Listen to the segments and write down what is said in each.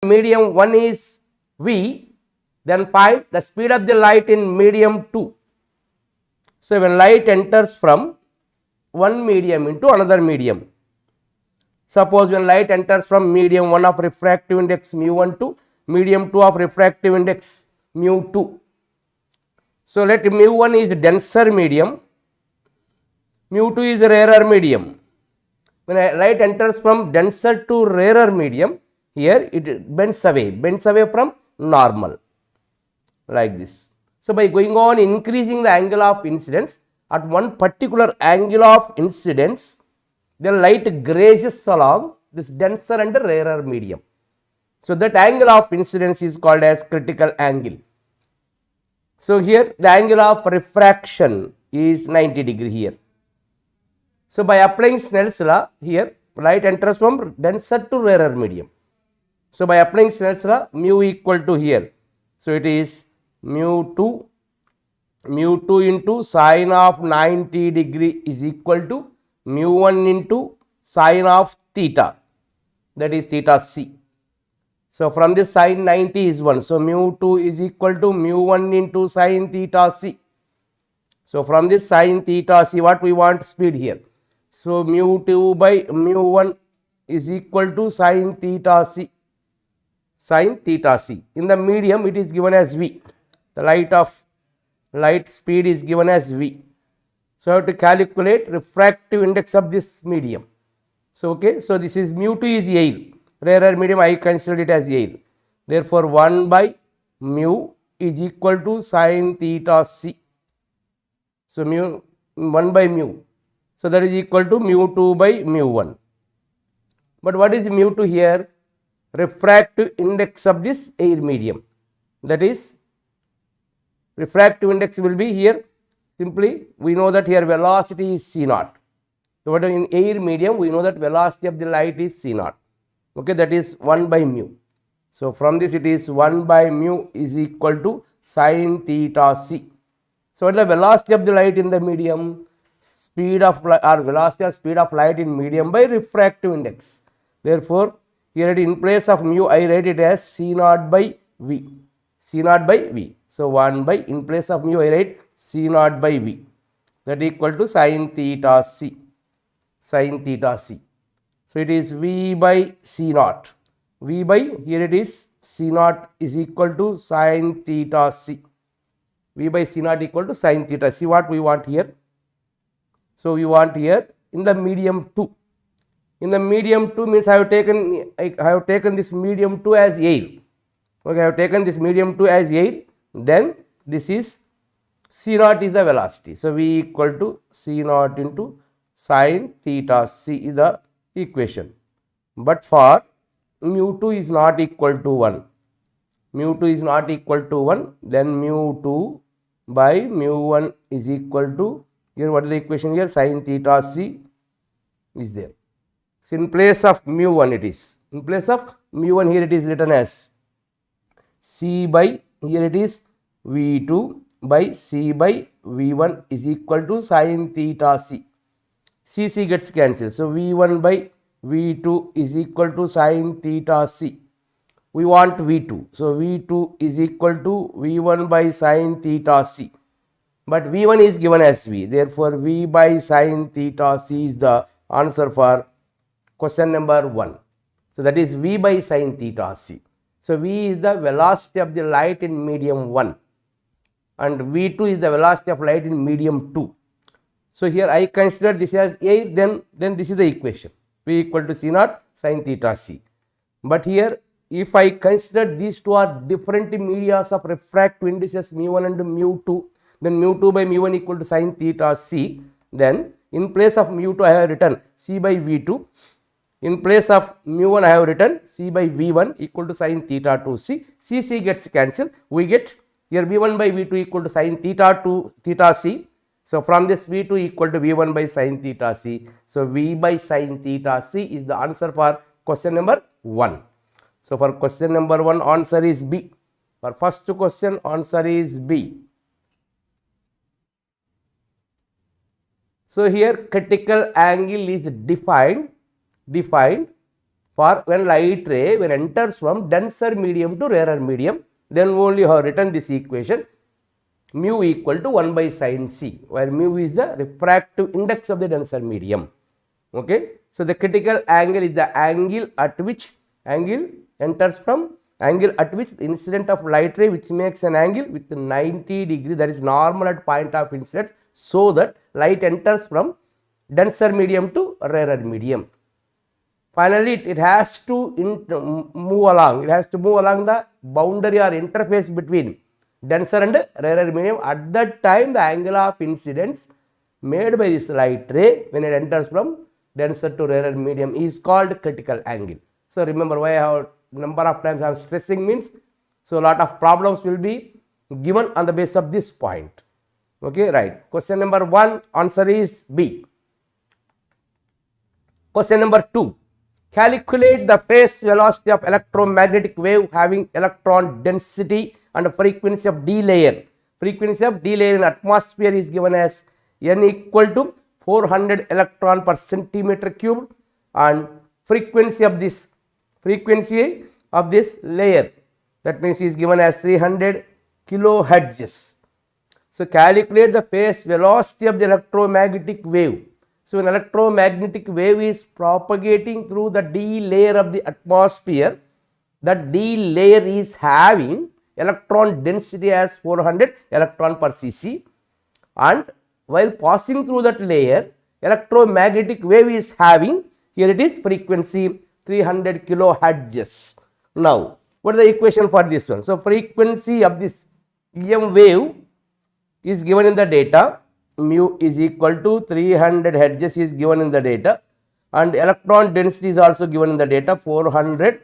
medium 1 is V, then find the speed of the light in medium 2. So, when light enters from one medium into another medium, suppose when light enters from medium 1 of refractive index mu1 to medium 2 of refractive index mu2. So, let mu1 is denser medium, mu2 is rarer medium. When light enters from denser to rarer medium, here it bends away from normal, like this. So, by going on increasing the angle of incidence, at one particular angle of incidence, the light grazes along this denser and rarer medium. So, that angle of incidence is called as critical angle. So, here the angle of refraction is 90 degree here. So, by applying Snell's law, here light enters from denser to rarer medium. So, by applying Snell's law, mu equal to here. So, it is mu2 into sine of 90 degree is equal to mu1 into sine of theta, that is theta c. So, from this sine 90 is 1. So, mu2 is equal to mu1 into sine theta c. So, from this sine theta c, what we want? Speed here. So, mu2 by mu1 is equal to sine theta c. Sine theta c. In the medium, it is given as v. The light speed is given as v. So, I have to calculate refractive index of this medium. So, okay. So, this is mu2 is air. Rarer medium, I consider it as air. Therefore, 1 by mu is equal to sine theta c. So, mu 1 by mu. So, that is equal to mu2 by mu1. But what is mu2 here? Refractive index of this air medium. That is, refractive index will be here. Simply, we know that here velocity is c naught. So, what in air medium, we know that velocity of the light is c naught. Okay, that is 1 by mu. So, from this it is 1 by mu is equal to sine theta c. So, what is the velocity of the light in the medium? Speed of light or velocity or speed of light in medium by refractive index. Therefore, here in place of mu, I write it as c naught by v. C naught by v. So, 1 by, in place of mu, I write c naught by v. That equal to sine theta c. Sine theta c. So, it is v by c naught. V by, here it is c naught is equal to sine theta c. V by c naught equal to sine theta. See what we want here. So, we want here in the medium 2. In the medium 2 means I have taken this medium 2 as air. Okay, I have taken this medium 2 as air. Then this is c naught is the velocity. So, v equal to c naught into sine theta c is the equation. But for mu 2 is not equal to 1. Mu 2 is not equal to 1. Then mu 2 by mu 1 is equal to, here what is the equation here? Sine theta c is there. So, in place of mu 1 it is. In place of mu 1 here it is written as c by, here it is v2 by c by v1 is equal to sine theta c. C gets cancelled. So, v1 by v2 is equal to sine theta c. We want v2. So, v2 is equal to v1 by sine theta c. But v1 is given as v. Therefore, v by sine theta c is the answer for question number 1. So, that is v by sine theta c. So, v is the velocity of the light in medium 1 and v2 is the velocity of light in medium 2. So, here I consider this as air, then this is the equation, v equal to c naught sine theta c. But here if I consider these two are different medias of refractive indices mu1 and mu2, then mu2 by mu1 equal to sine theta c. Then in place of mu2 I have written c by v2. In place of mu1 I have written c by v1 equal to sine theta 2c. c gets cancelled. We get here v1 by v2 equal to sine theta 2 theta c. So, from this v2 equal to v1 by sine theta c. So, v by sine theta c is the answer for question number 1. So, for question number 1 answer is B. For first question answer is B. So, here critical angle is defined for when light ray when enters from denser medium to rarer medium, then only you have written this equation mu equal to 1 by sin c, where mu is the refractive index of the denser medium. Okay. So, the critical angle is the angle at which the incident of light ray, which makes an angle with 90 degree, that is normal at point of incident, so that light enters from denser medium to rarer medium. Finally, it has to move along the boundary or interface between denser and rarer medium. At that time, the angle of incidence made by this light ray when it enters from denser to rarer medium is called critical angle. So, remember why I have number of times I am stressing means, so a lot of problems will be given on the basis of this point. Okay, right. Question number 1, answer is B. Question number 2, calculate the phase velocity of electromagnetic wave having electron density and frequency of D layer. Frequency of D layer in atmosphere is given as n equal to 400 electron per centimeter cube, and frequency of this layer, that means is given as 300 kilohertz. So, calculate the phase velocity of the electromagnetic wave. So, an electromagnetic wave is propagating through the D layer of the atmosphere. That D layer is having electron density as 400 electron per cc, and while passing through that layer, electromagnetic wave is having, here it is frequency 300 kilohertz. Now, what is the equation for this one? So, frequency of this EM wave is given in the data, mu is equal to 300 hertz is given in the data, and electron density is also given in the data, 400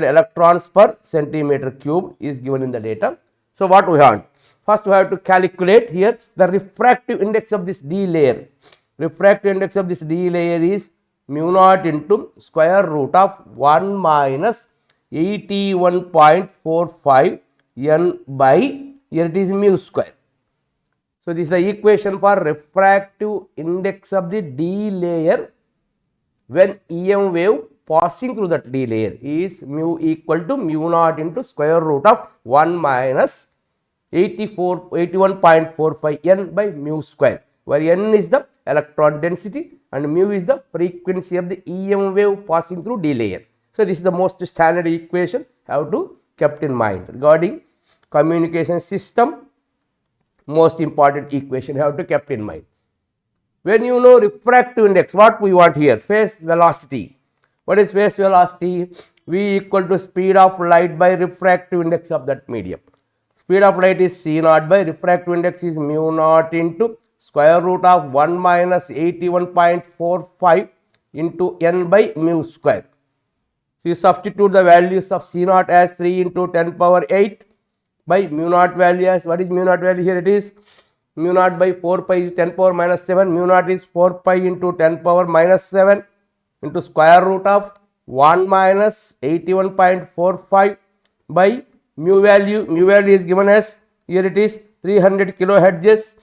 electrons per centimeter cube is given in the data. So, what we want? First, we have to calculate here the refractive index of this D layer. Refractive index of this D layer is mu naught into square root of 1 minus 81.45 n by, here it is mu square. So, this is the equation for refractive index of the D layer when EM wave passing through that D layer is mu equal to mu naught into square root of 1 minus 81.45 n by mu square, where n is the electron density and mu is the frequency of the EM wave passing through D layer. So, this is the most standard equation have to kept in mind regarding communication system. Most important equation have to kept in mind. When you know refractive index, what we want here? Phase velocity. What is phase velocity? V equal to speed of light by refractive index of that medium. Speed of light is c naught by refractive index is mu naught into square root of 1 minus 81.45 into n by mu square. So, you substitute the values of c naught as 3 into 10 power 8 by mu naught value as, what is mu naught value? Here it is mu naught by 4 pi is 10 power minus 7, mu naught is 4 pi into 10 power minus 7 into square root of 1 minus 81.45 by mu value is given as, here it is 300 kilohertz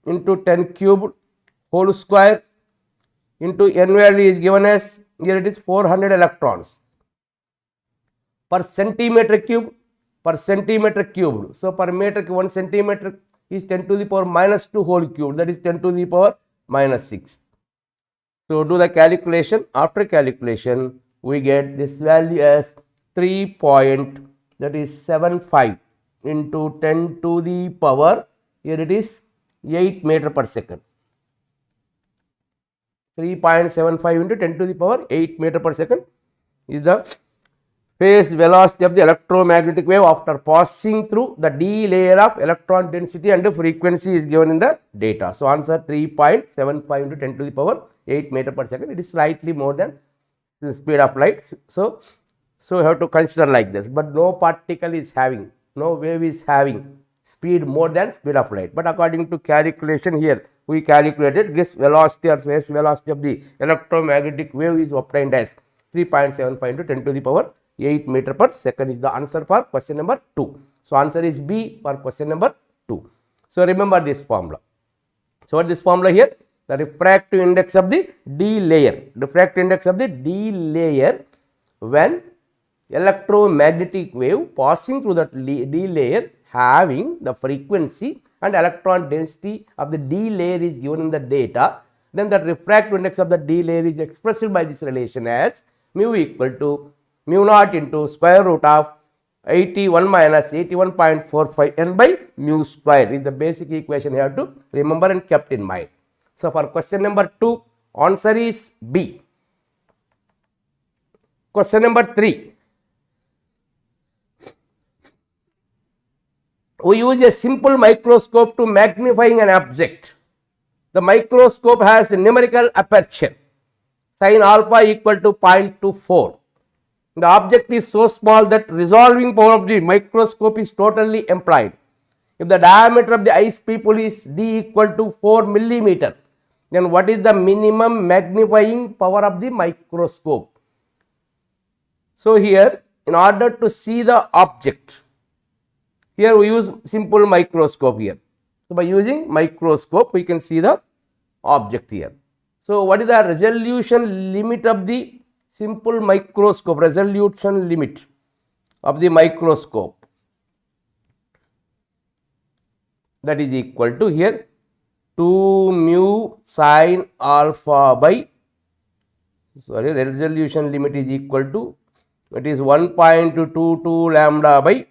into 10 cube whole square into n value is given as, here it is 400 electrons per centimeter cube. So, per meter 1 centimeter is 10 to the power minus 2 whole cube, that is 10 to the power minus 6. So, do the calculation. After calculation, we get this value as 3.75 into 10 to the power, here it is 8 meter per second. 3.75 into 10 to the power 8 meter per second is the phase velocity of the electromagnetic wave after passing through the D layer of electron density and frequency is given in the data. So, answer 3.75 into 10 to the power 8 meter per second. It is slightly more than the speed of light. So, we have to consider like this, but no particle is having, no wave is having speed more than speed of light. But according to calculation here, we calculated this velocity or phase velocity of the electromagnetic wave is obtained as 3.75 into 10 to the power 8 meter per second is the answer for question number 2. So, answer is B for question number 2. So, remember this formula. So, what is this formula here? the refractive index of the D layer, refractive index of the D layer when electromagnetic wave passing through that D layer having the frequency and electron density of the D layer is given in the data, then the refractive index of the D layer is expressed by this relation as mu equal to mu naught into square root of 81 minus 81.45 n by mu square is the basic equation you have to remember and kept in mind. So, for question number 2, answer is B. Question number 3. We use a simple microscope to magnifying an object. The microscope has a numerical aperture sin alpha equal to 0.24. The object is so small that resolving power of the microscope is totally employed. If the diameter of the eyes pupil is d equal to 4 millimeter, then what is the minimum magnifying power of the microscope? So, here in order to see the object, here we use simple microscope here. So, by using microscope we can see the object here. So, what is the resolution limit of the simple microscope? Resolution limit of the microscope, that is equal to here 2 mu sin alpha by, resolution limit is equal to, it is 1.22 lambda by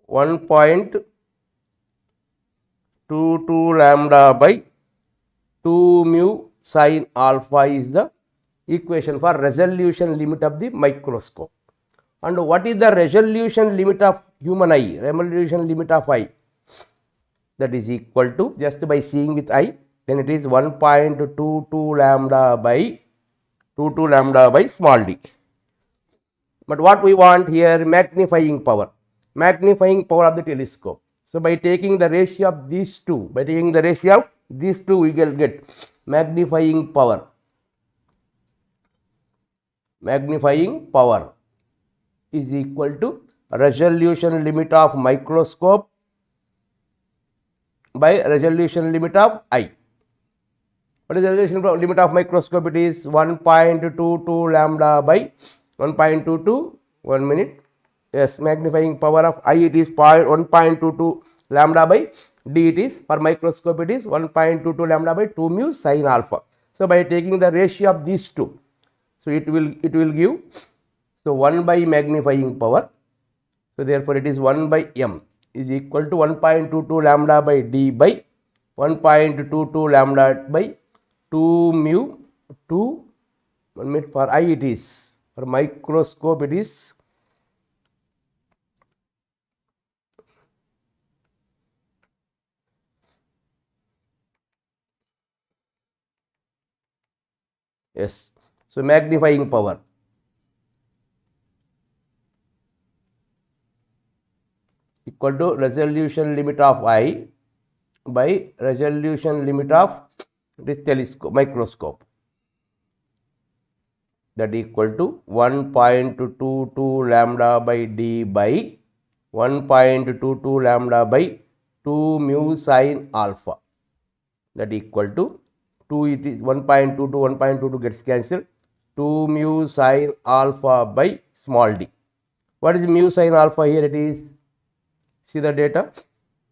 1.22 lambda by 2 mu sin alpha is the equation for resolution limit of the microscope. And what is the resolution limit of human eye? Resolution limit of eye, that is equal to, just by seeing with eye, then it is 1.22 lambda by 22 lambda by small d. But what we want here, magnifying power of the telescope. So, by taking the ratio of these two, we will get magnifying power. Magnifying power is equal to resolution limit of microscope by resolution limit of eye. What is the resolution limit of microscope? It is 1.22 lambda by 1.22, 1 minute. Yes, magnifying power of eye it is 1.22 lambda by d, it is for microscope it is 1.22 lambda by 2 mu sin alpha. So, by taking the ratio of these two, so it will give, so 1 by magnifying power. So, therefore, it is 1 by m is equal to 1.22 lambda by d by 1.22 lambda by 2 mu 2, 1 minute, for eye it is, for microscope it is yes. So, magnifying power equal to resolution limit of eye by resolution limit of this telescope, microscope, that equal to 1.22 lambda by d by 1.22 lambda by 2 mu sin alpha, that equal to 2, it is 1.22 gets cancelled, 2 mu sin alpha by small d. What is mu sin alpha here? It is, see the data,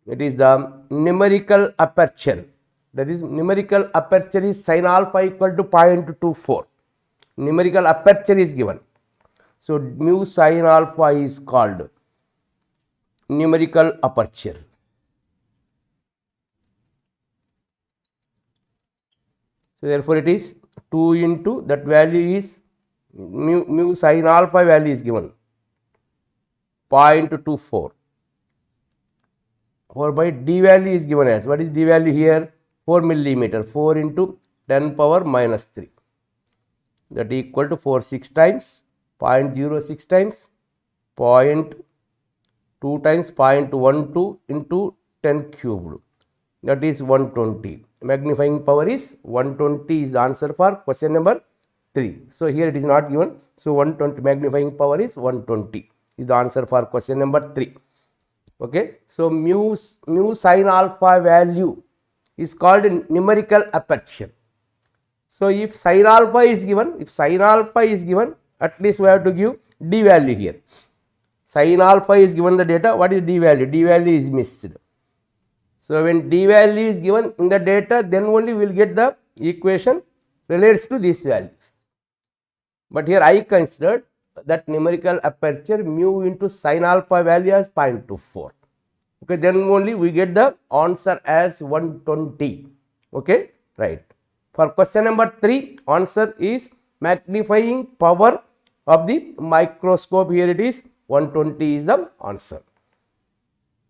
it is the numerical aperture, that is numerical aperture is sin alpha equal to 0.24, numerical aperture is given. So, mu sin alpha is called numerical aperture. So, therefore, it is 2 into that value is mu sin alpha value is given 0.24, or by d value is given as, what is d value here? 4 millimeter, 4 into 10 power minus 3, that equal to 4 6 times 0.06 times 0.2 times 0.12 into 10 cubed, that is 120. Magnifying power is 120 is the answer for question number 3. So, here it is not given. So, 120 magnifying power is 120 is the answer for question number 3. Okay. So, mu sin alpha value is called numerical aperture. So, if sin alpha is given, at least we have to give d value here. Sin alpha is given the data, what is d value? D value is missed. So, when d value is given in the data, then only we will get the equation relates to these values. But here I considered that numerical aperture mu into sin alpha value as 0.24. Okay, then only we get the answer as 120. Okay, right. For question number 3, answer is magnifying power of the microscope. Here it is 120 is the answer.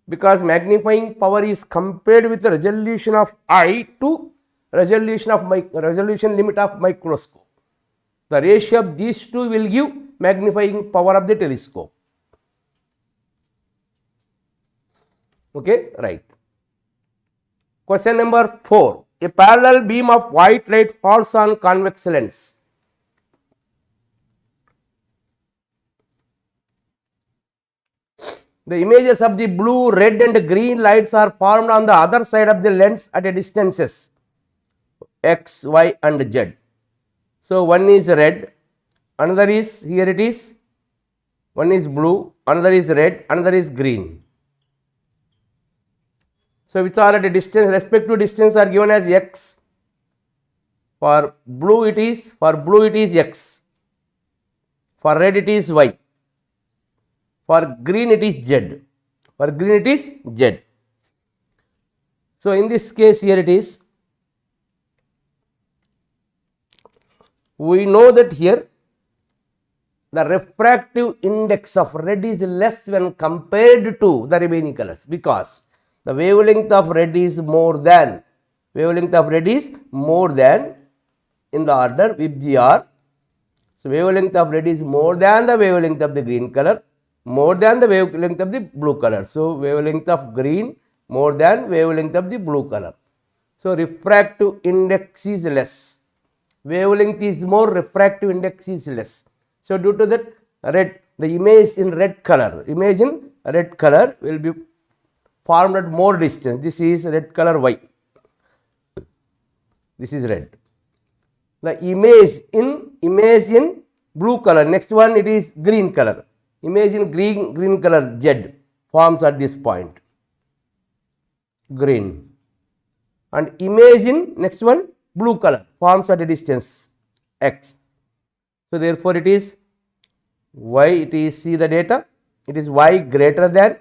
Because magnifying power is compared with the resolution of eye to resolution limit of microscope. The ratio of these two will give magnifying power of the telescope. Okay, right. Question number 4. A parallel beam of white light falls on convex lens. The images of the blue, red and green lights are formed on the other side of the lens at a distances x, y and z. So, one is red, another is, here it is, one is blue, another is red, another is green. So, which are at a distance, respective distance are given as x. For blue it is x, for red it is y, for green it is z, So, in this case here it is, we know that here the refractive index of red is less when compared to the remaining colors, because the wavelength of red is more than in the order VGR. So, wavelength of red is more than the wavelength of the green color, more than the wavelength of the blue color. So, wavelength of green more than wavelength of the blue color. So, refractive index is less, wavelength is more, refractive index is less. So, due to that the image in red color will be formed at more distance. This is red color y, this is red. The image in blue color, next one it is green color, image in green color z forms at this point, green, and image in next one blue color forms at a distance x. So, therefore, it is y, it is, see the data, it is y greater than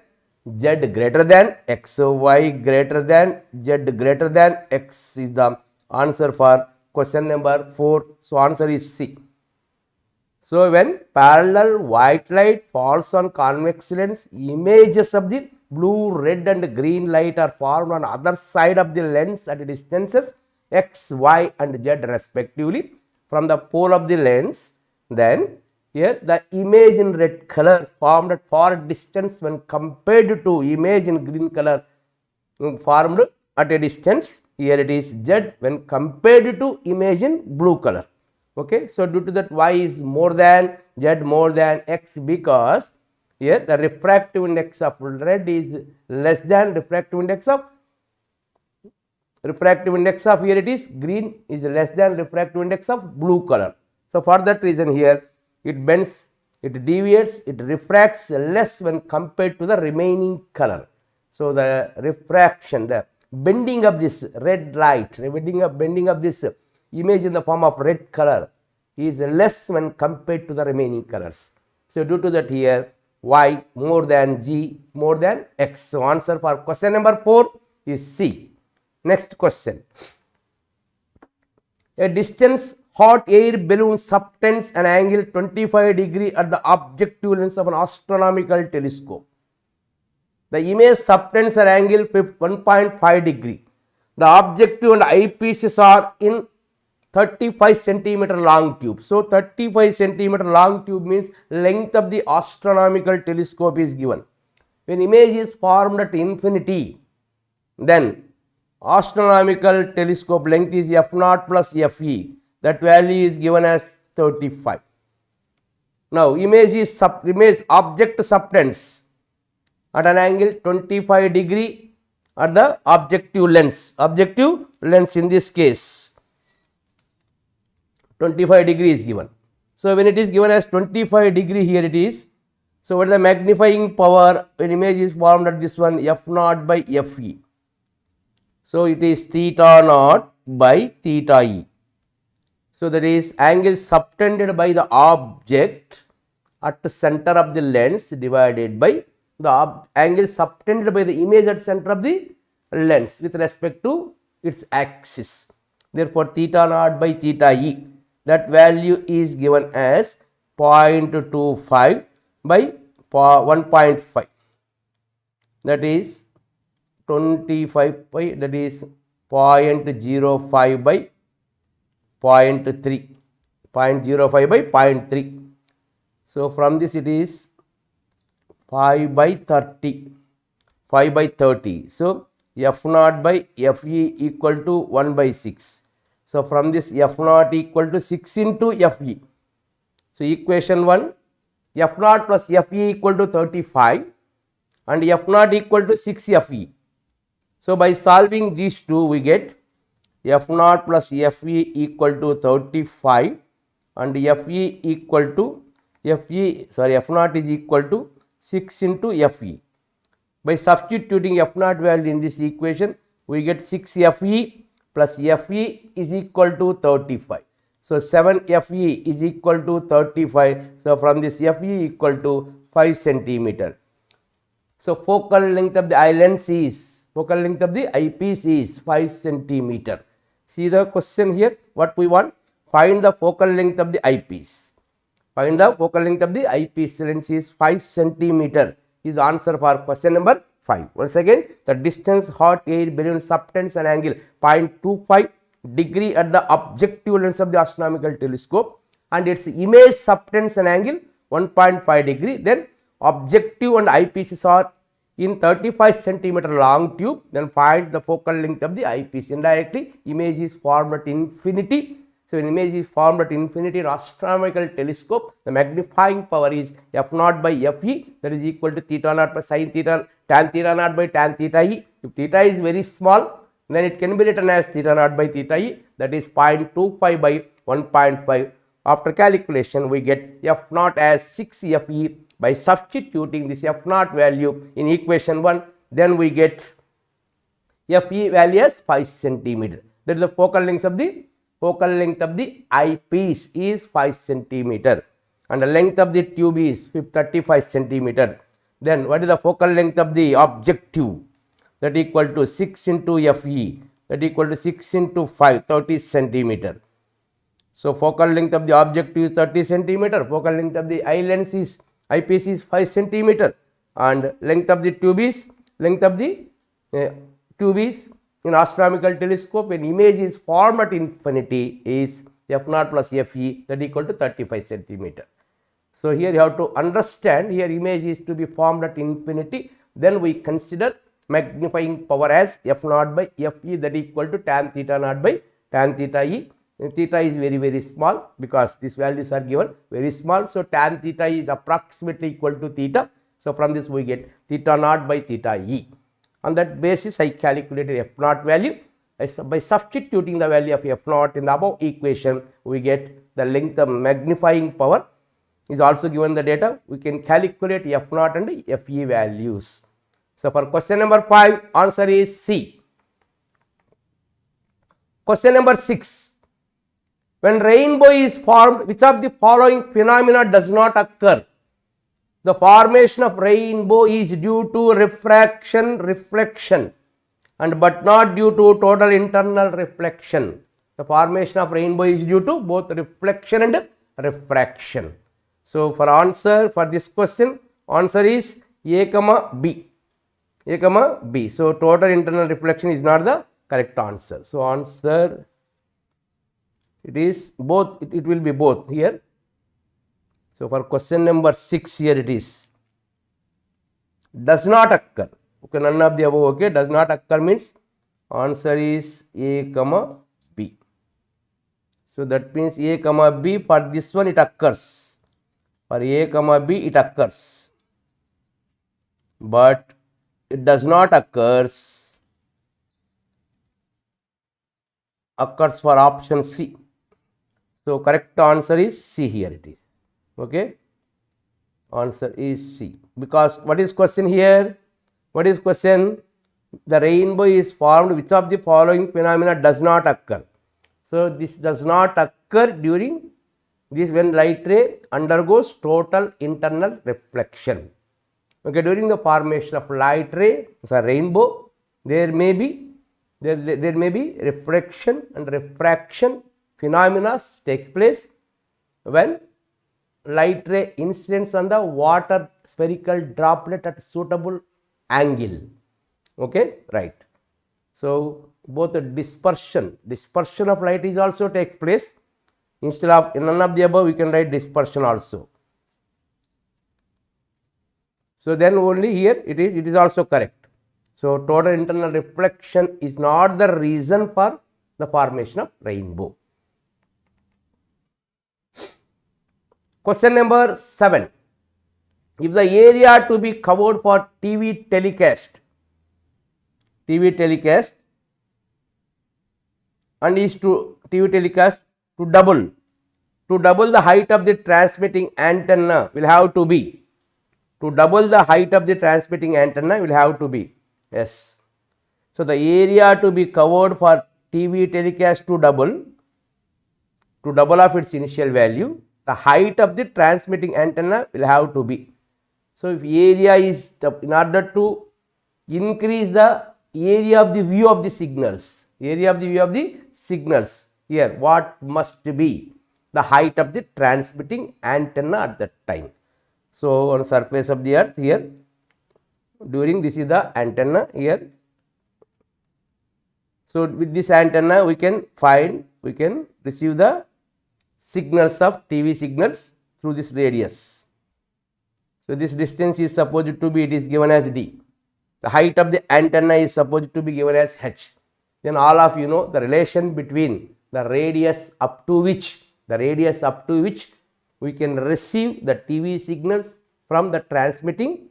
z greater than x. So, y greater than z greater than x is the answer for question number 4. So, answer is C. So, when parallel white light falls on convex lens, images of the blue, red and green light are formed on other side of the lens at distances x, y and z respectively from the pole of the lens. Then here the image in red color formed at far distance when compared to image in green color formed at a distance, here it is z when compared to image in blue color. Okay. So, due to that y is more than z more than x, because here the refractive index of red is less than refractive index of here it is green is less than refractive index of blue color. So, for that reason here it bends, it deviates, it refracts less when compared to the remaining color. So, the refraction, the bending of this red light, bending of this image in the form of red color is less when compared to the remaining colors. So, due to that here y more than g more than x. So, answer for question number 4 is C. Next question. A distance hot air balloon subtends an angle 25 degree at the objective lens of an astronomical telescope. The image subtends an angle 1.5 degree. The objective and eyepieces are in 35 centimeter long tube. So, 35 centimeter long tube means length of the astronomical telescope is given. When image is formed at infinity, then astronomical telescope length is f0 plus fe. That value is given as 35. Now, object subtends at an angle 25 degree at the objective lens in this case 25 degree is given. So, when it is given as 25 degree here it is. So, what is the magnifying power when image is formed at this one f naught by fe. So, it is theta naught by theta e. So, that is angle subtended by the object at the center of the lens divided by the angle subtended by the image at center of the lens with respect to its axis. Therefore, theta naught by theta e, that value is given as 0.25 by 1.5, that is 25 by, that is 0.05 by 0.3, 0.05 by 0.3. So, from this it is 5 by 30, 5 by 30. So, f naught by fe equal to 1 by 6. So, from this f naught equal to 6 into fe. So, equation 1, f naught plus fe equal to 35 and f naught equal to 6 fe. So, by solving these two we get f naught plus fe equal to 35 and fe equal to f naught is equal to 6 into fe. By substituting f naught value in this equation, we get 6 fe plus fe is equal to 35. So, 7 fe is equal to 35. So, from this fe equal to 5 centimeter. So, focal length of the eyepiece is 5 centimeter. See the question here, what we want? Find the focal length of the eyepiece. Find the focal length of the eyepiece lens is 5 centimeter is the answer for question number 5. Once again, the distance hot air balloon subtends an angle 0.25 degree at the objective lens of the astronomical telescope and its image subtends an angle 1.5 degree. Then objective and eyepieces are in 35 centimeter long tube. Then find the focal length of the eyepiece. Indirectly, image is formed at infinity. So, when image is formed at infinity in astronomical telescope, the magnifying power is f naught by fe, that is equal to theta naught by sin theta, tan theta naught by tan theta e. If theta is very small, then it can be written as theta naught by theta e, that is 0.25 by 1.5. After calculation, we get f naught as 6 fe. By substituting this f naught value in equation 1, then we get fe value as 5 centimeter. That is the focal length of the eyepiece is 5 centimeter and the length of the tube is 35 centimeter. Then what is the focal length of the objective? That equal to 6 into fe, that equal to 6 into 5, 30 centimeter. So, focal length of the objective is 30 centimeter, focal length of the eyepiece is 5 centimeter and length of the tube is in astronomical telescope when image is formed at infinity is f naught plus fe, that equal to 35 centimeter. So, here you have to understand, here image is to be formed at infinity, then we consider magnifying power as f naught by fe, that equal to tan theta naught by tan theta e. Theta is very small because these values are given very small. So, tan theta is approximately equal to theta. So, from this we get theta naught by theta e. On that basis, I calculated f naught value. By substituting the value of f naught in the above equation, we get the length of magnifying power is also given the data. We can calculate f naught and fe values. So, for question number 5, answer is C. Question number 6. When rainbow is formed, which of the following phenomena does not occur? The formation of rainbow is due to refraction, reflection, and but not due to total internal reflection. The formation of rainbow is due to both reflection and refraction. So, for answer for this question, answer is A, B. A, B. So, total internal reflection is not the correct answer. So, answer it is both, it will be both here. So, for question number 6 here it is does not occur. Okay, none of the above. Okay, does not occur means answer is A, B. So, that means A, B, for this one it occurs. For A, B it occurs. but it does not occurs for option C. So, correct answer is C here it is. Okay. Answer is C, because what is question here? What is question? The rainbow is formed, which of the following phenomena does not occur? So, this does not occur during this when light ray undergoes total internal reflection. Okay, during the formation of light ray, so rainbow, there may be reflection and refraction phenomena takes place when light ray incidents on the water spherical droplet at suitable angle. Okay, right. So, both the dispersion of light is also takes place. Instead of none of the above, we can write dispersion also. So, then only here it is also correct. So, total internal reflection is not the reason for the formation of rainbow. Question number 7. If the area to be covered for TV telecast and is to TV telecast to double the height of the transmitting antenna will have to be, yes. So, the area to be covered for TV telecast to double of its initial value, the height of the transmitting antenna will have to be. So, if area is, in order to increase the area of the view of the signals, here what must be? The height of the transmitting antenna at that time. So, on surface of the earth here, during this is the antenna here. So, with this antenna we can receive the signals of TV signals through this radius. So, this distance is supposed to be, it is given as D. The height of the antenna is supposed to be given as H. Then all of you know the relation between the radius up to which we can receive the TV signals from the transmitting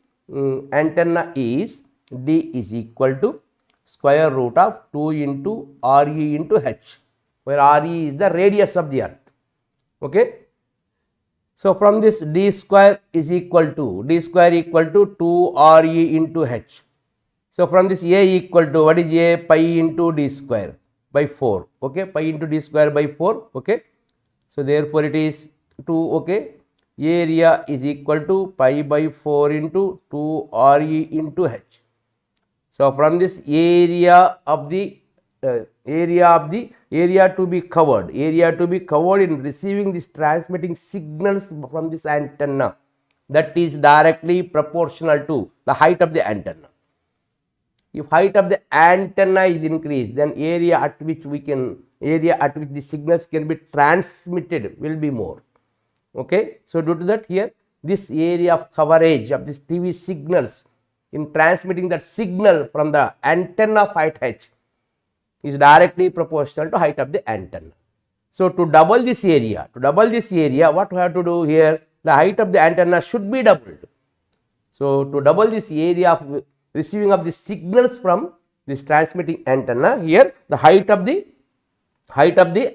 antenna is D is equal to square root of 2 into Re into H, where Re is the radius of the earth. Okay. So, from this D square is equal to 2 Re into H. So, from this A equal to, what is A? Pi into D square by 4. Okay. Pi into D square by 4. Okay. So, therefore, it is 2. Okay. Area is equal to pi by 4 into 2 Re into H. So, from this area to be covered in receiving this transmitting signals from this antenna, that is directly proportional to the height of the antenna. If height of the antenna is increased, then area at which the signals can be transmitted will be more. Okay. So, due to that, here this area of coverage of this TV signals in transmitting that signal from the antenna of height H is directly proportional to height of the antenna. So, to double this area, what we have to do here? The height of the antenna should be doubled. So, to double this area of receiving of the signals from this transmitting antenna, here the height of the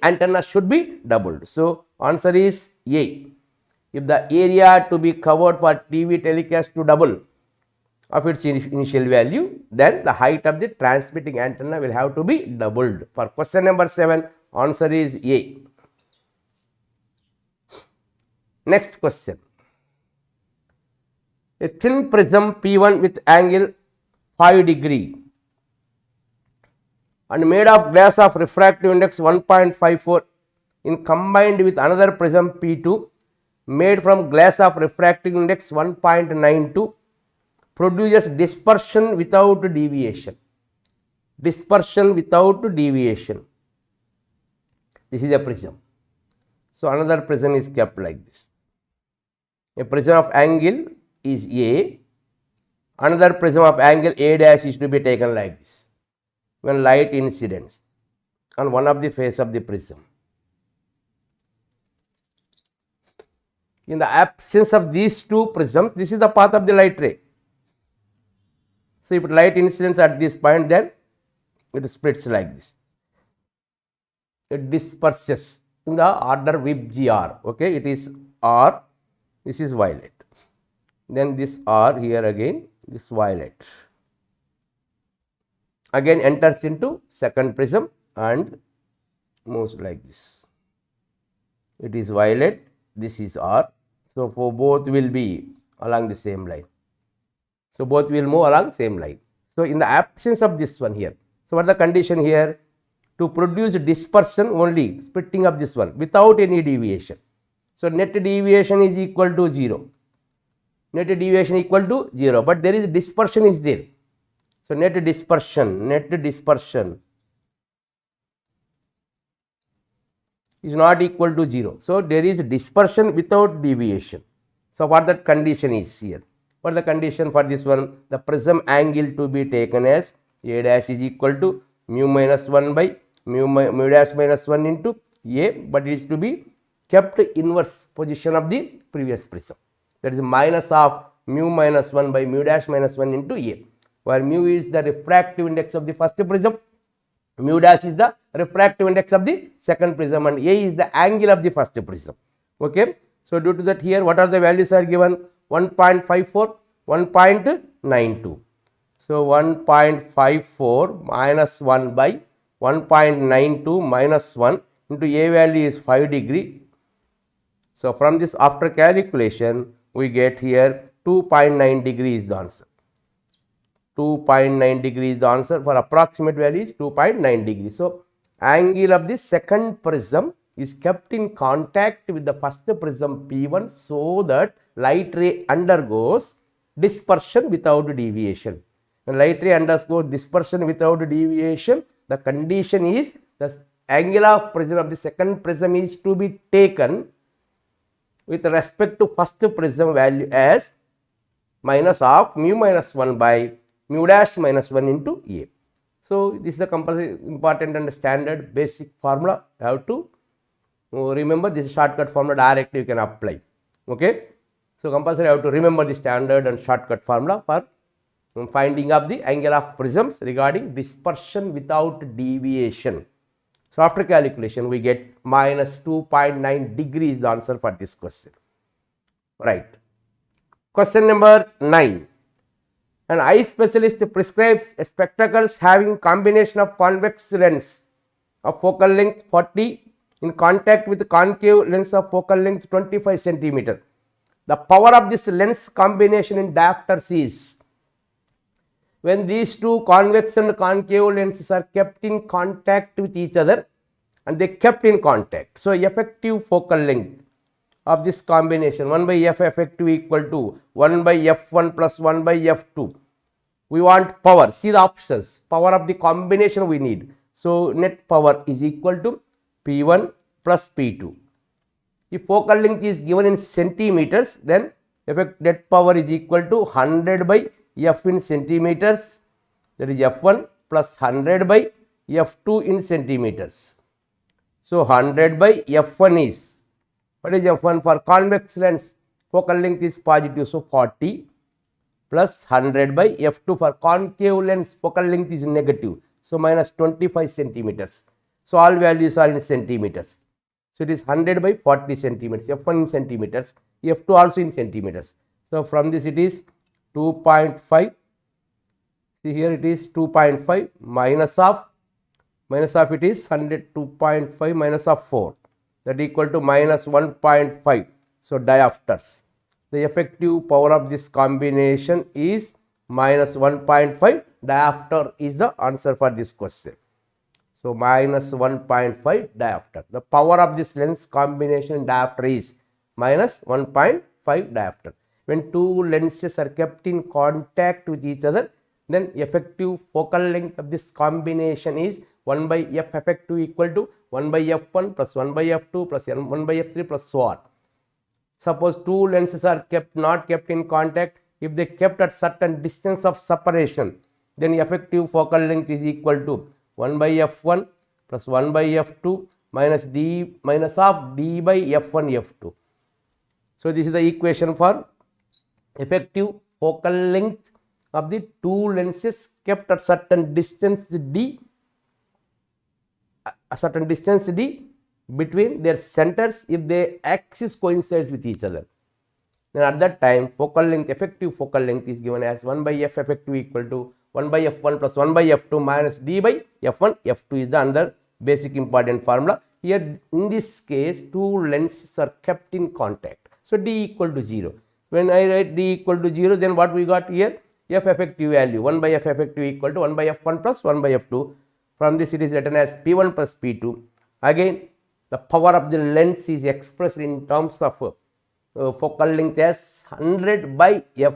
antenna should be doubled. So, answer is A. If the area to be covered for TV telecast to double of its initial value, then the height of the transmitting antenna will have to be doubled. For question number 7, answer is A. Next question. A thin prism P1 with angle 5 degree and made of glass of refractive index 1.54 in combined with another prism P2 made from glass of refractive index 1.92 produces dispersion without deviation. This is a prism. So, another prism is kept like this. A prism of angle is A. Another prism of angle A dash is to be taken like this when light incidents on one of the face of the prism. In the absence of these two prisms, this is the path of the light ray. So, if light incidence at this point, then it splits like this. It disperses in the order with GR. Okay, it is R, this is violet. Then this R here again, this violet. Again enters into second prism and moves like this. It is violet, this is R. So, for both will be along the same line. So, both will move along same line. So, in the absence of this one here, so what is the condition here? To produce dispersion only, splitting of this one without any deviation. So, net deviation is equal to 0. Net deviation equal to 0, but there is dispersion is there. So, net dispersion is not equal to 0. So, there is dispersion without deviation. So, what that condition is here? What is the condition for this one? The prism angle to be taken as A dash is equal to mu minus 1 by mu dash minus 1 into A, but it is to be kept inverse position of the previous prism. That is minus of mu minus 1 by mu dash minus 1 into A, where mu is the refractive index of the first prism, mu dash is the refractive index of the second prism, and A is the angle of the first prism. Okay. So, due to that here what are the values are given? 1.54, 1.92. So, 1.54 minus 1 by 1.92 minus 1 into A value is 5 degree. So, from this after calculation we get here 2.9 degrees the answer. 2.9 degrees the answer, for approximate value is 2.9 degrees. So, angle of the second prism is kept in contact with the first prism P1 so that light ray undergoes dispersion without deviation. When light ray undergoes dispersion without deviation, the condition is the angle of prism of the second prism is to be taken with respect to first prism value as minus of mu minus 1 by mu dash minus 1 into A. So, this is the compulsory important and standard basic formula. You have to remember this shortcut formula directly you can apply. Okay. So, compulsory you have to remember the standard and shortcut formula for finding of the angle of prisms regarding dispersion without deviation. So, after calculation we get minus 2.9 degrees the answer for this question. Right. Question number 9. An eye specialist prescribes spectacles having combination of convex lens of focal length 40 in contact with concave lens of focal length 25 centimeter. The power of this lens combination in diopters is, when these two convex and concave lenses are kept in contact with each other and they kept in contact. So, effective focal length of this combination 1 by f effective equal to 1 by f1 plus 1 by f2. We want power, see the options, power of the combination we need. So, net power is equal to P1 plus P2. If focal length is given in centimeters, then effect net power is equal to 100 by f in centimeters, that is f1 plus 100 by f2 in centimeters. So, 100 by f1 is, what is f1 for convex lens? Focal length is positive, so 40 plus 100 by f2 for concave lens, focal length is negative, so minus 25 centimeters. So, all values are in centimeters. So, it is 100 by 40 centimeters, f1 in centimeters, f2 also in centimeters. So, from this it is 2.5, see here it is 2.5 minus of it is 100, 2.5 minus of 4, that equal to minus 1.5. So, diopters. The effective power of this combination is minus 1.5. Diopter is the answer for this question. So, minus 1.5 diopter. The power of this lens combination diopter is minus 1.5 diopter. When two lenses are kept in contact with each other, then effective focal length of this combination is 1 by f effective equal to 1 by f1 plus 1 by f2 plus 1 by f3 plus so on. Suppose two lenses are not kept in contact, if they kept at certain distance of separation, then effective focal length is equal to 1 by f1 plus 1 by f2 minus of d by f1 f2. So, this is the equation for effective focal length of the two lenses kept at certain distance d, a certain distance d between their centers if their axis coincides with each other. Then at that time focal length, effective focal length is given as 1 by f effective equal to 1 by f1 plus 1 by f2 minus d by f1. f2 is the another basic important formula. Here in this case two lenses are kept in contact. So, d equal to 0. When I write d equal to 0, then what we got here? F effective value 1 by f effective equal to 1 by f1 plus 1 by f2. From this it is written as p1 plus p2. Again the power of the lens is expressed in terms of focal length as 100 by f.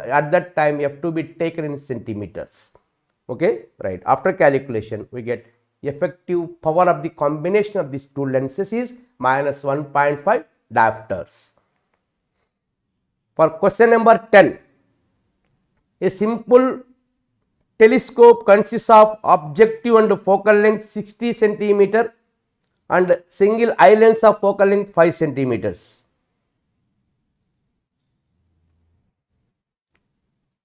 At that time f to be taken in centimeters. Okay, right. After calculation we get effective power of the combination of these two lenses is minus 1.5 diopters. For question number 10, a simple telescope consists of objective and focal length 60 centimeter and single eye lens of focal length 5 centimeters.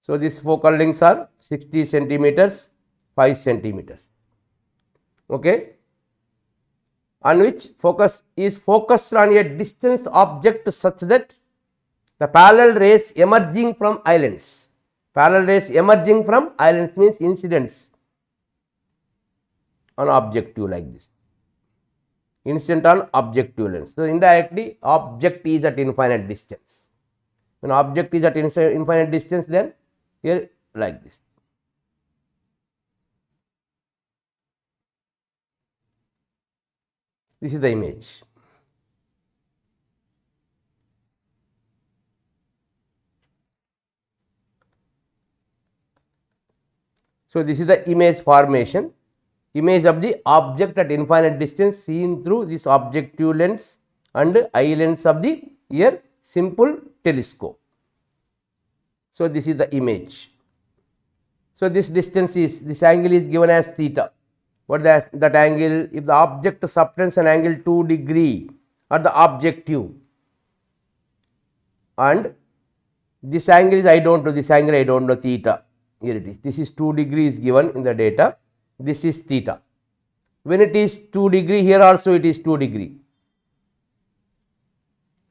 So, these focal lengths are 60 centimeters, 5 centimeters, okay, on which focus is focused on a distant object such that the parallel rays emerging from eye lens. Parallel rays emerging from eye lens means incidents on objective like this. Incident on objective lens. So, indirectly object is at infinite distance. When object is at infinite distance, then here like this. This is the image. So, this is the image formation, image of the object at infinite distance seen through this objective lens and eye lens of the here simple telescope. So, this is the image. So, this distance is, this angle is given as theta. What is that angle? If the object subtends an angle 2 degree at the objective and this angle is I do not know, this angle I do not know, theta. Here it is. This is 2 degrees given in the data. This is theta. When it is 2 degree, here also it is 2 degree.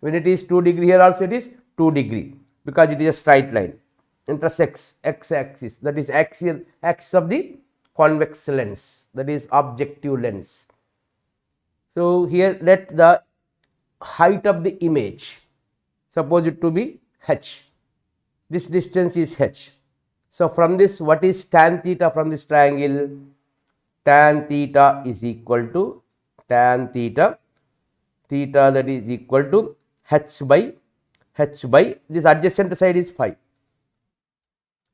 When it is 2 degree, here also it is 2 degree, because it is a straight line, intersects x axis, that is axial axis of the convex lens, that is objective lens. So, here let the height of the image, suppose it to be h, this distance is h. So, from this what is tan theta from this triangle? Tan theta is equal to tan theta, theta that is equal to h by this adjacent side is 5.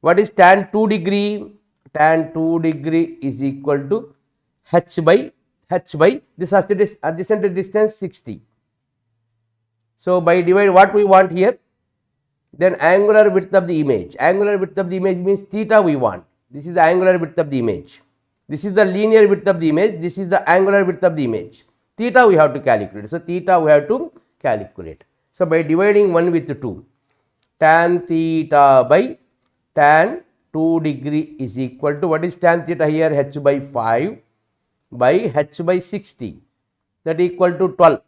What is tan 2 degree? Tan 2 degree is equal to h by this adjacent distance 60. So, by divide what we want here, then angular width of the image. Angular width of the image means theta we want. This is the angular width of the image. This is the linear width of the image. This is the angular width of the image. Theta we have to calculate. So, theta we have to calculate. So, by dividing 1 with 2, tan theta by tan 2 degree is equal to, what is tan theta here? H by 5 by h by 60, that equal to 12.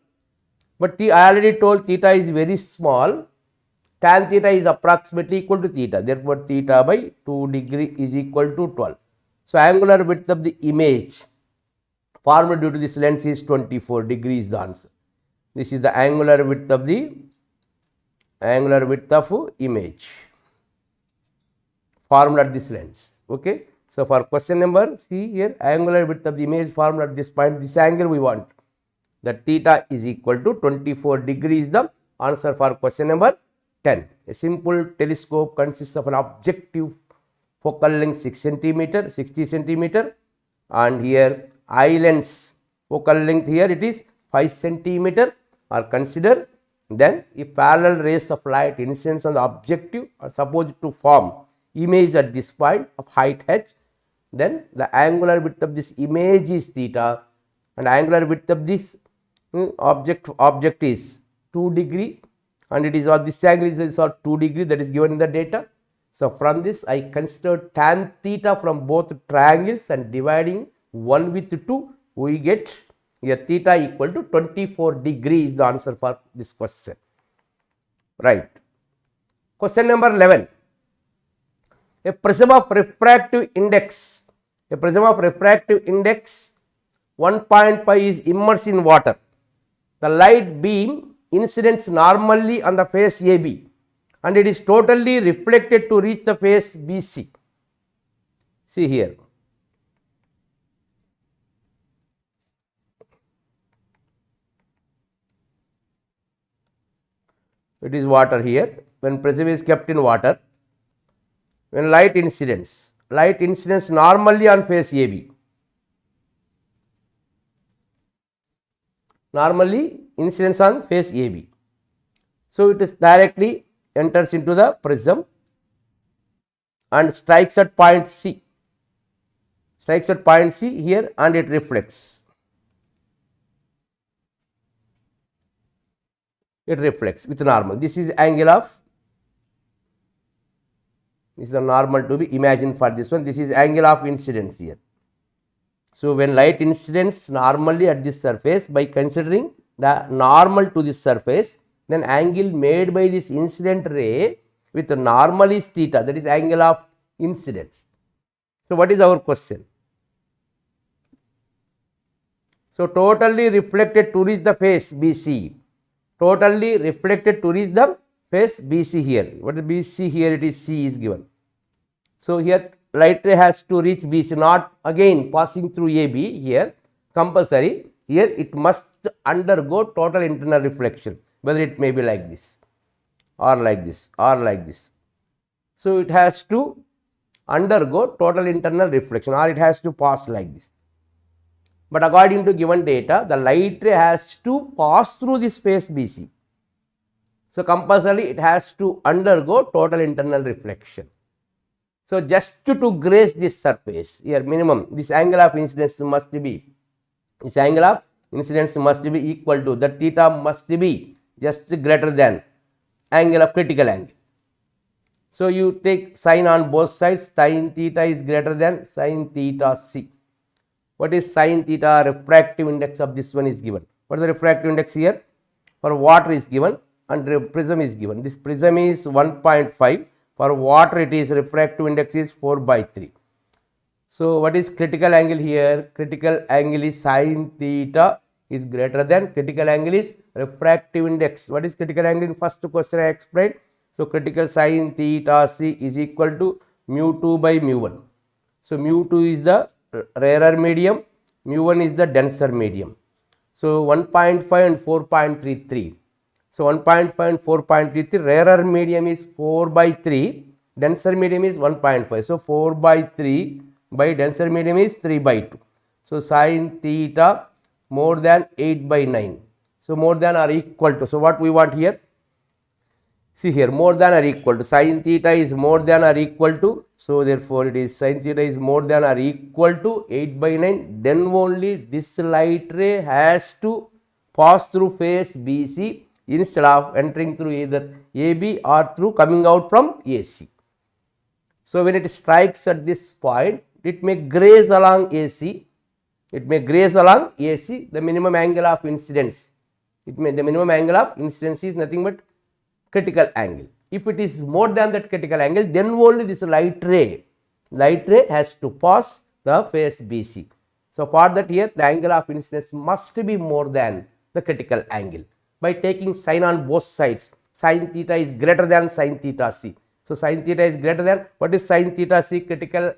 But I already told theta is very small. Tan theta is approximately equal to theta. Therefore, theta by 2 degree is equal to 12. So, angular width of the image formed due to this lens is 24 degrees the answer. This is the angular width of image formed at this lens. Okay. So, for question number, see here, angular width of the image formed at this point, this angle we want, that theta is equal to 24 degrees the answer for question number 10. A simple telescope consists of an objective focal length 6 centimeter, 60 centimeter, and here eye lens focal length here it is 5 centimeter are considered. Then if parallel rays of light incidents on the objective are supposed to form image at this point of height h, then the angular width of this image is theta and angular width of this object is 2 degree, and it is this angle is also 2 degree, that is given in the data. So from this I consider tan theta from both triangles and dividing 1 with 2, we get here theta equal to 24 degrees is the answer for this question. Right. Question number 11. A prism of refractive index 1.5 is immersed in water. The light beam incidents normally on the face AB and it is totally reflected to reach the face BC. See here. It is water here. When prism is kept in water, when light incidents normally on face AB. Normally incidents on face AB. So it is directly enters into the prism and strikes at point C. Here and it reflects. It reflects with normal. This is angle of, this is the normal to be imagined for this one. This is angle of incidence here. So when light incidents normally at this surface, by considering the normal to this surface, then angle made by this incident ray with the normal is theta, that is angle of incidence. So what is our question? So totally reflected to reach the face BC. Totally reflected to reach the face BC here. What is BC here? It is C is given. So here light ray has to reach BC, not again passing through AB here, compulsory. Here it must undergo total internal reflection, whether it may be like this or like this or like this. So it has to undergo total internal reflection or it has to pass like this. But according to given data, the light ray has to pass through this face BC. So compulsorily it has to undergo total internal reflection. So just to graze this surface here, minimum this angle of incidence must be, equal to, the theta must be just greater than angle of critical angle. So you take sine on both sides, sin theta is greater than sin theta C. What is sin theta? Refractive index of this one is given. What is the refractive index here? For water is given and prism is given. This prism is 1.5. For water it is refractive index is 4/3. So what is critical angle here? Critical angle is sin theta is greater than, critical angle is refractive index. What is critical angle? In first question I explained. So critical sin theta C is equal to mu2 by mu1. So mu2 is the rarer medium, mu1 is the denser medium. So 1.5 and 4.33. So 1.5 and 4.33, rarer medium is 4/3, denser medium is 1.5. So 4/3 by denser medium is 3/2. So sin theta more than 8/9. So more than or equal to. So what we want here? See here, more than or equal to. Sin theta is more than or equal to. So therefore it is sin theta is more than or equal to 8/9. Then only this light ray has to pass through face BC instead of entering through either AB or through coming out from AC. So when it strikes at this point, it may graze along AC. The minimum angle of incidence. The minimum angle of incidence is nothing but critical angle. If it is more than that critical angle, then only this light ray has to pass the face BC. So for that here, the angle of incidence must be more than the critical angle. By taking sine on both sides, sin theta is greater than sin theta C. So sin theta is greater than, what is sin theta C? Critical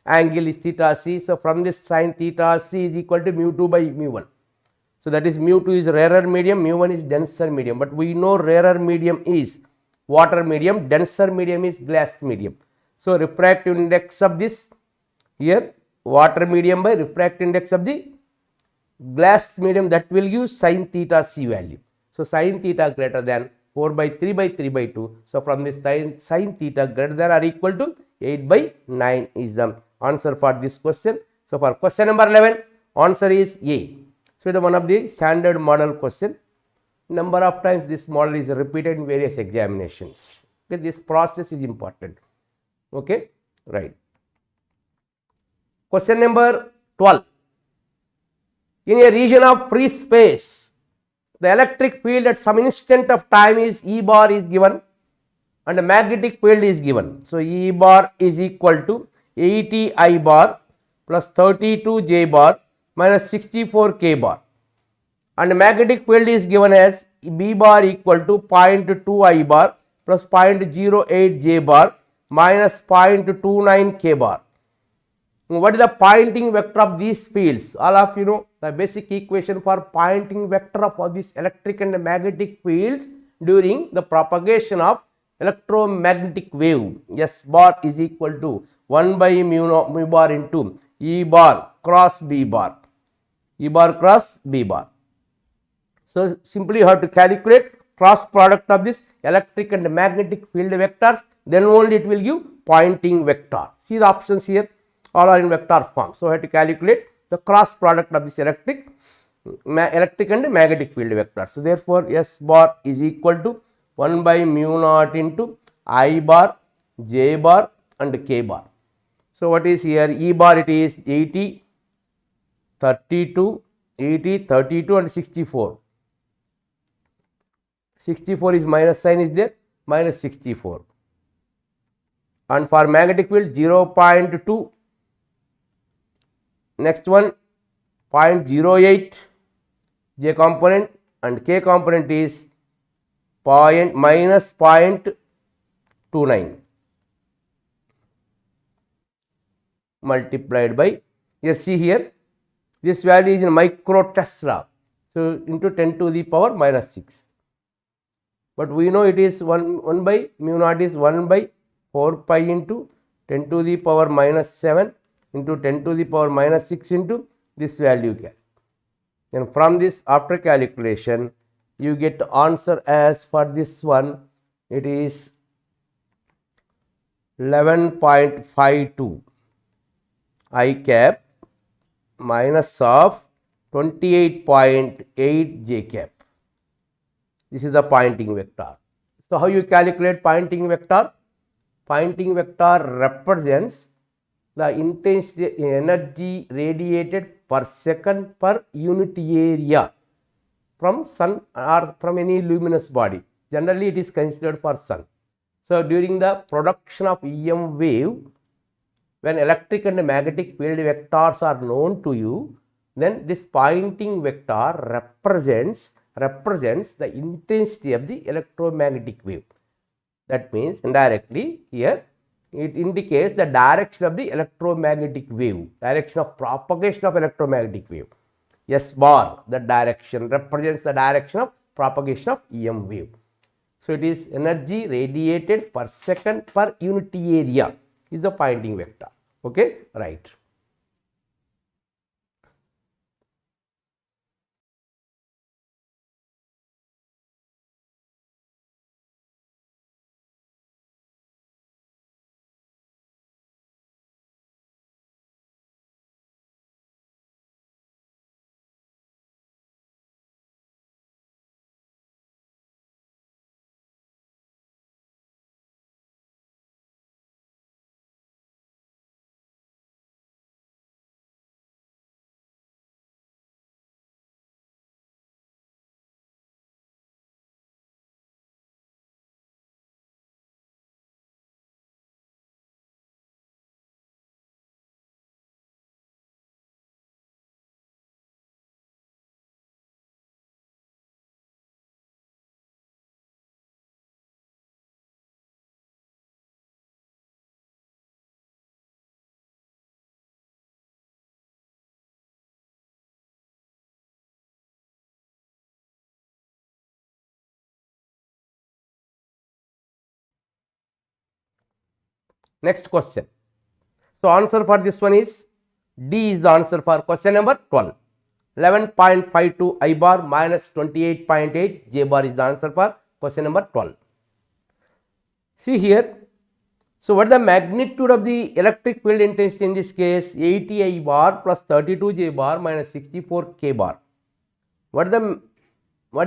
angle is theta C. So from this sin theta C is equal to mu2 by mu1. So that is mu2 is rarer medium, mu1 is denser medium. But we know rarer medium is water medium, denser medium is glass medium. So refractive index of this here water medium by refractive index of the glass medium, that will give sin theta C value. So sin theta greater than 4/3/3/2. So from this sin theta greater than or equal to 8/9 is the answer for this question. So for question number 11, answer is A. So it is one of the standard model question. Number of times this model is repeated in various examinations. Okay, this process is important. Okay, right. Question number 12. In a region of free space, the electric field at some instant of time is E bar is given and the magnetic field is given. So, E bar is equal to 80 I bar plus 32 J bar minus 64 K bar, and the magnetic field is given as B bar equal to 0.2 I bar plus 0.08 J bar minus 0.29 K bar. What is the Poynting vector of these fields? All of you know the basic equation for Poynting vector of these electric and magnetic fields during the propagation of electromagnetic wave. S bar is equal to 1 by mu bar into E bar cross B bar. E bar cross B bar. So, simply you have to calculate cross product of this electric and magnetic field vectors, then only it will give Poynting vector. See the options here, all are in vector form. So, I have to calculate the cross product of this electric and magnetic field vector. So, therefore, S bar is equal to 1 by mu naught into I bar, J bar and K bar. So, what is here? E bar it is 80, 32, 80, 32 and 64. 64 is minus sign is there, minus 64. And for magnetic field 0.2, next one 0.08 J component and K component is minus 0.29 multiplied by, here see here, this value is in micro Tesla. So, into 10 to the power minus 6. But we know it is 1 by mu naught is 1 by 4 pi into 10 to the power minus 7 into 10 to the power minus 6 into this value. And from this, after calculation, you get answer as for this one, it is 11.52 I cap minus of 28.8 J cap. This is the Poynting vector. So, how you calculate Poynting vector? Poynting vector represents the intensity energy radiated per second per unit area from sun or from any luminous body. Generally, it is considered for sun. So, during the production of EM wave, when electric and magnetic field vectors are known to you, then this Poynting vector represents the intensity of the electromagnetic wave. That means indirectly here it indicates the direction of the electromagnetic wave, direction of propagation of electromagnetic wave. S bar, the direction represents the direction of propagation of EM wave. So, it is energy radiated per second per unit area is the Poynting vector. Okay, right. Next question. So, answer for this one is D is the answer for question number 12. 11.52 I bar minus 28.8 J bar is the answer for question number 12. See here. So, what is the magnitude of the electric field intensity in this case? 80 I bar plus 32 J bar minus 64 K bar. What is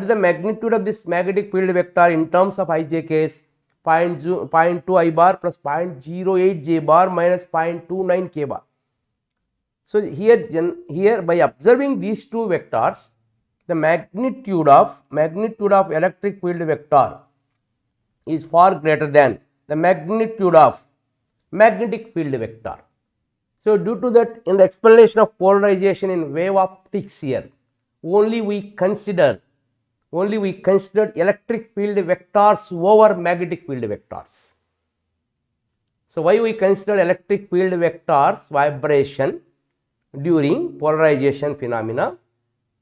the magnitude of this magnetic field vector in terms of IJ case? 0.2 I bar plus 0.08 J bar minus 0.29 K bar. So, here by observing these two vectors, the magnitude of electric field vector is far greater than the magnitude of magnetic field vector. So, due to that, in the explanation of polarization in wave optics here, only we considered electric field vectors over magnetic field vectors. So, why we consider electric field vectors vibration during polarization phenomena?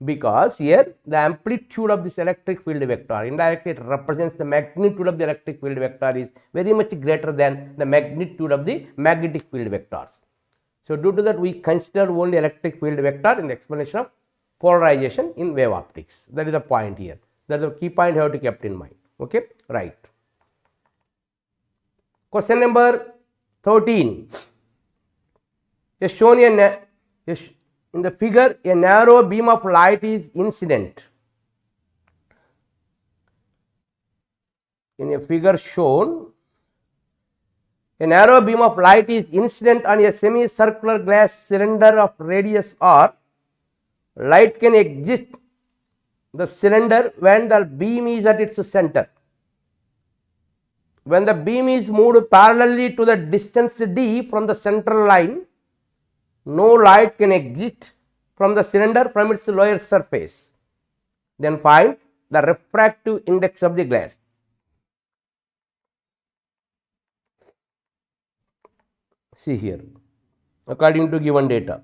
Because here the amplitude of this electric field vector, indirectly it represents the magnitude of the electric field vector is very much greater than the magnitude of the magnetic field vectors. So, due to that, we consider only electric field vector in the explanation of polarization in wave optics. That is the point here. That is the key point you have to keep in mind. Okay, right. Question number 13. Is shown in the figure, a narrow beam of light is incident. In a figure shown, a narrow beam of light is incident on a semicircular glass cylinder of radius r. Light can exit the cylinder when the beam is at its center. When the beam is moved parallelly to the distance d from the central line, no light can exit from the cylinder from its lower surface. Then find the refractive index of the glass. See here, according to given data.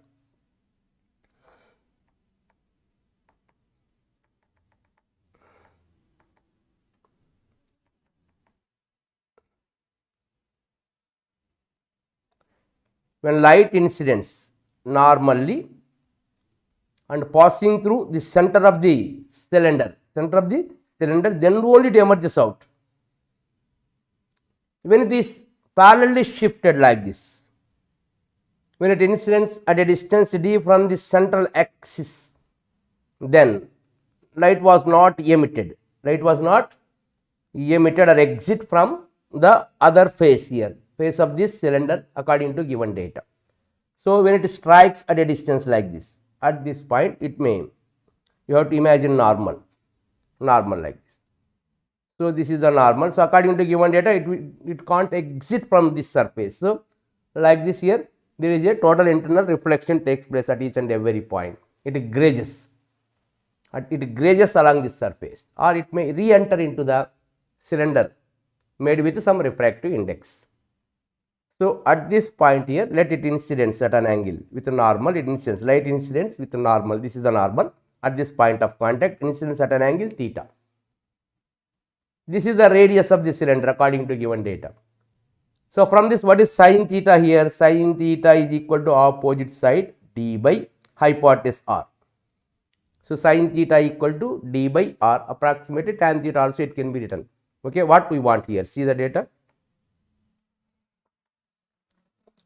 When light incidents normally and passing through the center of the cylinder, then only it emerges out. When it is parallelly shifted like this, when it incidents at a distance d from the central axis, then light was not emitted. Light was not emitted or exit from the other face here, face of this cylinder according to given data. So, when it strikes at a distance like this, at this point it may, you have to imagine normal like this. So, this is the normal. So, according to given data, it can't exit from this surface. So, like this here, there is a total internal reflection takes place at each and every point. It grazes along this surface, or it may re-enter into the cylinder made with some refractive index. So, at this point here, let it incidence at an angle with a normal, it incidence, light incidence with a normal, this is the normal, at this point of contact, incidence at an angle theta. This is the radius of the cylinder according to given data. So, from this, what is sin theta here? Sin theta is equal to opposite side d by hypotenuse r. So, sin theta equal to d by r, approximately tan theta also it can be written. Okay, what we want here? See the data.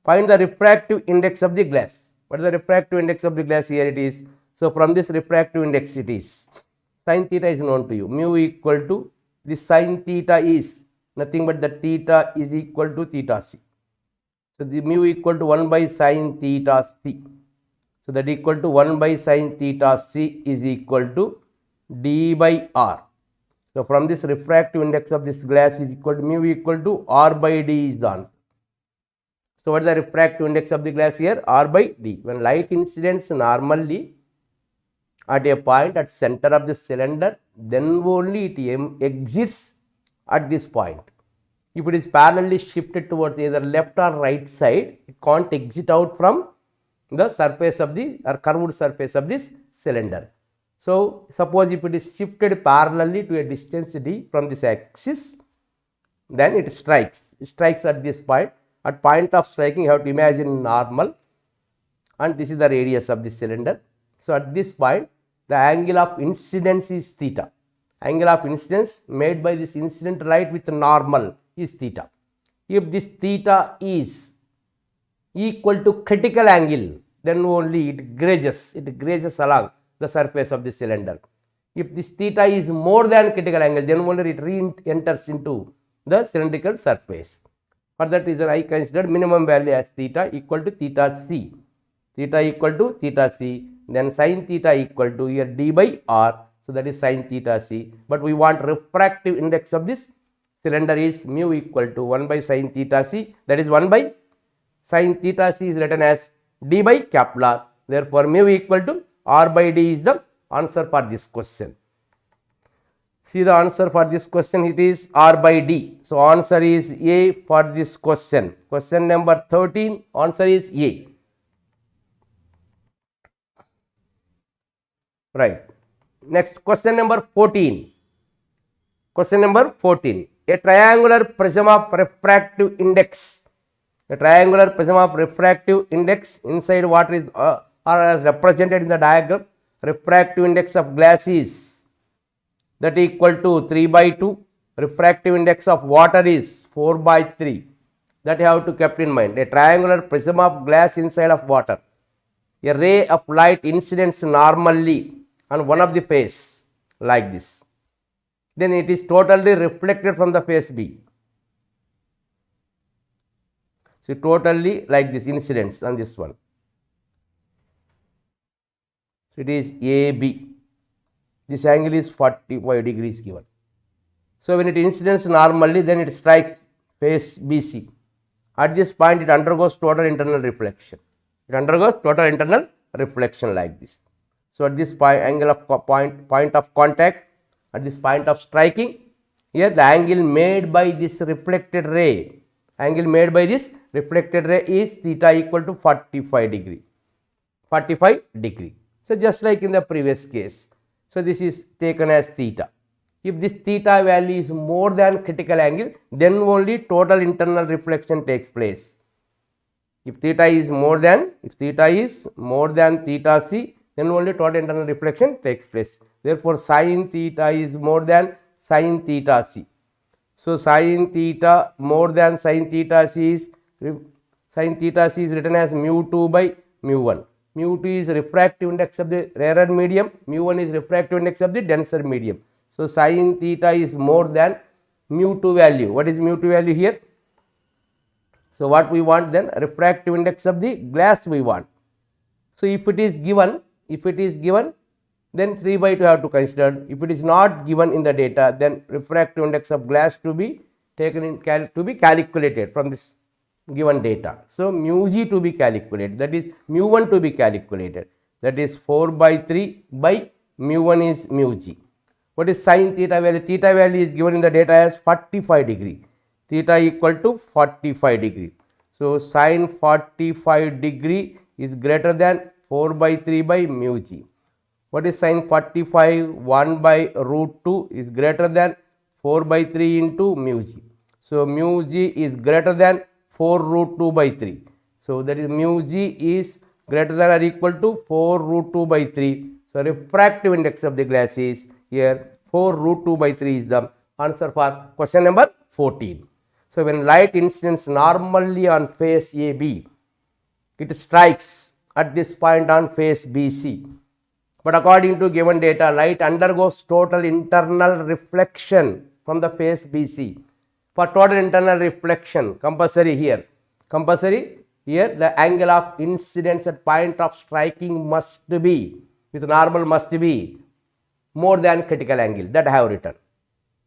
Find the refractive index of the glass. What is the refractive index of the glass? Here it is. So, from this refractive index it is, sin theta is known to you, mu equal to, this sin theta is nothing but the theta is equal to theta c. So, the mu equal to 1 by sin theta c. So, that equal to 1 by sin theta c is equal to d by r. So, from this refractive index of this glass is equal to mu equal to r by d is the answer. So, what is the refractive index of the glass here? R by d. When light incidents normally at a point at center of the cylinder, then only it exits at this point. If it is parallelly shifted towards either left or right side, it can't exit out from the surface of the or curved surface of this cylinder. So, suppose if it is shifted parallelly to a distance d from this axis, then it strikes at this point. At point of striking, you have to imagine normal, and this is the radius of the cylinder. So, at this point, the angle of incidence is theta. Angle of incidence made by this incident light with normal is theta. If this theta is equal to critical angle, then only it grazes along the surface of the cylinder. If this theta is more than critical angle, then only it re-enters into the cylindrical surface. For that reason, I considered minimum value as theta equal to theta c. Theta equal to theta c, then sin theta equal to here d by r. So that is sin theta c. But we want refractive index of this cylinder is mu equal to 1 by sin theta c. That is 1 by sin theta c is written as d by capital R. Therefore, mu equal to r by d is the answer for this question. See the answer for this question, it is r by d. So, answer is A for this question. Question number 13, answer is A. Right. Next, question number 14. Question number 14. A triangular prism of refractive index. A triangular prism of refractive index inside what is or as represented in the diagram. Refractive index of glass is that equal to 3 by 2. Refractive index of water is 4 by 3. That you have to keep in mind. A triangular prism of glass inside of water. A ray of light incidents normally on one of the face like this. Then it is totally reflected from the face B. So, totally like this incidence on this one. So, it is AB. This angle is 45 degrees given. So, when it incidents normally, then it strikes face BC. At this point, it undergoes total internal reflection. It undergoes total internal reflection like this. So, at this point, angle of point of contact, at this point of striking, here the angle made by this reflected ray, is theta equal to 45 degree. 45 degree. So, just like in the previous case. So, this is taken as theta. If this theta value is more than critical angle, then only total internal reflection takes place. If theta is more than theta c, then only total internal reflection takes place. Therefore, sin theta is more than sin theta c. So, sin theta more than sin theta c is written as mu 2 by mu 1. Mu 2 is refractive index of the rarer medium, mu 1 is refractive index of the denser medium. So, sin theta is more than mu 2 value. What is mu 2 value here? So, what we want then? Refractive index of the glass we want. So, if it is given, then 3 by 2 have to consider. If it is not given in the data, then refractive index of glass to be taken in to be calculated from this given data. So, mu g to be calculated, that is mu 1 to be calculated, that is 4 by 3 by mu 1 is mu g. What is sin theta value? Theta value is given in the data as 45 degree. Theta equal to 45 degree. So, sin 45 degree is greater than 4 by 3 by mu g. What is sin 45? 1 by root 2 is greater than 4 by 3 into mu g. So, mu g is greater than 4 root 2 by 3. So, that is mu g is greater than or equal to 4 root 2 by 3. So, refractive index of the glass is here 4 root 2 by 3 is the answer for question number 14. So, when light incidents normally on face AB, it strikes at this point on face BC. But according to given data, light undergoes total internal reflection from the face BC. For total internal reflection, compulsory here, the angle of incidence at point of striking must be, with normal must be more than critical angle, that I have written.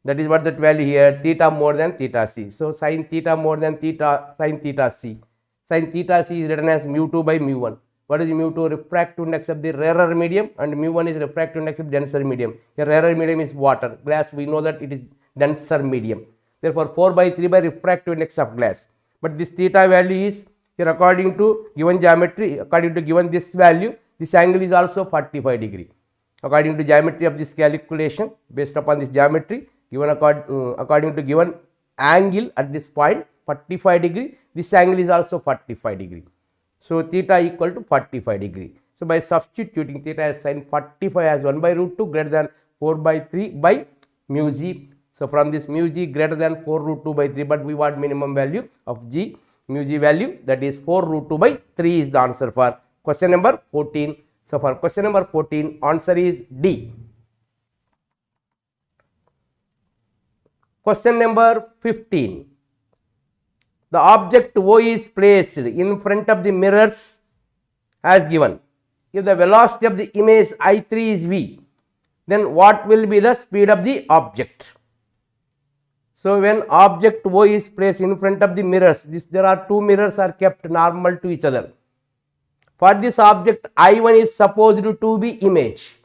That is what that value here, theta more than theta c. So, sin theta more than theta, sin theta c. Sin theta c is written as mu 2 by mu 1. What is mu 2? Refractive index of the rarer medium, and mu 1 is refractive index of denser medium. The rarer medium is water. Glass, we know that it is denser medium. Therefore, 4 by 3 by refractive index of glass. But this theta value is here according to given geometry, according to given this value, this angle is also 45 degree. According to geometry of this calculation, based upon this geometry, given according to given angle at this point 45 degree, this angle is also 45 degree. So, theta equal to 45 degree. So, by substituting theta as sin 45 as 1 by root 2 greater than 4 by 3 by mu g. So, from this mu g greater than 4 root 2 by 3, but we want minimum value of g, mu g value, that is 4 root 2 by 3 is the answer for question number 14. So, for question number 14, answer is D. Question number 15. The object O is placed in front of the mirrors as given. If the velocity of the image I3 is v, then what will be the speed of the object? So, when object O is placed in front of the mirrors, there are two mirrors are kept normal to each other. For this object I1 is supposed to be image.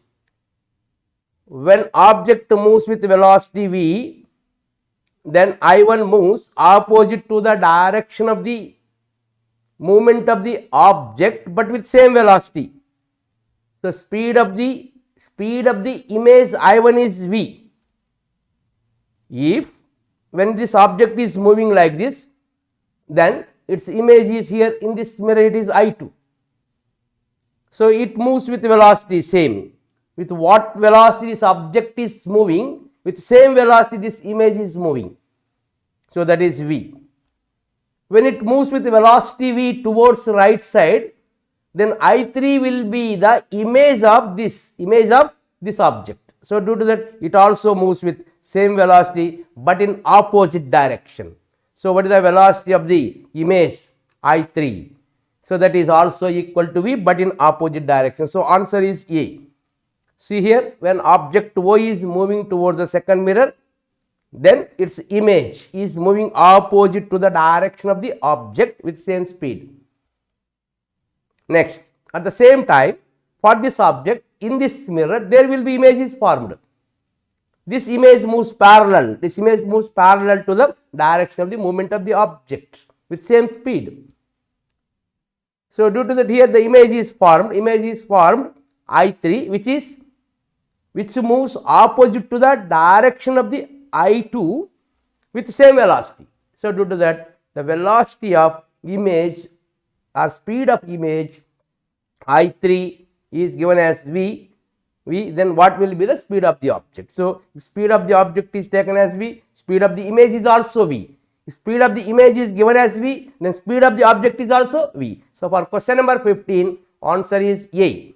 When object moves with velocity v, then I1 moves opposite to the direction of the movement of the object, but with same velocity. So, speed of the image I1 is v. If when this object is moving like this, then its image is here in this mirror, it is I2. So, it moves with velocity same. With what velocity this object is moving, with same velocity this image is moving. So, that is v. When it moves with velocity v towards right side, then I3 will be the image of this object. So, due to that it also moves with same velocity, but in opposite direction. So, what is the velocity of the image I3? So, that is also equal to v, but in opposite direction. So, answer is A. See here, when object O is moving towards the second mirror, then its image is moving opposite to the direction of the object with same speed. Next, at the same time, for this object in this mirror, there will be image is formed. This image moves parallel. This image moves parallel to the direction of the movement of the object with same speed. So, due to that here the image is formed I3, which moves opposite to the direction of the I2 with same velocity. So, due to that the velocity of image or speed of image I3 is given as v, then what will be the speed of the object? So, speed of the object is taken as v, speed of the image is also v. If speed of the image is given as v, then speed of the object is also v. So, for question number 15, answer is A.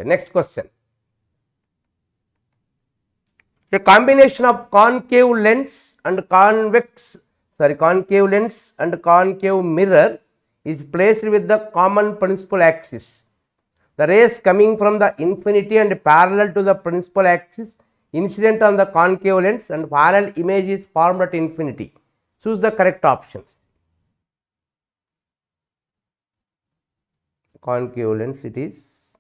Okay, next question. A combination of concave lens and concave lens and concave mirror is placed with the common principal axis. The rays coming from the infinity and parallel to the principal axis incident on the concave lens and parallel image is formed at infinity. Choose the correct options. Concave lens it is,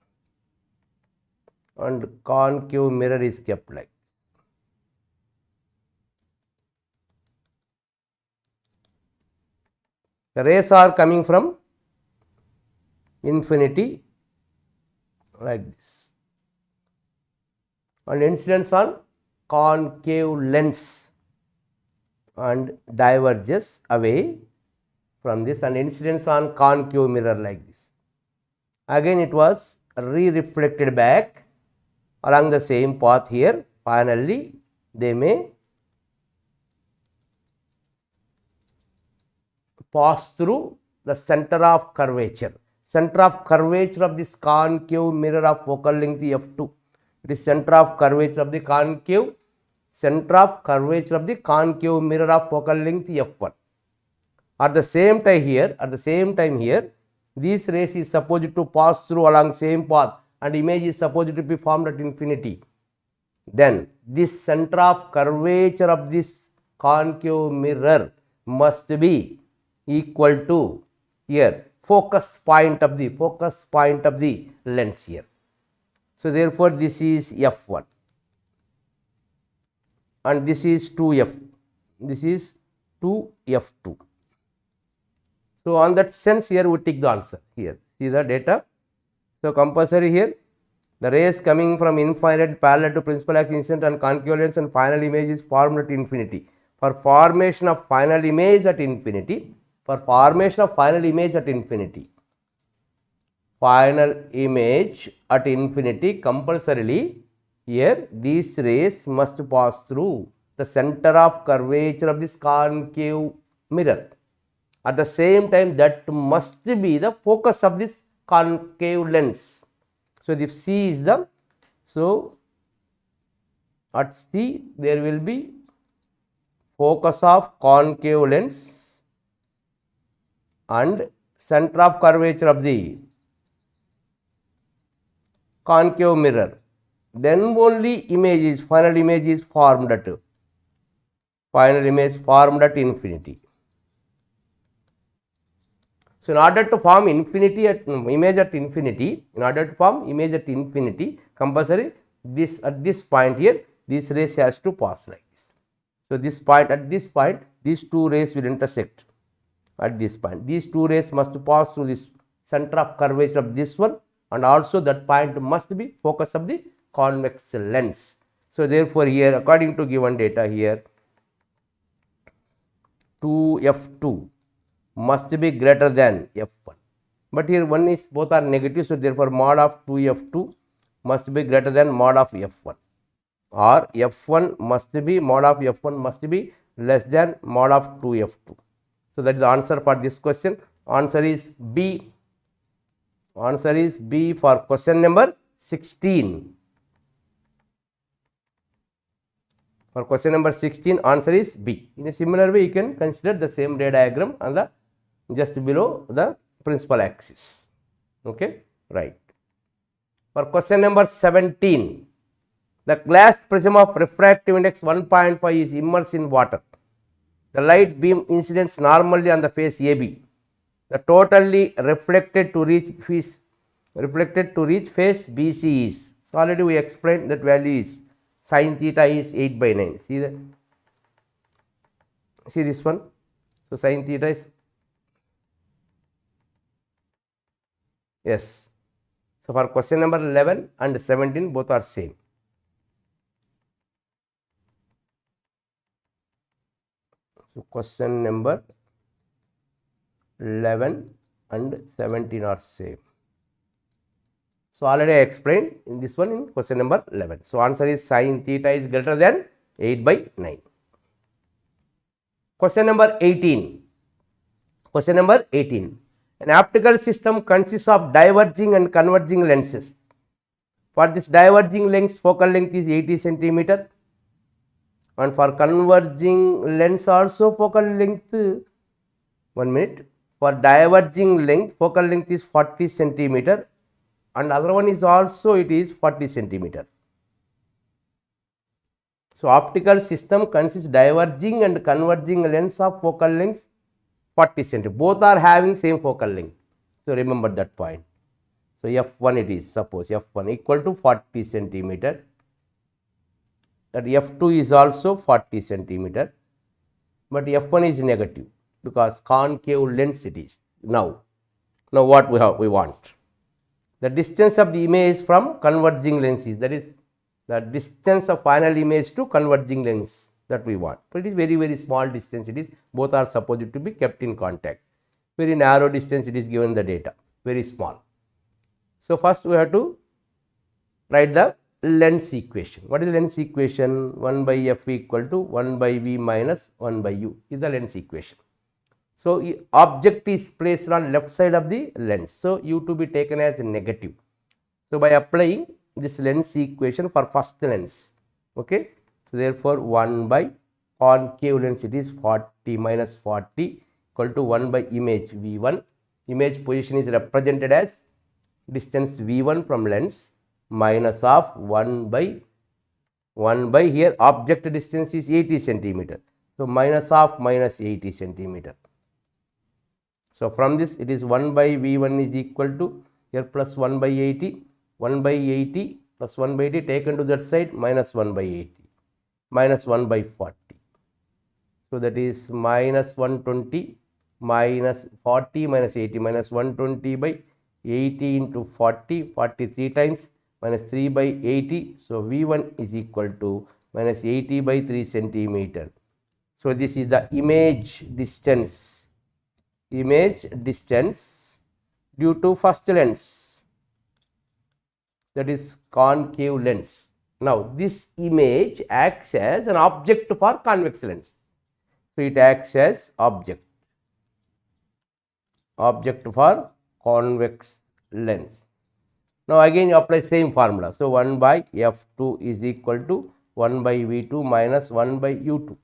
and concave mirror is kept like. The rays are coming from infinity like this, and incidence on concave lens and diverges away from this, and incidence on concave mirror like this. Again it was reflected back along the same path here. Finally they may pass through the center of curvature. Center of curvature of this concave mirror of focal length f2. It is center of curvature of the concave mirror of focal length f1. At the same time here, these rays is supposed to pass through along same path and image is supposed to be formed at infinity. Then this center of curvature of this concave mirror must be equal to here focus point of the lens here. So therefore this is f1 and this is 2f, this is 2f2. So on that sense here we take the answer here. See the data. So compulsory here, the rays coming from infinite parallel to principal axis incident and concave lens and final image is formed at infinity. For formation of final image at infinity, compulsorily here these rays must pass through the center of curvature of this concave mirror. At the same time that must be the focus of this concave lens. So if C is the, so at C there will be focus of concave lens and center of curvature of the concave mirror, then only final image is formed at infinity. So in order to form image at infinity, compulsory this at this point here, this rays has to pass like this. So this point, at this point, these two rays will intersect at this point. These two rays must pass through this center of curvature of this one, and also that point must be focus of the convex lens. So therefore here according to given data here 2f2 must be greater than f1, but here one is both are negative, so therefore mod of 2f2 must be greater than mod of f1, or f1 must be mod of f1 must be less than mod of 2f2. So that is the answer for this question. Answer is B. Answer is B for question number 16. For question number 16, answer is B. In a similar way, you can consider the same ray diagram on the just below the principal axis. Okay, right. For question number 17, the glass prism of refractive index 1.5 is immersed in water. The light beam incidents normally on the face AB. The totally reflected to reach face BC is. So already we explained that value is sin theta is 8/9. See that? See this one. So sin theta is, yes. So for question number 11 and 17 both are same. So question number 11 and 17 are same. So already I explained in this one in question number 11. So answer is sin theta is greater than 8/9. Question number 18. Question number 18. An optical system consists of diverging and converging lenses. For this diverging lens, focal length is 80 centimeter, and for converging lens also focal length, 1 minute, for diverging length focal length is 40 centimeter, and other one is also it is 40 centimeter. So, optical system consists diverging and converging lens of focal length 40 centimeter. Both are having same focal length. So, remember that point. So, F1 it is, suppose F1 equal to 40 centimeter, that F2 is also 40 centimeter, but F1 is negative because concave lens it is. Now what we want? The distance of the image from converging lenses, that is the distance of final image to converging lens that we want. But it is very, very small distance it is, both are supposed to be kept in contact. Very narrow distance it is given the data, very small. So, first we have to write the lens equation. What is the lens equation? 1 by f equal to 1 by v minus 1 by u is the lens equation. So, object is placed on left side of the lens. So, u to be taken as negative. So, by applying this lens equation for first lens, okay. So, therefore, 1 by concave lens it is 40 minus 40 equal to 1 by image v1. Image position is represented as distance v1 from lens minus of 1 by here object distance is 80 centimeter. So, minus of minus 80 centimeter. So, from this it is 1 by v1 is equal to here plus 1 by 80, 1 by 80 plus 1 by 80 taken to that side minus 1 by 80 minus 1 by 40. So, that is minus 120 minus 40 minus 80 minus 120 by 80 into 40, 43 times minus 3 by 80. So, V1 is equal to minus 80 by 3 centimeter. So, this is the image distance due to first lens, that is concave lens. Now, this image acts as an object for convex lens. So, it acts as object for convex lens. Now, again you apply same formula. So, 1 by f2 is equal to 1 by v2 minus 1 by u2.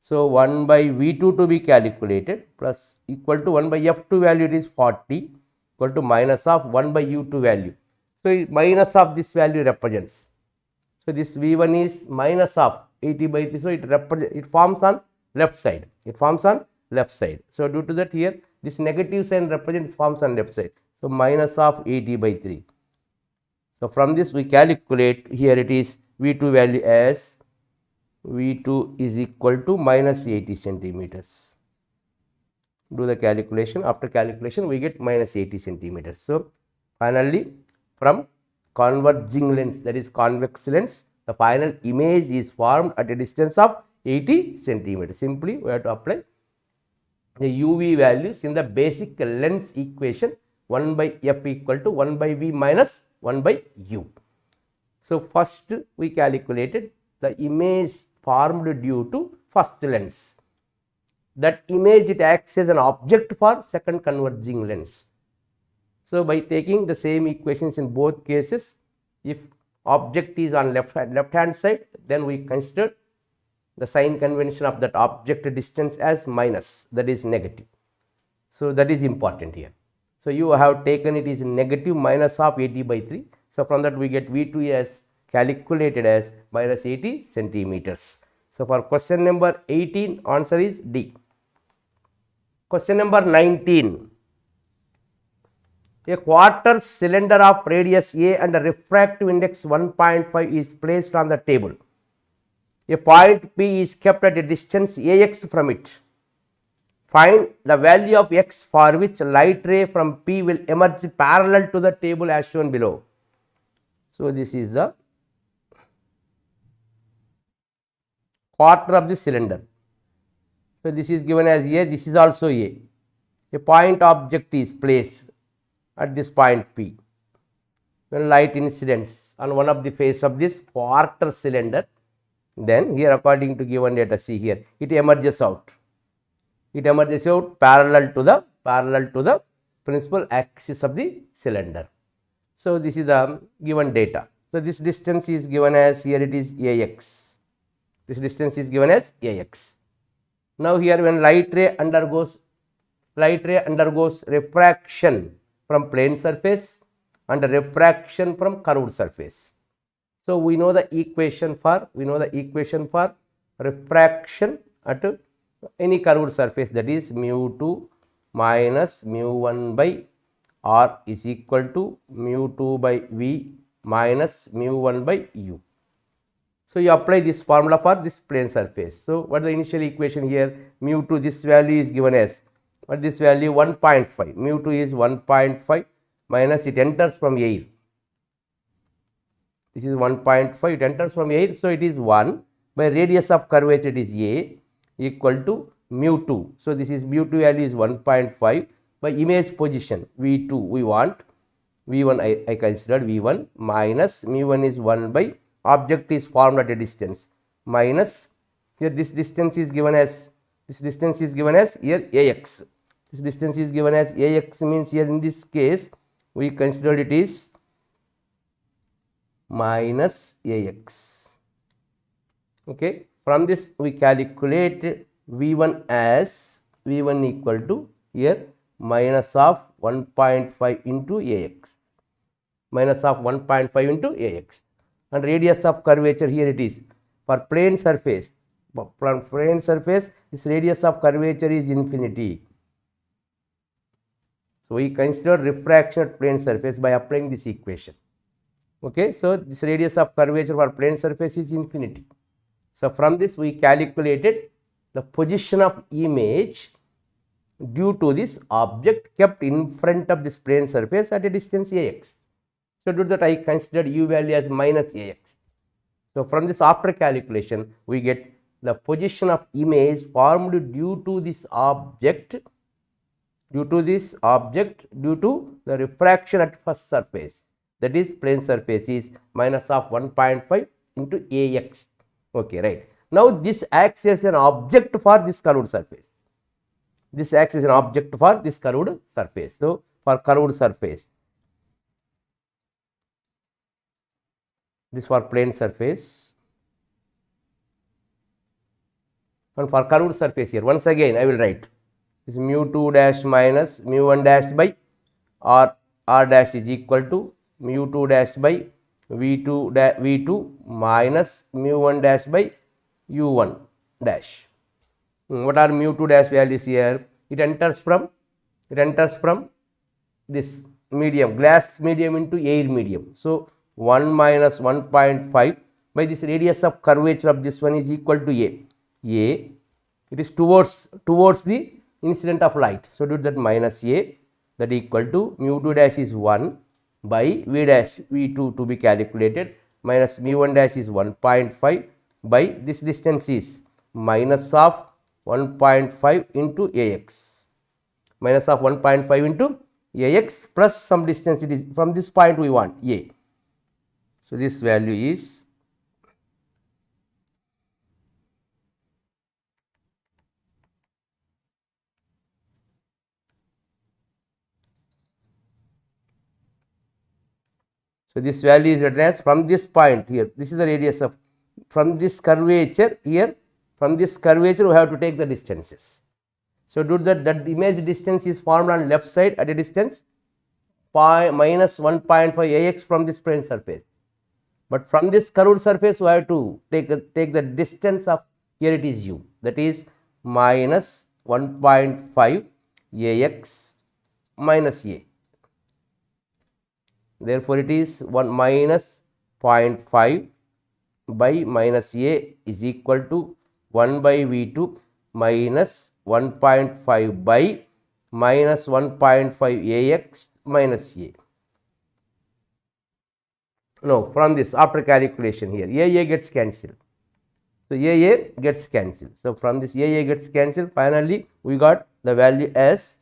So, 1 by v2 to be calculated plus equal to 1 by f2 value it is 40 equal to minus of 1 by u2 value. So, minus of this value represents. So, this v1 is minus of 80 by 3. So, it forms on left side. So, due to that here this negative sign represents forms on left side. So, minus of 80 by 3. So, from this we calculate here it is v2 value as v2 is equal to minus 80 centimeters. Do the calculation. After calculation we get minus 80 centimeters. So, finally from converging lens, that is convex lens, the final image is formed at a distance of 80 centimeters. Simply we have to apply the UV values in the basic lens equation, 1 by f equal to 1 by v minus 1 by u. So, first we calculated the image formed due to first lens. That image it acts as an object for second converging lens. So, by taking the same equations in both cases, if object is on left hand side, then we consider the sign convention of that object distance as minus, that is negative. So, that is important here. So, you have taken it is negative minus of 80 by 3. So, from that we get V2 as calculated as minus 80 centimeters. So, for question number 18, answer is D. Question number 19. A quarter cylinder of radius A and a refractive index 1.5 is placed on the table. A point P is kept at a distance AX from it. Find the value of X for which light ray from P will emerge parallel to the table as shown below. So, this is the quarter of the cylinder. So, this is given as A, this is also A. A point object is placed at this point P. When light incidents on one of the face of this quarter cylinder, then here according to given data, see here, it emerges out. It emerges out parallel to the principal axis of the cylinder. So, this is the given data. So, this distance is given as, here it is Ax. This distance is given as Ax. Now, here when light ray undergoes refraction from plane surface and refraction from curved surface. So, we know the equation for refraction at any curved surface, that is mu2 minus mu1 by r is equal to mu2 by v minus mu1 by u. So, you apply this formula for this plane surface. So, what is the initial equation here? Mu2, this value is given as, what this value? 1.5. Mu2 is 1.5 minus, it enters from air. This is 1.5, it enters from air. So, it is 1 by radius of curvature, it is a, equal to mu2. So, this is mu2 value is 1.5 by image position v2 we want, v1 I considered v1 minus mu1 is 1 by object is formed at a distance minus, here this distance is given as, here Ax. This distance is given as Ax, means here in this case we considered it is minus Ax. Okay. From this we calculate v1 as, v1 equal to here minus of 1.5 into Ax, minus of 1.5 into Ax, and radius of curvature, here it is for plane surface. From plane surface, this radius of curvature is infinity. So, we consider refraction at plane surface by applying this equation. Okay. So, this radius of curvature for plane surface is infinity. So, from this we calculated the position of image due to this object kept in front of this plane surface at a distance Ax. So, due to that I considered u value as minus Ax. So, from this after calculation we get the position of image formed due to this object, due to the refraction at first surface, that is plane surface, is minus of 1.5 into Ax. Okay, right. Now, this acts as an object for this curved surface. This acts as an object for this curved surface. So, for curved surface, this for plane surface, and for curved surface here once again I will write this mu2 dash minus mu1 dash by r dash is equal to mu2 dash by v2 minus mu1 dash by u1 dash. What are mu2 dash values here? It enters from this medium, glass medium into air medium. So, 1 minus 1.5 by this radius of curvature of this one is equal to a. It is towards the incident of light. So, due to that minus a, that equal to mu2 dash is 1 by v dash v2 to be calculated minus mu1 dash is 1.5 by this distance is minus of 1.5 into Ax, minus of 1.5 into Ax plus some distance, it is from this point we want a. So, this value is this value is written as from this point here, this is the radius of, from this curvature here, from this curvature we have to take the distances. So, due to that image distance is formed on left side at a distance minus 1.5 Ax from this plane surface. But from this curved surface we have to take the distance of, here it is u, that is minus 1.5 Ax minus a. Therefore, it is 1 minus 0.5 by minus a is equal to 1 by v2 minus 1.5 by minus 1.5 Ax minus a. No, from this after calculation here a gets cancelled. So, a gets cancelled. So, from this a gets cancelled, finally we got the value as,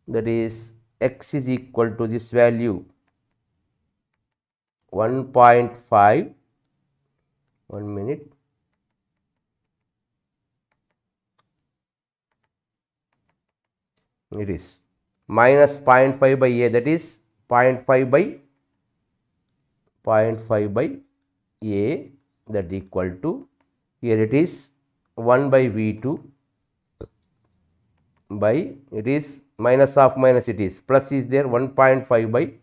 that is x is equal to this value 1.5, 1 minute, it is minus 0.5 by a, that is 0.5 by 0.5 by A, that equal to, here it is 1 by V2 by, it is minus of minus, it is plus is there, 1.5 by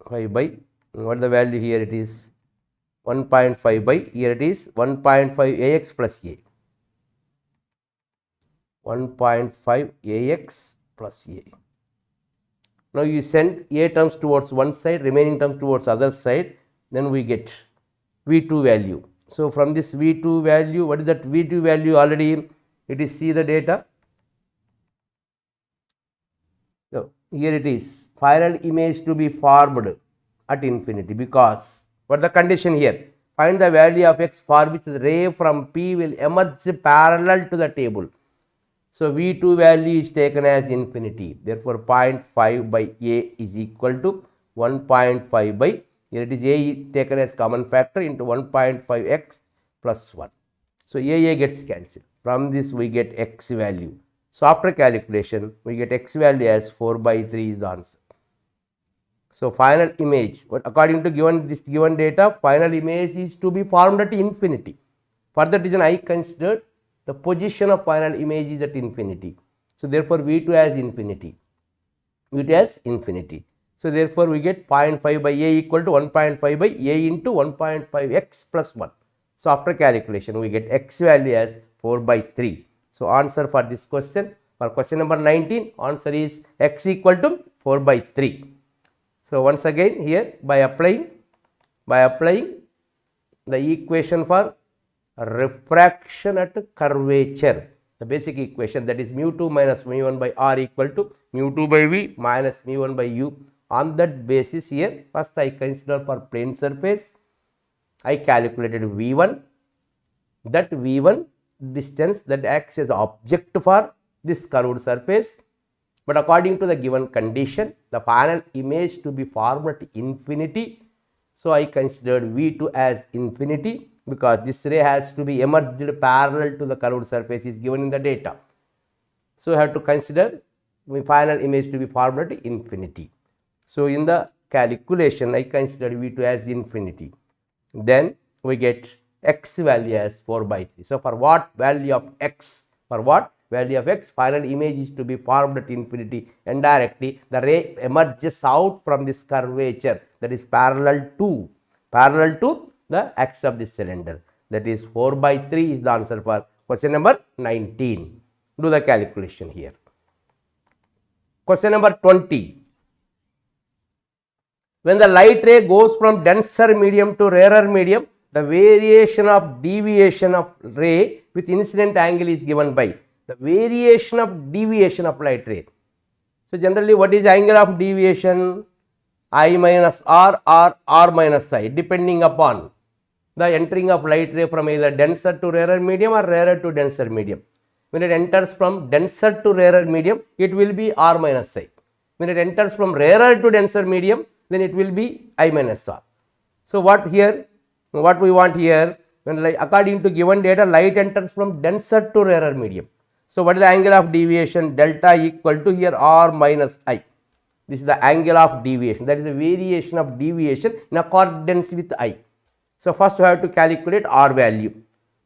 5 by, what the value here, it is 1.5 by, here it is 1.5 Ax plus A, 1.5 Ax plus A. Now you send A terms towards one side, remaining terms towards other side, then we get V2 value. So from this V2 value, what is that V2 value? Already it is, see the data. So here it is, final image to be formed at infinity, because what the condition here? Find the value of x for which the ray from P will emerge parallel to the table. So V2 value is taken as infinity. Therefore 0.5 by A is equal to 1.5 by, here it is A taken as common factor into 1.5 x plus 1. So A gets cancelled. From this we get x value. So after calculation we get x value as 4 by 3 is the answer. So final image, according to this given data, final image is to be formed at infinity. For that reason I considered the position of final image is at infinity. So therefore V2 as infinity. V2 as infinity. So therefore we get 0.5 by A equal to 1.5 by A into 1.5 x plus 1. So after calculation we get x value as 4 by 3. So answer for this question, for question number 19, answer is x equal to 4 by 3. So once again here by applying the equation for refraction at curvature, the basic equation, that is mu2 minus mu1 by r equal to mu2 by v minus mu1 by u. On that basis here, first I consider for plane surface, I calculated v1, that v1 distance that acts as object for this curved surface, but according to the given condition, the final image to be formed at infinity. So I considered v2 as infinity, because this ray has to be emerged parallel to the curved surface is given in the data. So I have to consider the final image to be formed at infinity. So in the calculation I considered v2 as infinity. Then we get x value as 4 by 3. So for what value of x, final image is to be formed at infinity, and directly the ray emerges out from this curvature, that is parallel to the axis of this cylinder. That is 4 by 3 is the answer for question number 19. Do the calculation here. Question number 20. When the light ray goes from denser medium to rarer medium, the variation of deviation of ray with incident angle is given by the variation of deviation of light ray. So generally what is angle of deviation? I minus r or r minus I, depending upon the entering of light ray from either denser to rarer medium or rarer to denser medium. When it enters from denser to rarer medium, it will be r minus I. When it enters from rarer to denser medium, then it will be I minus r. So what we want here, when according to given data, light enters from denser to rarer medium. So what is the angle of deviation? Delta equal to here r minus I. This is the angle of deviation, that is the variation of deviation in accordance with I. So first we have to calculate r value.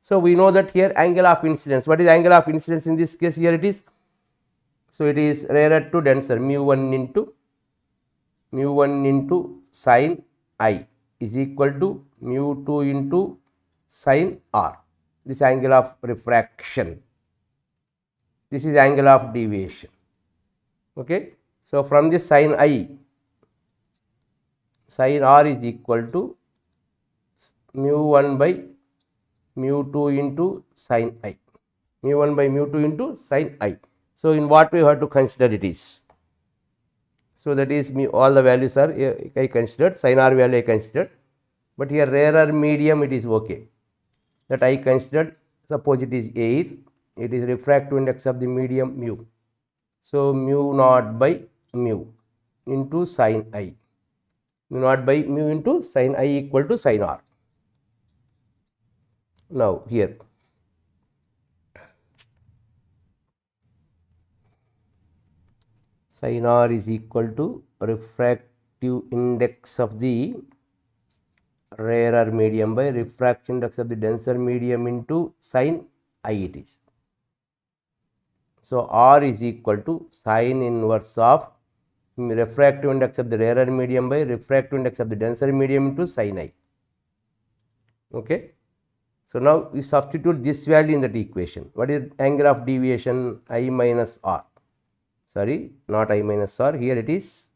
So we know that here angle of incidence. What is angle of incidence in this case? Here it is. So it is rarer to denser, mu1 into sin I is equal to mu2 into sin r. This angle of refraction. This is angle of deviation. Okay. So from this sin I, sin r is equal to mu1 by mu2 into sin I. Mu1 by mu2 into sin I. So in what way we have to consider it is? So that is all the values are I considered, sin r value I considered, but here rarer medium it is okay. That I considered, suppose it is A, it is refractive index of the medium mu. So mu naught by mu into sin I. Mu naught by mu into sin I equal to sin r. Now here sin r is equal to refractive index of the rarer medium by refraction index of the denser medium into sin I it is. So, R is equal to sin inverse of refractive index of the rarer medium by refractive index of the denser medium into sin I. Okay. So, now we substitute this value in that equation. What is angle of deviation? I minus R. Sorry, not I minus R. Here it is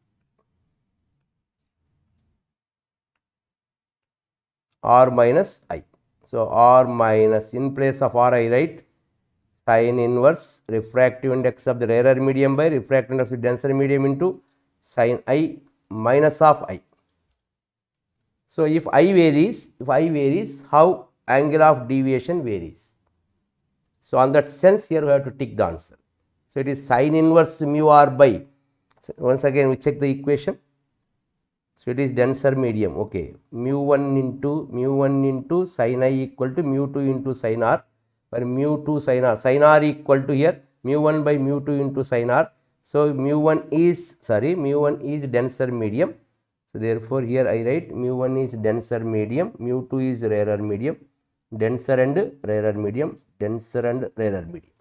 R minus I. So, R minus, in place of R I write sin inverse refractive index of the rarer medium by refractive index of the denser medium into sin I minus of I. So, if I varies, how angle of deviation varies. So, on that sense here we have to tick the answer. So, it is sin inverse mu R by, so once again we check the equation. So, it is denser medium, okay, mu 1 into sin I equal to mu 2 into sin R, where mu 2 sin R equal to here mu 1 by mu 2 into sin R. So, mu 1 is denser medium. So, therefore, here I write mu 1 is denser medium, mu 2 is rarer medium, denser and rarer medium, denser and rarer medium.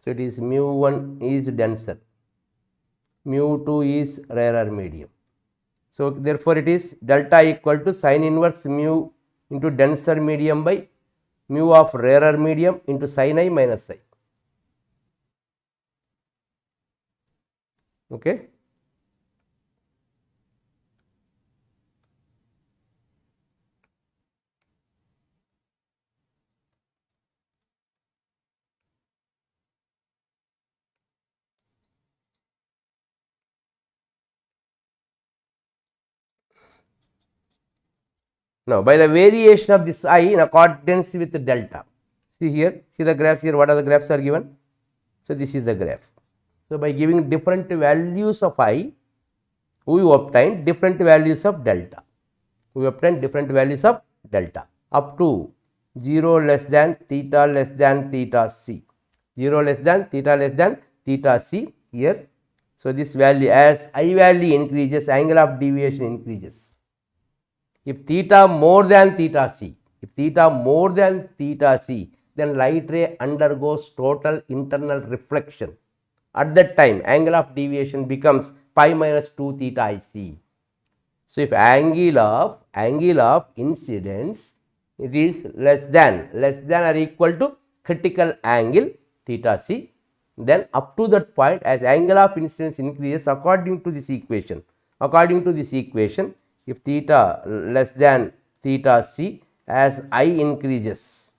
So, it is mu 1 is denser, mu 2 is rarer medium. So, therefore, it is delta equal to sin inverse mu into denser medium by mu of rarer medium into sin I minus I. Okay. Now, by the variation of this I in accordance with the delta, see here, see the graphs here, what are the graphs are given? So, this is the graph. So, by giving different values of I, we obtain different values of delta. We obtain different values of delta up to 0 less than theta less than theta c, 0 less than theta c here. So, this value, as I value increases, angle of deviation increases. If theta more than theta c, then light ray undergoes total internal reflection. At that time, angle of deviation becomes pi minus 2 theta I c. So, if angle of incidence, it is less than or equal to critical angle theta c, then up to that point, as angle of incidence increases according to this equation, if theta less than theta c, as I increases,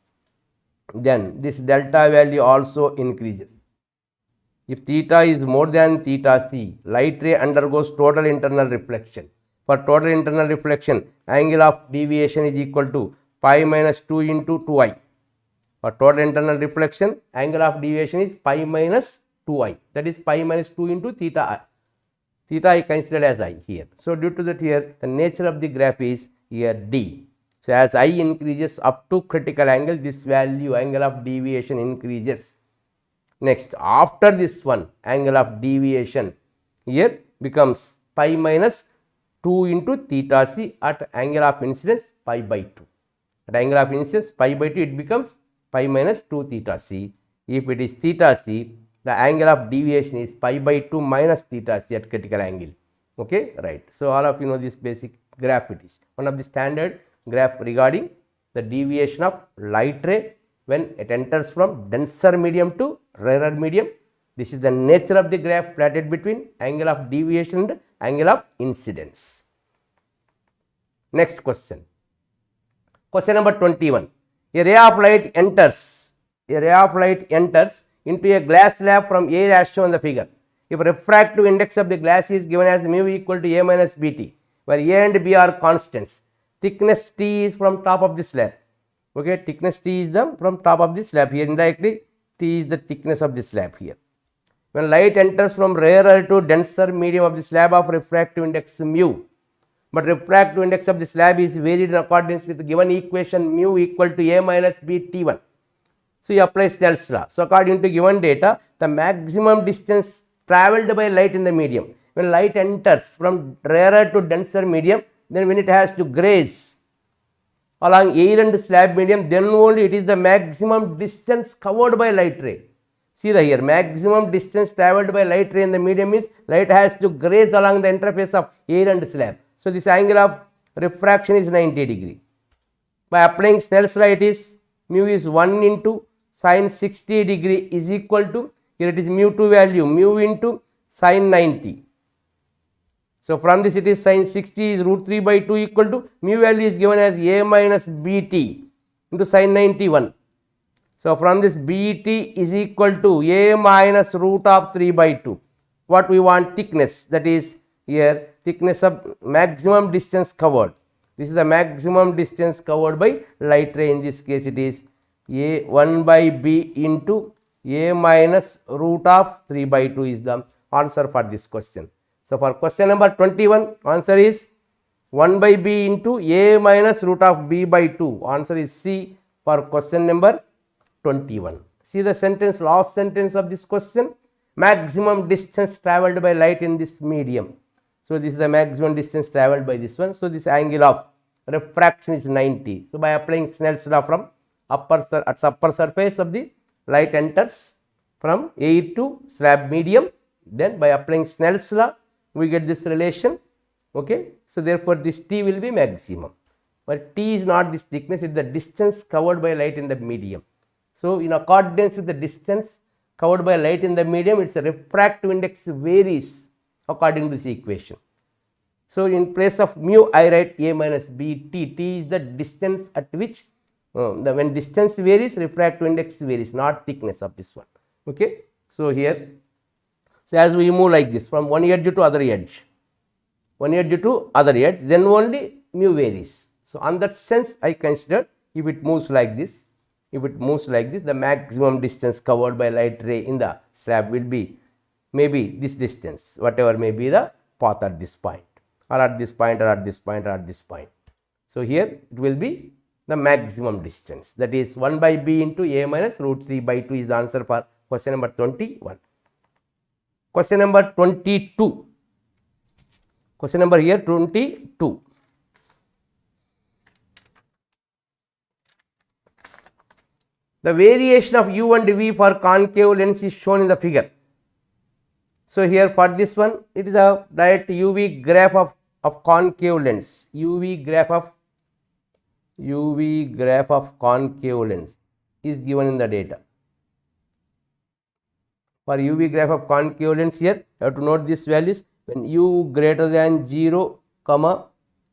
then this delta value also increases. If theta is more than theta c, light ray undergoes total internal reflection. For total internal reflection, angle of deviation is equal to pi minus 2 into 2i. For total internal reflection, angle of deviation is pi minus 2i, that is pi minus 2 into theta I. Theta I considered as I here. So, due to that here, the nature of the graph is here D. So, as I increases up to critical angle, this value, angle of deviation increases. Next, after this one, angle of deviation here becomes pi minus 2 into theta c at angle of incidence pi by 2. At angle of incidence pi by 2, it becomes pi minus 2 theta c. If it is theta c, the angle of deviation is pi by 2 minus theta c at critical angle. Okay, right. So, all of you know this basic graph. It is one of the standard graph regarding the deviation of light ray when it enters from denser medium to rarer medium. This is the nature of the graph plotted between angle of deviation and angle of incidence. Next question. Question number 21. A ray of light enters into a glass slab from A as shown in the figure. If refractive index of the glass is given as mu equal to A minus Bt, where A and B are constants, thickness T is from top of the slab. Okay, thickness T is from top of the slab here. Indirectly, T is the thickness of the slab here. When light enters from rarer to denser medium of the slab of refractive index mu, but refractive index of the slab is varied in accordance with the given equation mu equal to A minus B T1. So, he applies Snell's law. So, according to given data, the maximum distance travelled by light in the medium when light enters from rarer to denser medium, then when it has to graze along air and slab medium, then only it is the maximum distance covered by light ray. See the here, maximum distance travelled by light ray in the medium means light has to graze along the interface of air and slab. So, this angle of refraction is 90 degree. By applying Snell's law, it is mu is 1 into sin 60 degree is equal to, here it is mu 2 value, mu into sin 90. So, from this it is sin 60 is root 3 by 2 equal to mu value is given as a minus bt into sin 91. So, from this bt is equal to a minus root of 3 by 2. What we want? Thickness, that is here thickness of maximum distance covered. This is the maximum distance covered by light ray. In this case, it is a 1 by b into a minus root of 3 by 2 is the answer for this question. So, for question number 21, answer is 1 by b into a minus root of b by 2. Answer is C for question number 21. See the sentence, last sentence of this question, maximum distance travelled by light in this medium. So, this is the maximum distance travelled by this one. So, this angle of refraction is 90. So, by applying Snell's law from upper surface of the light enters from air to slab medium, then by applying Snell's law we get this relation. Okay. So, therefore, this T will be maximum, but T is not this thickness, it is the distance covered by light in the medium. So, in accordance with the distance covered by light in the medium, its refractive index varies according to this equation. So, in place of mu I write a minus bt. T is the distance at which when distance varies, refractive index varies, not thickness of this one. Okay. So, here, so as we move like this from one edge to other edge, then only mu varies. So, on that sense I consider if it moves like this, the maximum distance covered by light ray in the slab will be maybe this distance, whatever may be the path at this point, or at this point, or at this point, or at this point. So, here it will be the maximum distance, that is 1 by b into a minus root 3 by 2 is the answer for question number 21. Question number 22. Question number here 22. The variation of u and v for concave lens is shown in the figure. So, here for this one, it is a direct UV graph of concave lens, UV graph of concave lens is given in the data. For UV graph of concave lens, here you have to note these values, when u greater than 0, comma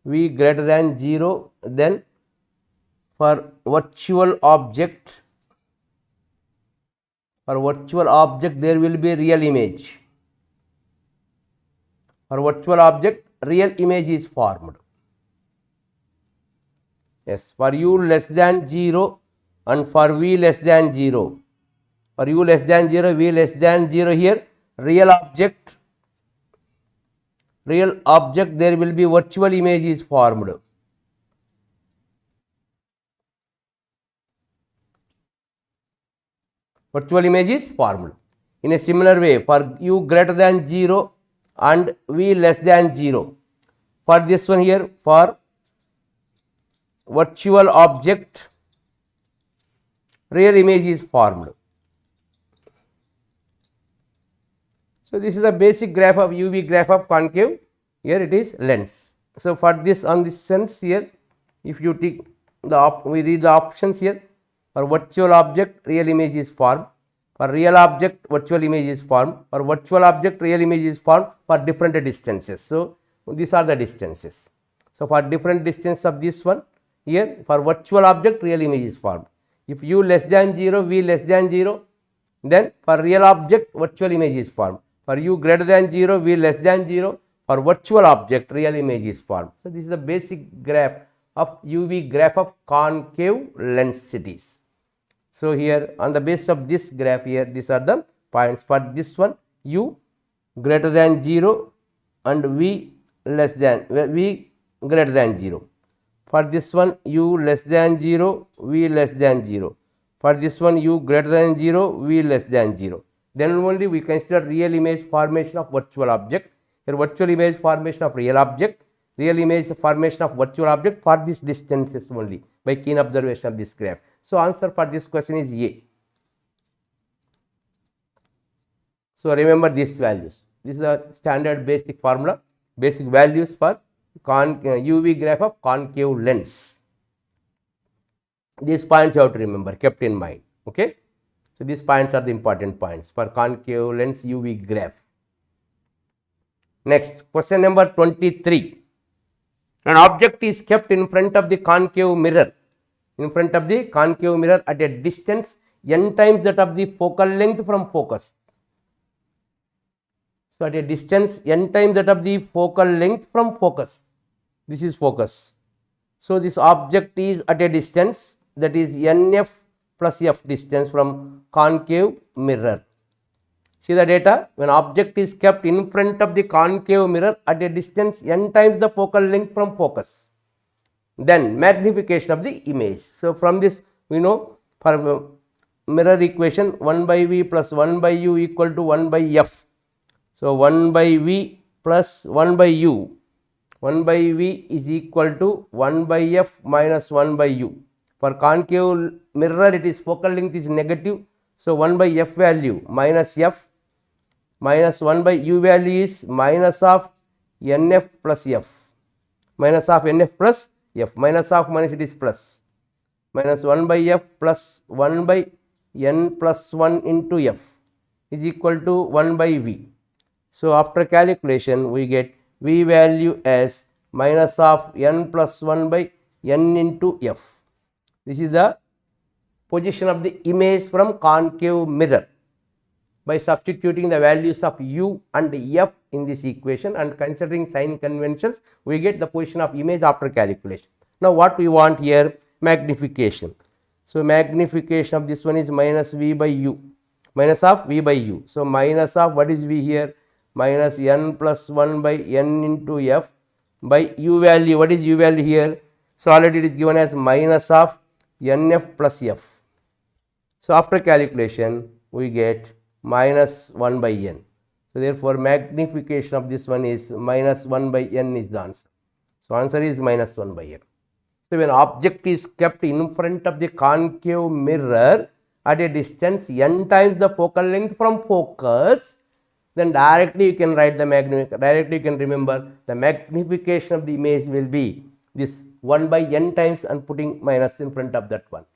v greater than 0, then for virtual object there will be real image. For virtual object, real image is formed. Yes, for u less than 0 and for v less than 0. For u less than 0, v less than 0, here real object there will be virtual image is formed. Virtual image is formed. In a similar way, for u greater than 0 and v less than 0, for this one here, for virtual object real image is formed. So, this is the basic graph of UV graph of concave, here it is lens. So, for this on this sense here, if you take we read the options here, for virtual object real image is formed, for real object virtual image is formed, for virtual object real image is formed for different distances. So, these are the distances. So, for different distance of this one, here for virtual object real image is formed. If u less than 0, v less than 0, then for real object virtual image is formed. For u greater than 0, v less than 0, for virtual object real image is formed. So, this is the basic graph of UV graph of concave lensities. So, here on the basis of this graph here, these are the points. For this one, u greater than 0 and v greater than 0. For this one, u less than 0, v less than 0. For this one, u greater than 0, v less than 0. Then only we consider real image formation of virtual object. Here virtual image formation of real object, real image formation of virtual object for these distances only by keen observation of this graph. So, answer for this question is A. So, remember these values. This is the standard basic formula, basic values for UV graph of concave lens. These points you have to remember, kept in mind. Okay. So, these points are the important points for concave lens UV graph. Next, question number 23. An object is kept in front of the concave mirror, at a distance n times that of the focal length from focus. So, at a distance n times that of the focal length from focus. This is focus. So, this object is at a distance that is nf plus f distance from concave mirror. See the data, when object is kept in front of the concave mirror at a distance n times the focal length from focus, then magnification of the image. So, from this we know for mirror equation 1 by v plus 1 by u equal to 1 by f. So, 1 by v plus 1 by u, 1 by v is equal to 1 by f minus 1 by u. For concave mirror it is focal length is negative. So, 1 by f value minus f minus 1 by u value is minus of nf plus f, minus of nf plus f, minus of minus it is plus, minus 1 by f plus 1 by n plus 1 into f is equal to 1 by v. So, after calculation we get v value as minus of n plus 1 by n into f. This is the position of the image from concave mirror. By substituting the values of u and f in this equation and considering sign conventions, we get the position of image after calculation. Now, what we want here? Magnification. So, magnification of this one is minus v by u, minus of v by u. So, minus of what is v here? Minus n plus 1 by n into f by u value. What is u value here? So, already it is given as minus of nf plus f. So, after calculation we get minus 1 by n. So, therefore, magnification of this one is minus 1 by n is the answer. So, answer is minus 1 by n. So, when object is kept in front of the concave mirror at a distance n times the focal length from focus, then directly you can write the directly you can remember the magnification of the image will be this 1 by n times and putting minus in front of that one.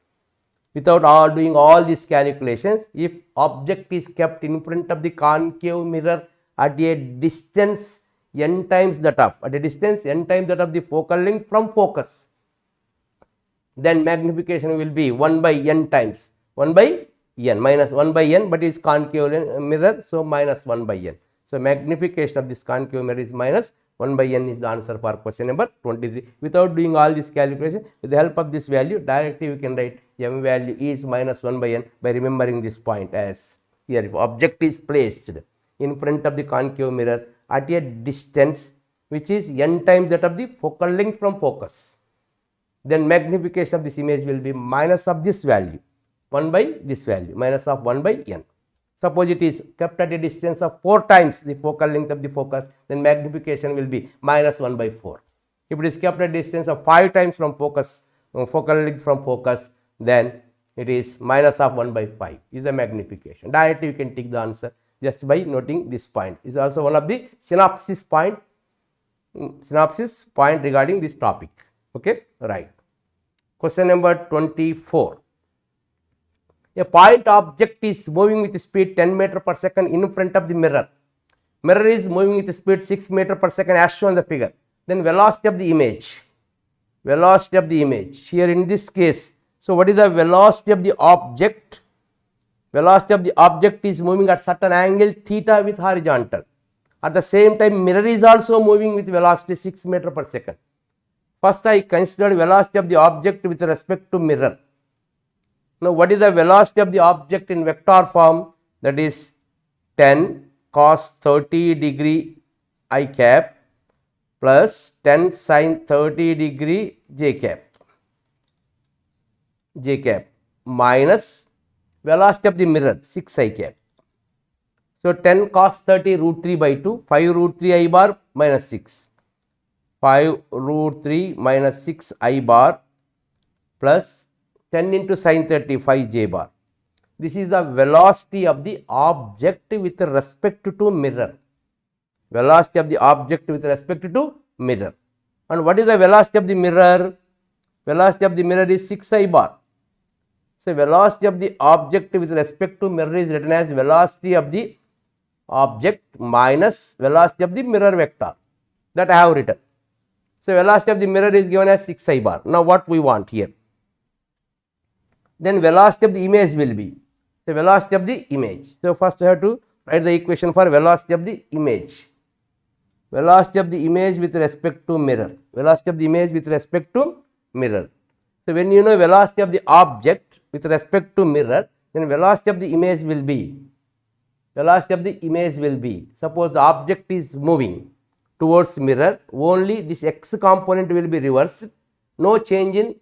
Without doing all these calculations, if object is kept in front of the concave mirror at a distance n times that of, the focal length from focus, then magnification will be 1 by n times 1 by n minus 1 by n, but it is concave mirror. So, minus 1 by n. So, magnification of this concave mirror is minus 1 by n is the answer for question number 23. Without doing all this calculation, with the help of this value, directly we can write m value is minus 1 by n by remembering this point as here. If object is placed in front of the concave mirror at a distance which is n times that of the focal length from focus, then magnification of this image will be minus of this value 1 by this value, minus of 1 by n. Suppose it is kept at a distance of 4 times the focal length of the focus, then magnification will be minus 1 by 4. If it is kept at a distance of 5 times from focus, focal length from focus, then it is minus of 1 by 5 is the magnification. Directly you can take the answer just by noting this point. Is also one of the synopsis point regarding this topic. Okay, right. Question number 24. A point object is moving with speed 10 meter per second in front of the mirror. Mirror is moving with speed 6 meter per second as shown in the figure. Then velocity of the image. Here in this case, so what is the velocity of the object? Velocity of the object is moving at certain angle theta with horizontal. At the same time, mirror is also moving with velocity 6 meter per second. First, I considered velocity of the object with respect to mirror. Now, what is the velocity of the object in vector form? That is 10 cos 30 degree I cap plus 10 sin 30 degree j cap minus velocity of the mirror 6 I cap. So 10 cos 30 root 3 by 2, 5 root 3 I bar minus 6. 5 root 3 minus 6 I bar plus 10 into sin 30 5 j bar. This is the velocity of the object with respect to mirror. Velocity of the object with respect to mirror. And what is the velocity of the mirror? Velocity of the mirror is 6 I bar. So velocity of the object with respect to mirror is written as velocity of the object minus velocity of the mirror vector, that I have written. So velocity of the mirror is given as 6 I bar. Now what we want here? Then velocity of the image will be the velocity of the image. So first I have to write the equation for velocity of the image. Velocity of the image with respect to mirror. Velocity of the image with respect to mirror. So when you know velocity of the object with respect to mirror, then velocity of the image will be, suppose the object is moving towards mirror, only this x component will be reversed, no change in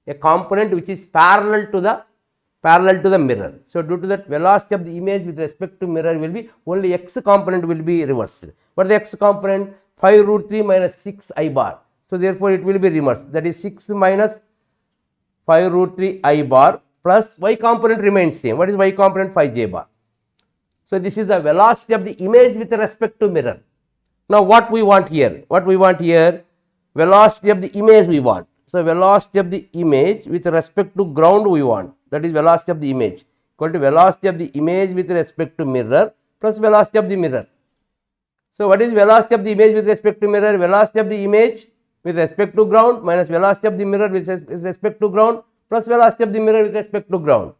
a component which is parallel to the mirror. So due to that, velocity of the image with respect to mirror will be, only x component will be reversed. What is the x component? 5 root 3 minus 6 I bar. So therefore it will be reversed, that is 6 minus 5 root 3 I bar plus y component remains same. What is y component? 5 j bar. So this is the velocity of the image with respect to mirror. Now what we want here? Velocity of the image we want. So velocity of the image with respect to ground we want, that is velocity of the image equal to velocity of the image with respect to mirror plus velocity of the mirror. So what is velocity of the image with respect to mirror? Velocity of the image with respect to ground minus velocity of the mirror with respect to ground plus velocity of the mirror with respect to ground.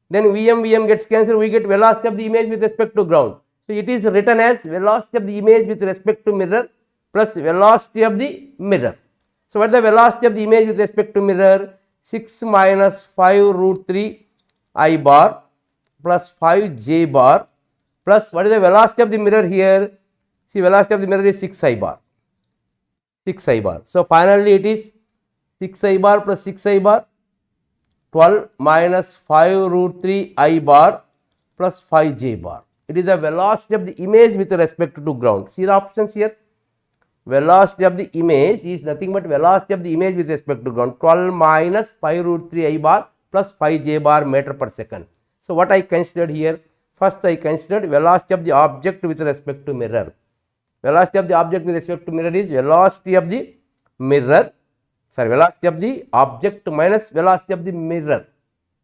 Then Vm gets cancelled, we get velocity of the image with respect to ground. So it is written as velocity of the image with respect to mirror plus velocity of the mirror. So what is the velocity of the image with respect to mirror? 6 minus 5 root 3 I bar plus 5 j bar plus what is the velocity of the mirror here? See, velocity of the mirror is 6 I bar. So finally it is 6 I bar plus 6 I bar, 12 minus 5 root 3 I bar plus 5 j bar. It is the velocity of the image with respect to ground. See the options here. Velocity of the image is nothing but velocity of the image with respect to ground. 12 minus 5 root 3 I bar plus 5 j bar meter per second. So what I considered here? First I considered velocity of the object with respect to mirror. Velocity of the object with respect to mirror is velocity of the mirror, velocity of the object minus velocity of the mirror.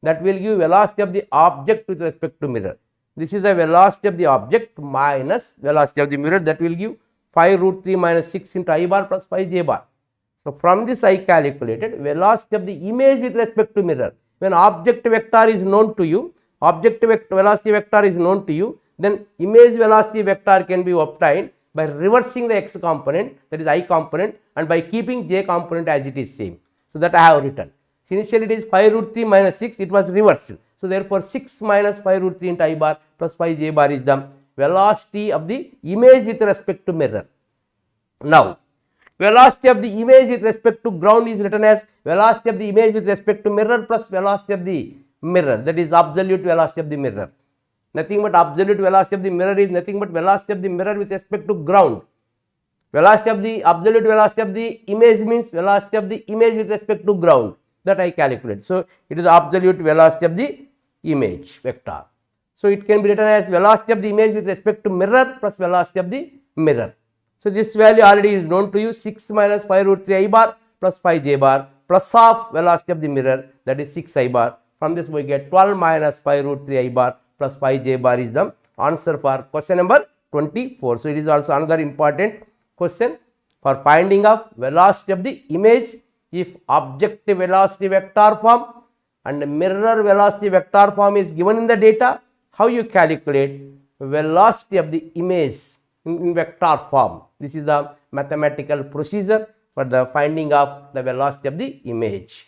That will give velocity of the object with respect to mirror. This is the velocity of the object minus velocity of the mirror, that will give 5 root 3 minus 6 into I bar plus 5 j bar. So from this I calculated velocity of the image with respect to mirror. When object vector is known to you, velocity vector is known to you, then image velocity vector can be obtained by reversing the x component, that is I component, and by keeping j component as it is same. So that I have written. So initially it is 5 root 3 minus 6, it was reversed. So therefore 6 minus 5 root 3 into I bar plus 5 j bar is the velocity of the image with respect to mirror. Now velocity of the image with respect to ground is written as velocity of the image with respect to mirror plus velocity of the mirror, that is absolute velocity of the mirror. Nothing but absolute velocity of the mirror is nothing but velocity of the mirror with respect to ground. Velocity of the absolute velocity of the image means velocity of the image with respect to ground, that I calculate. So it is absolute velocity of the image vector. So it can be written as velocity of the image with respect to mirror plus velocity of the mirror. So this value already is known to you, 6 minus 5 root 3 I bar plus 5 j bar plus of velocity of the mirror, that is 6 I bar. From this we get 12 minus 5 root 3 I bar plus 5 j bar is the answer for question number 24. So it is also another important question for finding of velocity of the image if object velocity vector form and mirror velocity vector form is given in the data. How you calculate velocity of the image in vector form? This is the mathematical procedure for the finding of the velocity of the image,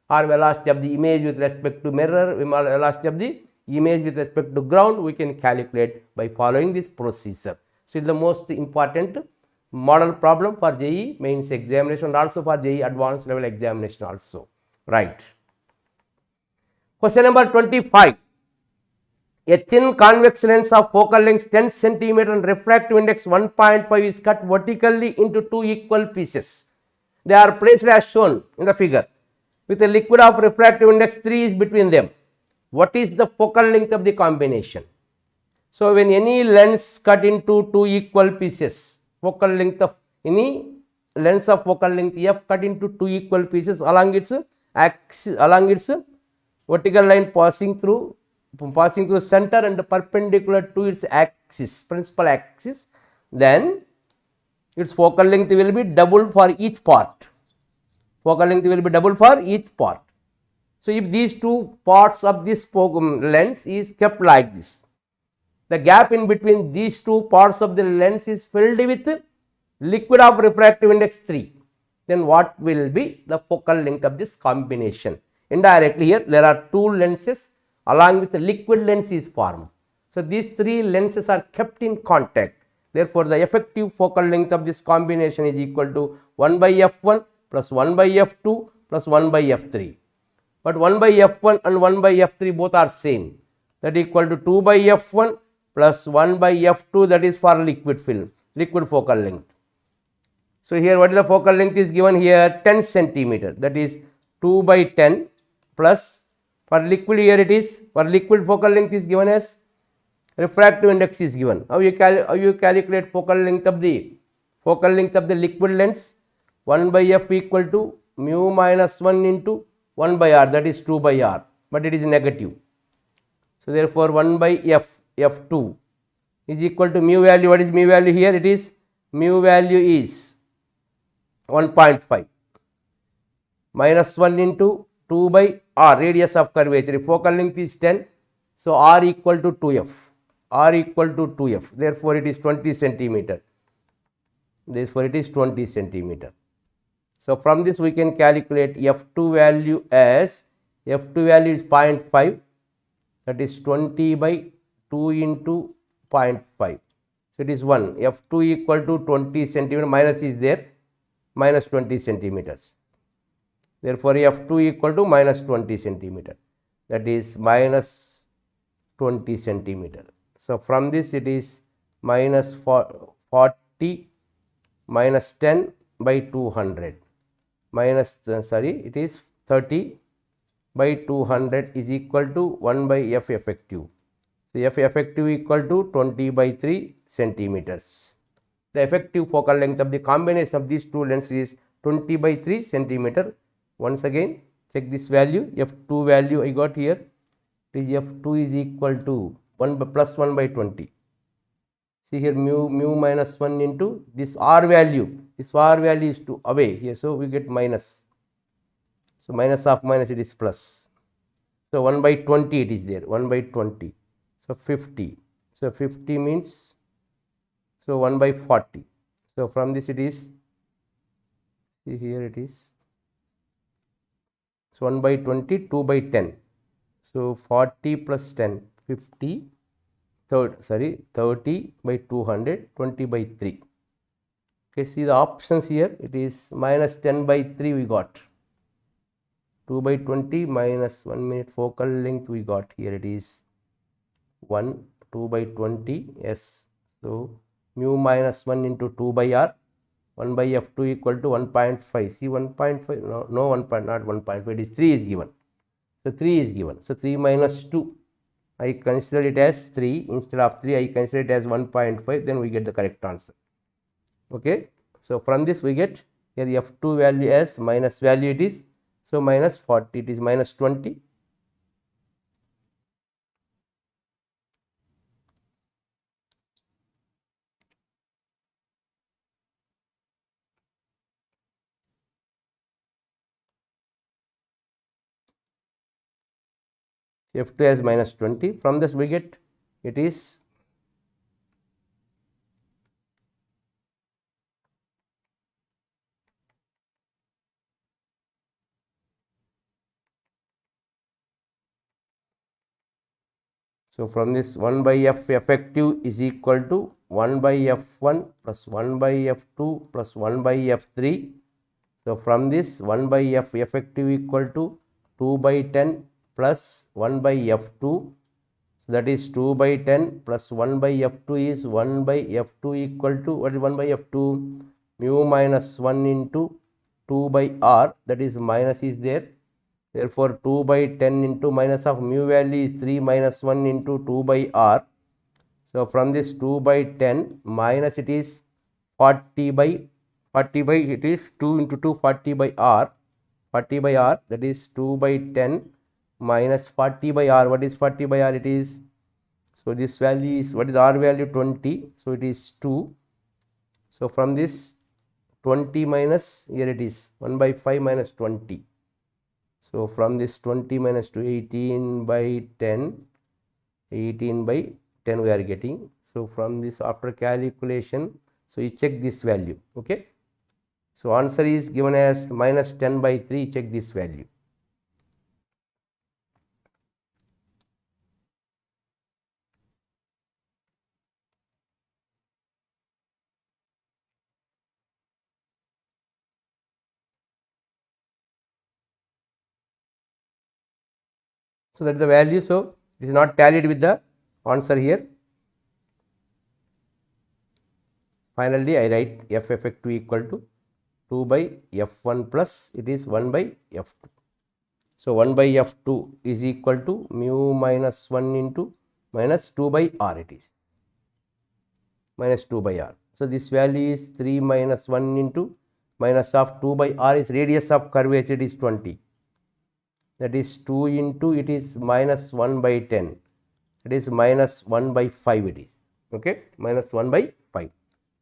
or velocity of the image with respect to mirror, velocity of the image with respect to ground we can calculate by following this procedure. So it is the most important model problem for JEE mains examination and also for JEE advanced level examination also. Right. Question number 25. A thin convex lens of focal length 10 centimeter and refractive index 1.5 is cut vertically into two equal pieces. They are placed as shown in the figure with a liquid of refractive index 3 is between them. What is the focal length of the combination? So, when any lens cut into two equal pieces, focal length of any lens of focal length f cut into two equal pieces along its axis, along its vertical line passing through center and perpendicular to its axis, principal axis, then its focal length will be doubled for each part. Focal length will be doubled for each part. So, if these two parts of this lens is kept like this, the gap in between these two parts of the lens is filled with liquid of refractive index 3, then what will be the focal length of this combination? Indirectly here there are two lenses along with the liquid lens is formed. So, these three lenses are kept in contact. Therefore, the effective focal length of this combination is equal to 1 by f1 plus 1 by f2 plus 1 by f3. But 1 by f1 and 1 by f3 both are same, that equal to 2 by f1 plus 1 by f2, that is for liquid film, liquid focal length. So, here what is the focal length is given here 10 centimeter, that is 2 by 10 plus for liquid here it is, for liquid focal length is given as refractive index is given. How you calculate focal length of the liquid lens? 1 by f equal to mu minus 1 into 1 by r, that is 2 by r, but it is negative. So, therefore, 1 by f2 is equal to mu value. What is mu value here? It is mu value is 1.5 minus 1 into 2 by r, radius of curvature. If focal length is 10, so r equal to 2f, r equal to 2f. Therefore, it is 20 centimeter. Therefore, it is 20 centimeter. So, from this we can calculate f2 value as f2 value is 0.5, that is 20 by 2 into 0.5. So, it is 1. f2 equal to 20 centimeter, minus is there, minus 20 centimeters. Therefore, f2 equal to minus 20 centimeter, that is minus 20 centimeter. So, from this it is minus 40 minus 10 by 200 minus it is 30 by 200 is equal to 1 by f effective. So, f effective equal to 20 by 3 centimeters. The effective focal length of the combination of these two lenses is 20 by 3 centimeter. Once again check this value, f2 value I got here, it is f2 is equal to 1 by plus 1 by 20. See here mu minus 1 into this r value, this r value is to away here, so we get minus. So, minus of minus it is plus. So, 1 by 20 it is there, 1 by 20. So, 50. So, 50 means, so 1 by 40. So, from this it is, see here it is, so 1 by 20, 2 by 10. So, 40 plus 10, 50, 30 by 200, 20 by 3. Okay, see the options here, it is minus 10 by 3 we got, 2 by 20 minus 1 minute focal length we got here, it is 1, 2 by 20, yes. So, mu minus 1 into 2 by r, 1 by f2 equal to 1.5, see 1.5, no 1 point, not 1.5, it is 3 is given. So, 3 is given. So, 3 minus 2, I consider it as 3, instead of 3 I consider it as 1.5, then we get the correct answer. Okay. So, from this we get here f2 value as minus value it is, so minus 40, it is minus 20. f2 as minus 20, from this we get it is so from this 1 by f effective is equal to 1 by f1 plus 1 by f2 plus 1 by f3. So, from this 1 by f effective equal to 2 by 10 plus 1 by f2. So that is 2 by 10 plus 1 by F2 is 1 by F2 equal to, what is 1 by F2? Mu minus 1 into 2 by R, that is minus is there. Therefore, 2 by 10 into minus of mu value is 3 minus 1 into 2 by R. So from this 2 by 10 minus it is 40 by it is 2 into 2 40 by R, 40 by R, that is 2 by 10 minus 40 by R. What is 40 by R? It is, so this value is, what is R value? 20, so it is 2. So from this 20 minus, here it is 1 by 5 minus 20. So from this 20 minus 2, 18 by 10, 18 by 10 we are getting. So from this, after calculation, so you check this value, okay. So answer is given as minus 10 by 3, check this value. So that is the value. So this is not tallied with the answer here. Finally, I write F effective equal to 2 by F1 plus it is 1 by F2. So 1 by F2 is equal to mu minus 1 into minus 2 by R, it is minus 2 by R. So this value is 3 minus 1 into minus of 2 by R is radius of curvature, it is 20. That is 2 into it is minus 1 by 10. It is minus 1 by 5 it is. Okay, minus 1 by 5.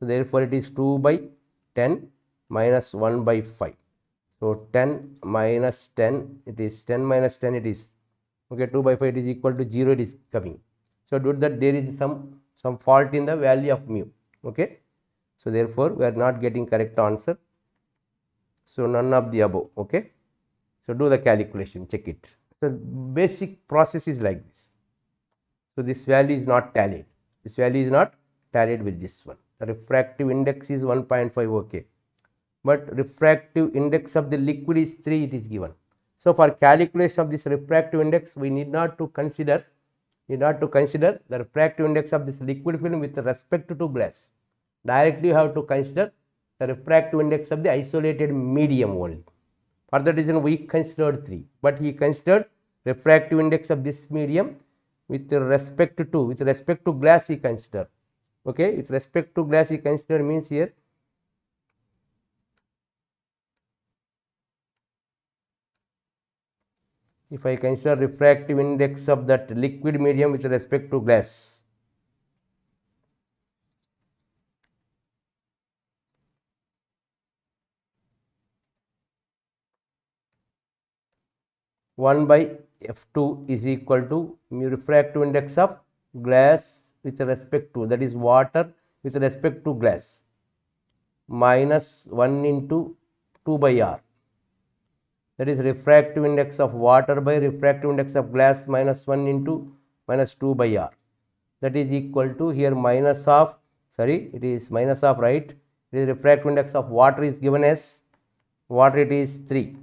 So therefore it is 2 by 10 minus 1 by 5. So 10 minus 10, it is 10 minus 10 it is, okay, 2 by 5 it is equal to 0 it is coming. So due to that there is some fault in the value of mu, okay. So therefore we are not getting correct answer. So none of the above, okay. So do the calculation, check it. So basic process is like this. So this value is not tallied. This value is not tallied with this one. The refractive index is 1.5, okay. But refractive index of the liquid is 3, it is given. So for calculation of this refractive index, we need not to consider the refractive index of this liquid film with respect to glass. Directly you have to consider the refractive index of the isolated medium only. For that reason we considered 3, but he considered refractive index of this medium with respect to glass he considered, okay. With respect to glass he considered means here if I consider refractive index of that liquid medium with respect to glass, one by F2 is equal to mu refractive index of glass with respect to, that is water with respect to glass, minus 1 into 2 by R, that is refractive index of water by refractive index of glass minus 1 into minus 2 by R, that is equal to here minus of, sorry, it is minus of, right, it is refractive index of water is given as, water it is 3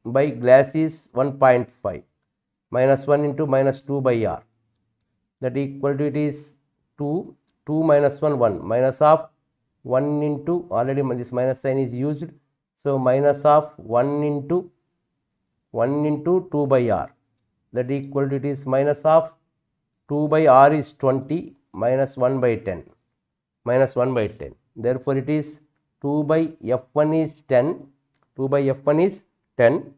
by glass is 1.5, minus 1 into minus 2 by R, that equal to it is 2, 2 minus 1, 1, minus of 1 into, already this minus sign is used, so minus of 1 into 2 by R, that equal to it is minus of 2 by R is 20 minus 1 by 10, minus 1 by 10. Therefore it is 2 by F1 is 10, 2 by F1 is 10.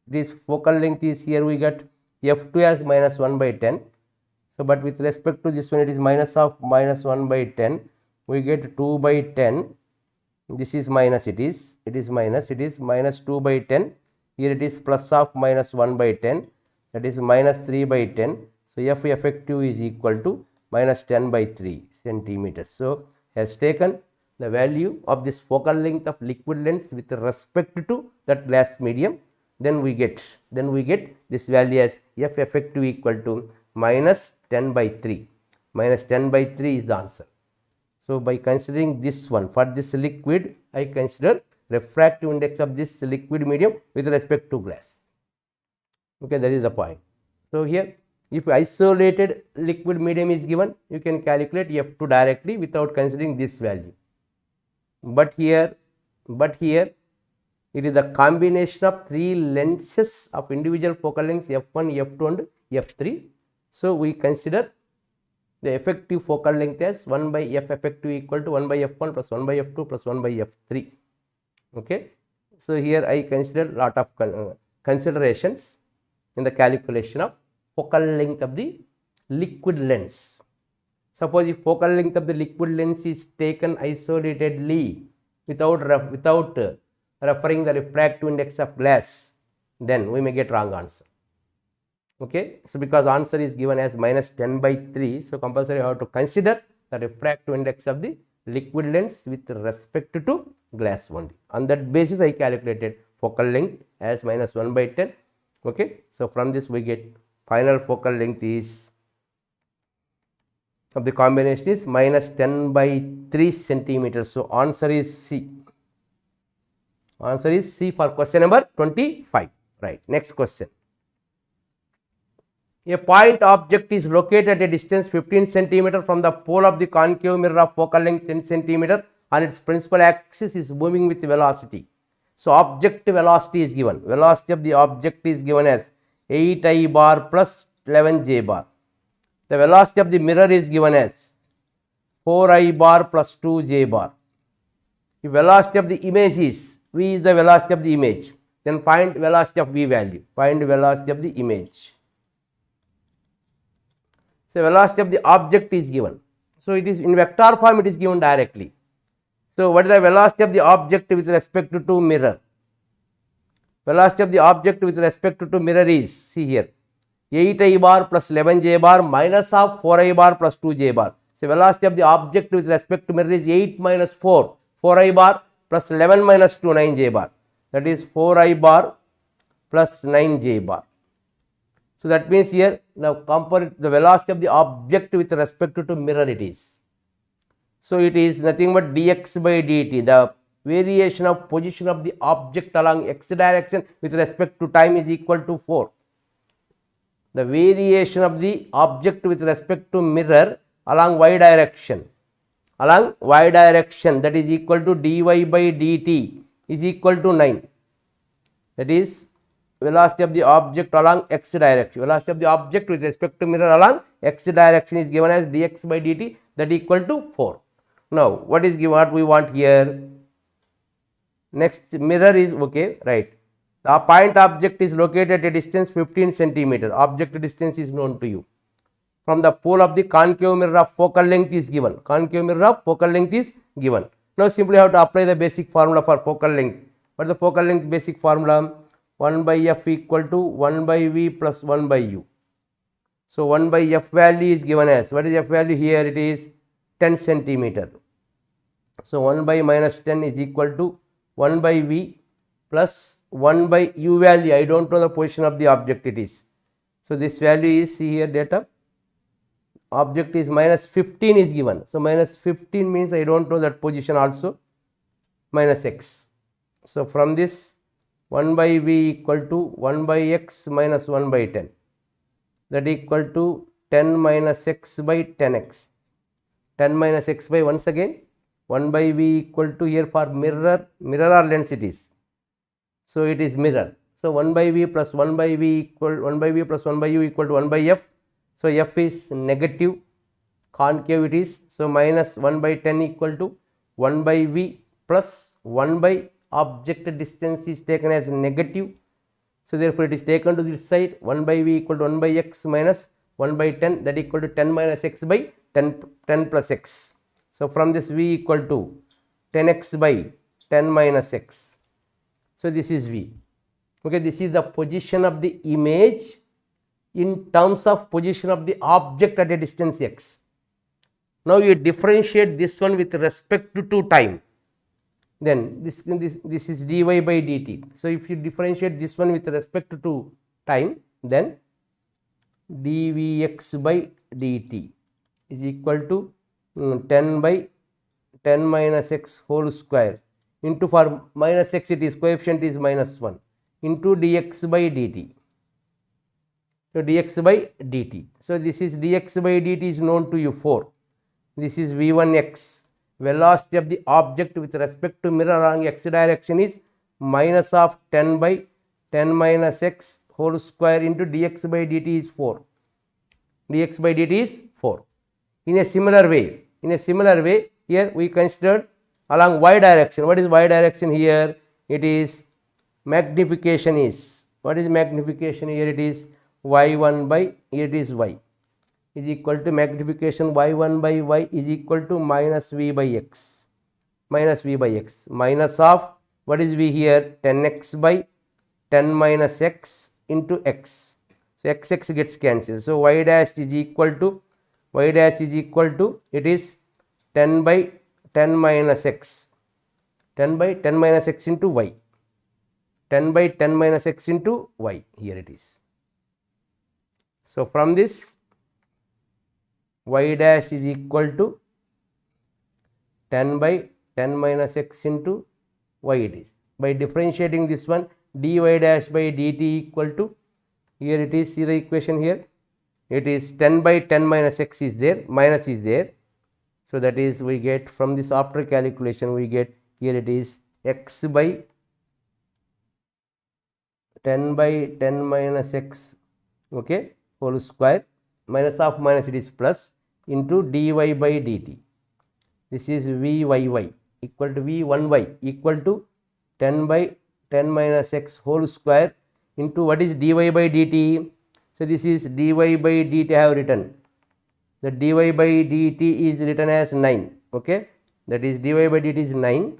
This focal length is, here we get F2 as minus 1 by 10. So but with respect to this one it is minus of minus 1 by 10, we get 2 by 10, this is minus, it is minus, it is minus 2 by 10, here it is plus of minus 1 by 10, that is minus 3 by 10. So F effective is equal to minus 10 by 3 centimeters. So has taken the value of this focal length of liquid lens with respect to that glass medium, then we get this value as F effective equal to minus 10 by 3, minus 10 by 3 is the answer. So by considering this one, for this liquid I consider refractive index of this liquid medium with respect to glass, okay, that is the point. So here If isolated liquid medium is given, you can calculate F2 directly without considering this value. But here it is the combination of three lenses of individual focal lengths F1, F2 and F3. So, we consider the effective focal length as 1 by F effective equal to 1 by F1 plus 1 by F2 plus 1 by F3. Okay. So, here I consider lot of considerations in the calculation of focal length of the liquid lens. Suppose if focal length of the liquid lens is taken isolatedly without referring the refractive index of glass, then we may get wrong answer. Okay. So, because answer is given as minus 10 by 3, so compulsory you have to consider the refractive index of the liquid lens with respect to glass only. On that basis, I calculated focal length as minus 1 by 10. Okay. So, from this we get final focal length is of the combination is minus 10 by 3 centimeters. So, answer is C. Answer is C for question number 25. Right. Next question. A point object is located at a distance 15 centimeter from the pole of the concave mirror of focal length 10 centimeter and its principal axis is moving with velocity. So, object velocity is given. Velocity of the object is given as 8I bar plus 11J bar. The velocity of the mirror is given as 4I bar plus 2J bar. The velocity of the image is V is the velocity of the image. Then find velocity of V value. Find velocity of the image. So, velocity of the object is given. So, it is in vector form, it is given directly. So, what is the velocity of the object with respect to mirror? Velocity of the object with respect to mirror is, see here, 8I bar plus 11J bar minus of 4I bar plus 2J bar. So, velocity of the object with respect to mirror is 8 minus 4, 4I bar plus 11 minus 2, 9J bar. That is 4I bar plus 9J bar. So, that means here the velocity of the object with respect to mirror it is. So, it is nothing but dx by dt, the variation of position of the object along x direction with respect to time is equal to 4. The variation of the object with respect to mirror along y direction, that is equal to dy by dt is equal to 9. That is velocity of the object along x direction. Velocity of the object with respect to mirror along x direction is given as dx by dt, that equal to 4. Now, what is given, what we want here? Next, mirror is okay, right. The point object is located at a distance 15 centimeter. Object distance is known to you. From the pole of the concave mirror of focal length is given. Concave mirror of focal length is given. Now, simply have to apply the basic formula for focal length. What is the focal length basic formula? 1 by f equal to 1 by v plus 1 by u. So, 1 by f value is given as, what is f value here? It is 10 centimeter. So, 1 by minus 10 is equal to 1 by v plus 1 by u value. I do not know the position of the object it is. So, this value is, see here data, object is minus 15 is given. So, minus 15 means I do not know that position also, minus x. So, from this 1 by v equal to 1 by x minus 1 by 10, that equal to 10 minus x by 10x. 10 minus x by, once again, 1 by v equal to, here for mirror or lens it is. So, it is mirror. So, 1 by v plus 1 by v equal 1 by v plus 1 by u equal to 1 by f. So, f is negative, concave it is. So, minus 1 by 10 equal to 1 by v plus 1 by object distance is taken as negative. So, therefore, it is taken to this side, 1 by v equal to 1 by x minus 1 by 10, that equal to 10 minus x by 10 plus x. So, from this v equal to 10x by 10 minus x. So, this is v. Okay, this is the position of the image in terms of position of the object at a distance x. Now, you differentiate this one with respect to time. Then this is dy by dt. So, if you differentiate this one with respect to time, then dvx by dt is equal to 10 by 10 minus x whole square into, for minus x it is coefficient is minus 1, into dx by dt. So, dx by dt. So, this is dx by dt is known to you 4. This is v1x. Velocity of the object with respect to mirror along x direction is minus of 10 by 10 minus x whole square into dx by dt is 4. Dx by dt is 4. In a similar way, here we considered along y direction. What is y direction here? It is magnification is, what is magnification here? It is y1 by, here it is y is equal to magnification y1 by y is equal to minus v by x, minus of, what is v here? 10x by 10 minus x into x. So, x gets cancelled. So, y dash is equal to, it is 10 by 10 minus x, 10 by 10 minus x into y, 10 by 10 minus x into y, here it is. So, from this y dash is equal to 10 by 10 minus x into y it is. By differentiating this one, dy dash by dt equal to, here it is, see the equation here, it is 10 by 10 minus x is there, minus is there. So, that is we get from this, after calculation we get, here it is x by 10 by 10 minus x, okay, whole square, minus of minus it is plus, into dy by dt. This is vyy equal to v1y equal to 10 by 10 minus x whole square into what is dy by dt. So, this is dy by dt I have written. The dy by dt is written as 9, okay, that is dy by dt is 9,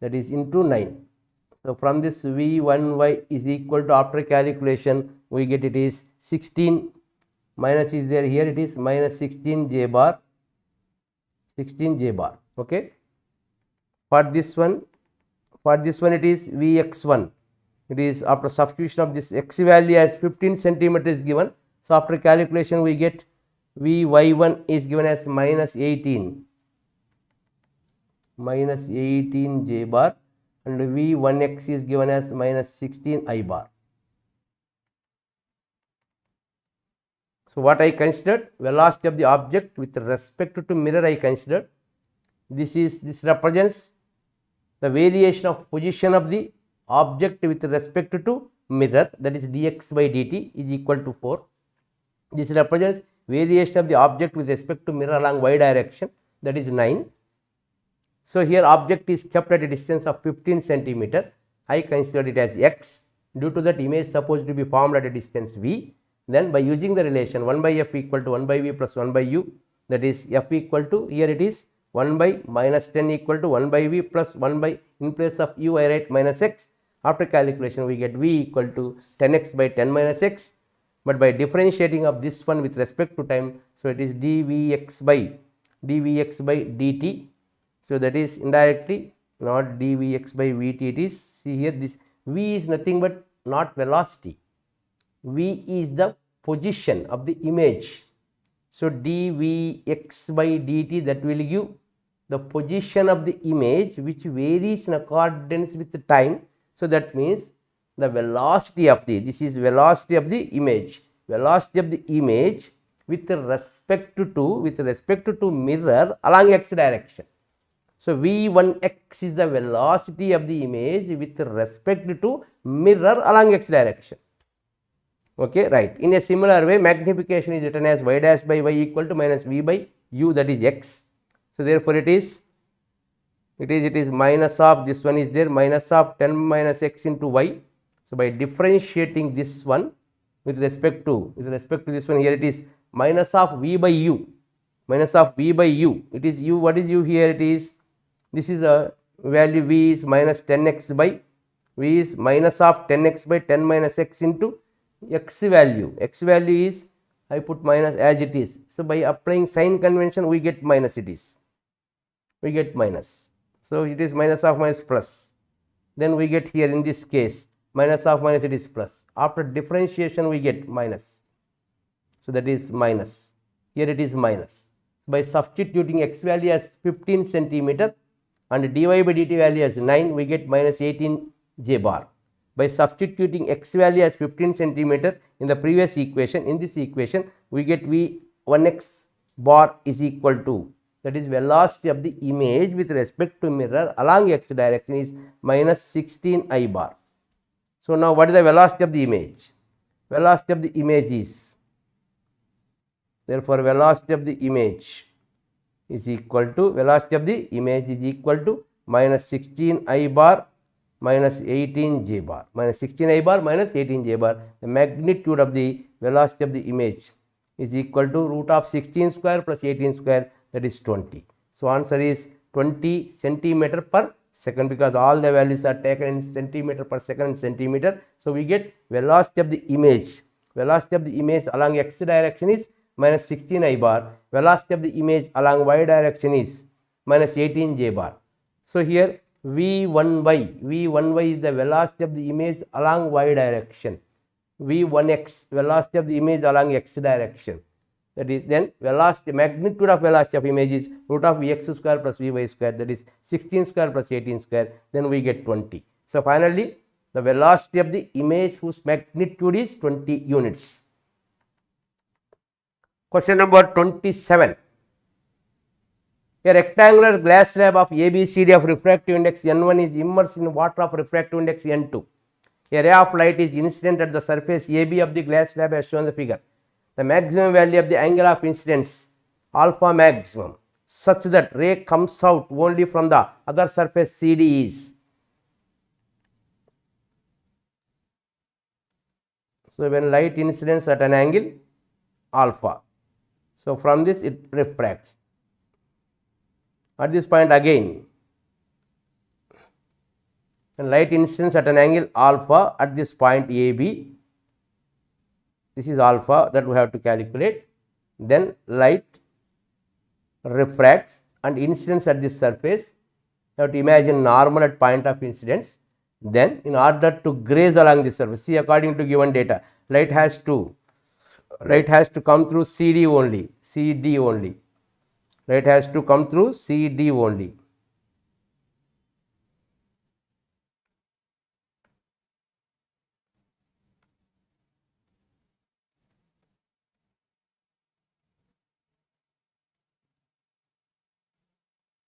that is into 9. So, from this v1y is equal to, after calculation we get it is 16, minus is there, here it is minus 16 j bar, okay. For this one it is vx1, it is after substitution of this x value as 15 centimeter is given. So, after calculation we get vy1 is given as minus 18 j bar, and v1x is given as minus 16 I bar. So, what I considered, velocity of the object with respect to mirror I considered. This represents the variation of position of the object with respect to mirror, that is dx by dt is equal to 4. This represents variation of the object with respect to mirror along y direction, that is 9. So, here object is kept at a distance of 15 centimeter. I considered it as x. Due to that, image supposed to be formed at a distance v. Then by using the relation 1 by f equal to 1 by v plus 1 by u, that is f equal to, here it is 1 by minus 10 equal to 1 by v plus 1 by, in place of u I write minus x. After calculation we get v equal to 10x by 10 minus x, but by differentiating of this one with respect to time, so it is dvx by dt. So, that is indirectly not dvx by vt, it is, see here this v is nothing but not velocity, v is the position of the image. So, dvx by dt, that will give the position of the image which varies in accordance with the time. So, that means the velocity of the, this is velocity of the image with respect to mirror along x direction. So, v1x is the velocity of the image with respect to mirror along x direction. Okay, right. In a similar way, magnification is written as y dash by y equal to minus v by u, that is x. So, therefore, it is minus of, this one is there, minus of 10 minus x into y. So, by differentiating this one with respect to this one, here it is minus of v by u, it is u, what is u here? It is, this is a value, v is minus 10x by, v is minus of 10x by 10 minus x into x value is, I put minus as it is. So, by applying sign convention we get minus, So, it is minus of minus plus, then we get here in this case minus of minus, it is plus. After differentiation we get minus. So, that is minus, here it is minus. By substituting x value as 15 centimeter and dy by dt value as 9, we get minus 18 j bar. by substituting x value as 15 centimeter in the previous equation. In this equation, we get V1x bar is equal to, that is velocity of the image with respect to mirror along x direction is minus 16 I bar. So, now what is the velocity of the image? Velocity of the image is, therefore, velocity of the image is equal to, velocity of the image is equal to minus 16 I bar minus 18 j bar, minus 16 I bar minus 18 j bar. The magnitude of the velocity of the image is equal to root of 16 square plus 18 square, that is 20. So, answer is 20 centimeter per second, because all the values are taken in centimeter per second and centimeter. So, we get velocity of the image. Velocity of the image along x direction is minus 16 I bar. Velocity of the image along y direction is minus 18 j bar. So, here V1y is the velocity of the image along y direction. V1x, velocity of the image along x direction. That is, then velocity, magnitude of velocity of image is root of vx square plus vy square, that is 16 square plus 18 square, then we get 20. So, finally, the velocity of the image whose magnitude is 20 units. Question number 27. A rectangular glass slab of ABCD of refractive index N1 is immersed in water of refractive index N2. A ray of light is incident at the surface AB of the glass slab as shown in the figure. The maximum value of the angle of incidence alpha maximum such that ray comes out only from the other surface CD is. So, when light incidents at an angle alpha, so from this it refracts. At this point again, when light incidents at an angle alpha at this point AB, this is alpha that we have to calculate, then light refracts and incidents at this surface. You have to imagine normal at point of incidence. Then in order to graze along the surface, see, according to given data, light has to come through CD only, light has to come through CD only.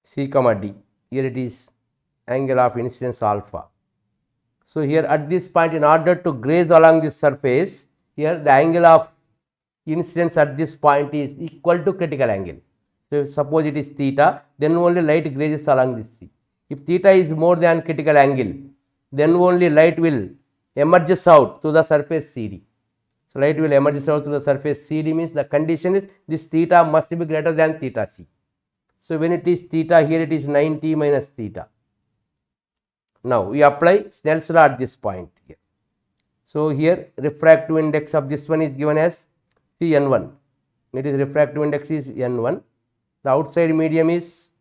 C comma D, here it is angle of incidence alpha. So, here at this point, in order to graze along this surface, here the angle of incidence at this point is equal to critical angle. So, if suppose it is theta, then only light grazes along this C. If theta is more than critical angle, then only light will emerges out to the surface CD. So, light will emerges out to the surface CD means the condition is this theta must be greater than theta C. So, when it is theta, here it is 90 minus theta. Now, we apply Snell's law at this point here. So, here refractive index of this one is given as N1. It is refractive index is N1. The outside medium is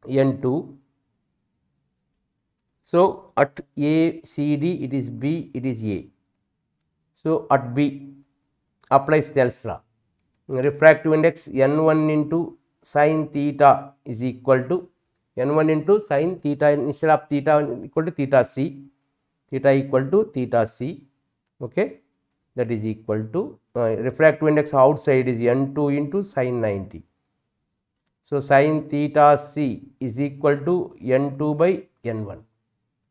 N2. So, at A, C, D, it is B, it is A. So, at B, apply Snell's law. Refractive index N1 into sin theta is equal to N1 into sin theta, instead of theta equal to theta C, theta equal to theta C, okay, that is equal to refractive index outside is N2 into sin 90. So, sin theta C is equal to N2 by N1.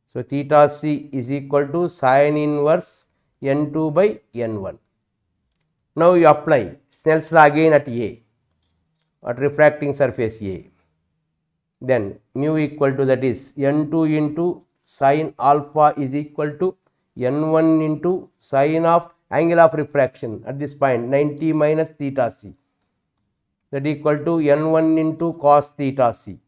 So, theta C is equal to sin inverse N2 by N1. Now, you apply Snell's law again at A, at refracting surface A. Then mu equal to, that is N2 into sin alpha is equal to N1 into sin of angle of refraction at this point 90 minus theta C, that equal to N1 into cos theta C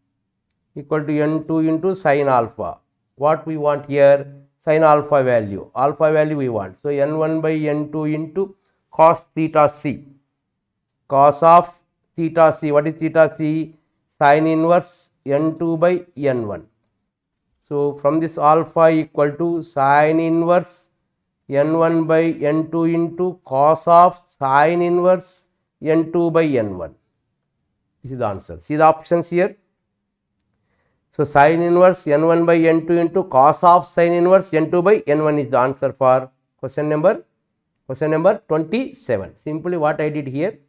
equal to N2 into sin alpha. What we want here? Sin alpha value we want. So, N1 by N2 into cos theta C, cos of theta C. What is theta C? Sin inverse N2 by N1. So, from this alpha equal to sin inverse N1 by N2 into cos of sin inverse N2 by N1. This is the answer. See the options here. So, sin inverse n1 by n2 into cos of sin inverse n2 by n1 is the answer for question number 27. Simply what I did here,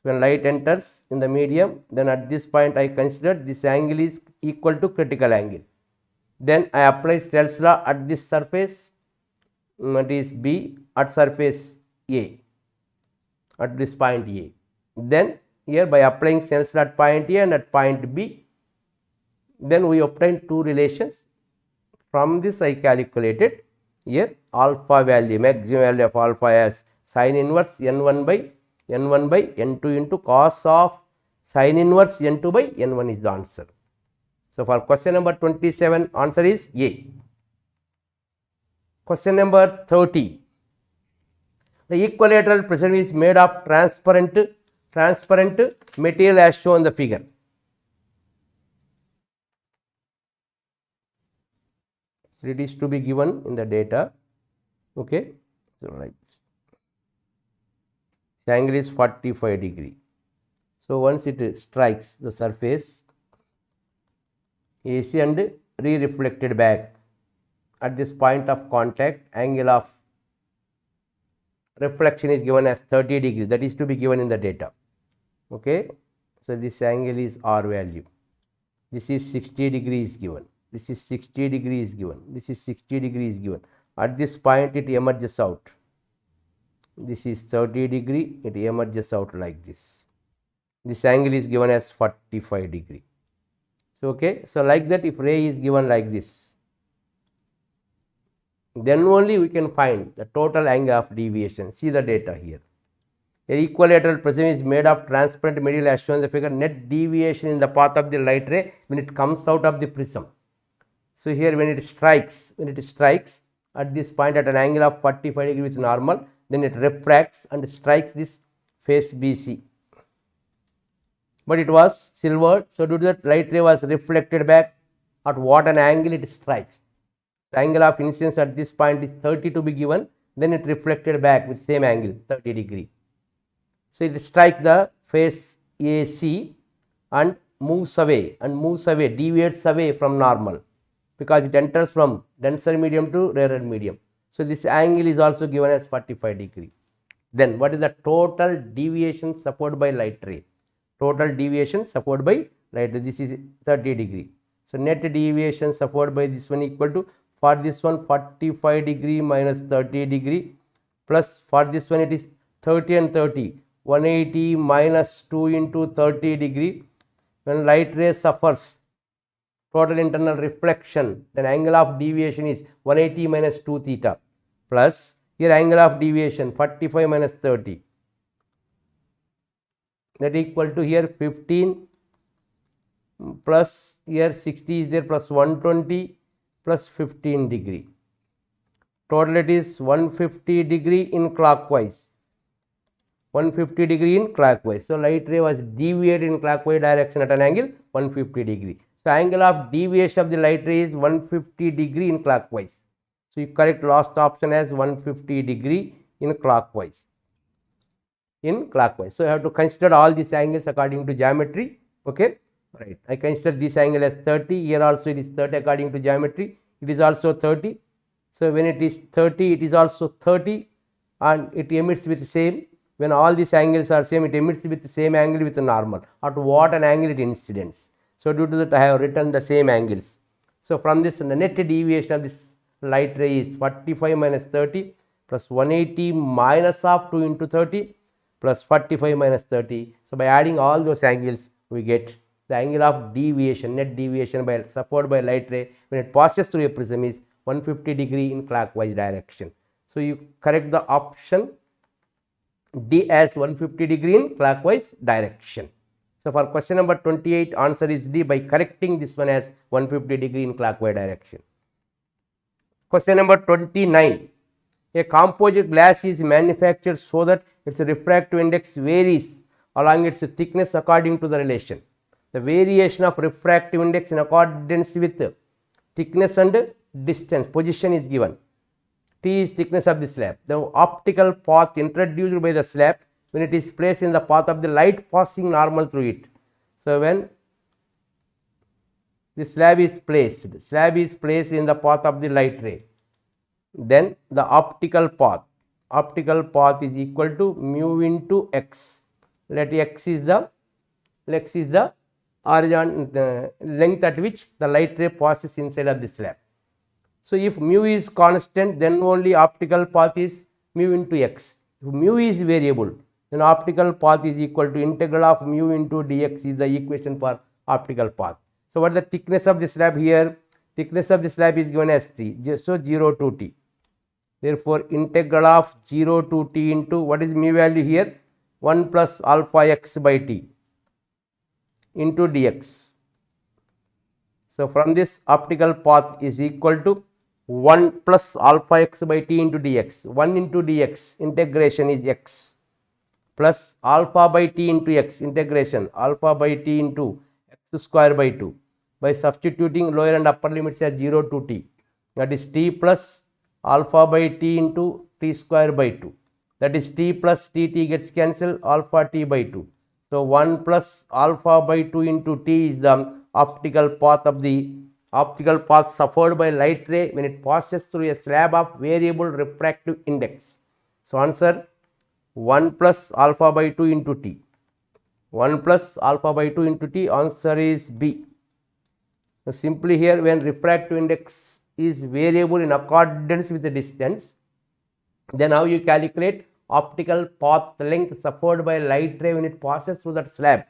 when light enters in the medium, then at this point I considered this angle is equal to critical angle. Then I apply Snell's law at this surface, that is B, at surface A, at this point A. Then here by applying Snell's law at point A and at point B, then we obtained two relations. From this I calculated here alpha value, maximum value of alpha as sin inverse n1 by n2 into cos of sin inverse n2 by n1 is the answer. So, for question number 27, answer is A. Question number 30. The equilateral prism is made of transparent material as shown in the figure. It is to be given in the data. Okay. So, like this. The angle is 45 degree. So, once it strikes the surface AC and re-reflected back at this point of contact, angle of reflection is given as 30 degree, that is to be given in the data. Okay. So, this angle is R value, this is 60 degrees given, this is 60 degrees given, this is 60 degrees given. At this point it emerges out, this is 30 degree, it emerges out like this. This angle is given as 45 degree. So, okay. So, like that, if ray is given like this, then only we can find the total angle of deviation. See the data here. A equilateral prism is made of transparent material as shown in the figure. Net deviation in the path of the light ray when it comes out of the prism. So, here when it strikes at this point at an angle of 45 degree with normal, then it refracts and strikes this face BC. But it was silvered, so due to that light ray was reflected back at what an angle it strikes. The angle of incidence at this point is 30 to be given, then it reflected back with same angle 30 degree. So, it strikes the face AC and moves away, deviates away from normal, because it enters from denser medium to rarer medium. So, this angle is also given as 45 degree. Then what is the total deviation suffered by light ray? Total deviation suffered by light ray, this is 30 degree. So, net deviation suffered by this one equal to, for this one 45 degree minus 30 degree, plus for this one it is 30 and 30, 180 minus 2 into 30 degree. When light ray suffers total internal reflection, then angle of deviation is 180 minus 2 theta, plus here angle of deviation 45 minus 30, that equal to here 15 plus here 60 is there, plus 120 plus 15 degree. Total it is 150 degree in clockwise, 150 degree in clockwise. So, light ray was deviated in clockwise direction at an angle 150 degree. So, angle of deviation of the light ray is 150 degree in clockwise. So, you correct last option as 150 degree in clockwise. So, I have to consider all these angles according to geometry. Okay, right. I consider this angle as 30. Here also it is 30 according to geometry. It is also 30. So, when it is 30, it is also 30, and it emits with the same. When all these angles are same, it emits with the same angle with the normal. At what an angle it incidents. So, due to that I have written the same angles. So, from this the net deviation of this light ray is 45 minus 30 plus 180 minus of 2 into 30 plus 45 minus 30. So, by adding all those angles, we get the angle of deviation, net deviation by suffered by light ray when it passes through a prism is 150 degree in clockwise direction. So, you correct the option D as 150 degree in clockwise direction. So, for question number 28, answer is D by correcting this one as 150 degree in clockwise direction. Question number 29. A composite glass is manufactured so that its refractive index varies along its thickness according to the relation. The variation of refractive index in accordance with thickness and distance, position is given. T is thickness of the slab. The optical path introduced by the slab when it is placed in the path of the light passing normal through it. So, when the slab is placed in the path of the light ray, then the optical path is equal to mu into x. Let x is the horizontal length at which the light ray passes inside of the slab. So if mu is constant, then only optical path is mu into x. If mu is variable, then optical path is equal to integral of mu into dx is the equation for optical path. So what is the thickness of the slab here? Thickness of the slab is given as t. So 0 to t. Therefore integral of 0 to t into what is mu value here? 1 plus alpha x by t into dx. So from this, optical path is equal to 1 plus alpha x by t into dx. 1 into dx integration is x plus alpha by t into x integration alpha by t into x square by 2. By substituting lower and upper limits as 0 to t, that is t plus alpha by t into t square by 2. That is t plus t gets cancelled, alpha t by 2. So 1 plus alpha by 2 into t is the optical path suffered by light ray when it passes through a slab of variable refractive index. So answer 1 plus alpha by 2 into t. 1 plus alpha by 2 into t, answer is B. So simply here, when refractive index is variable in accordance with the distance, then how you calculate optical path length suffered by light ray when it passes through that slab?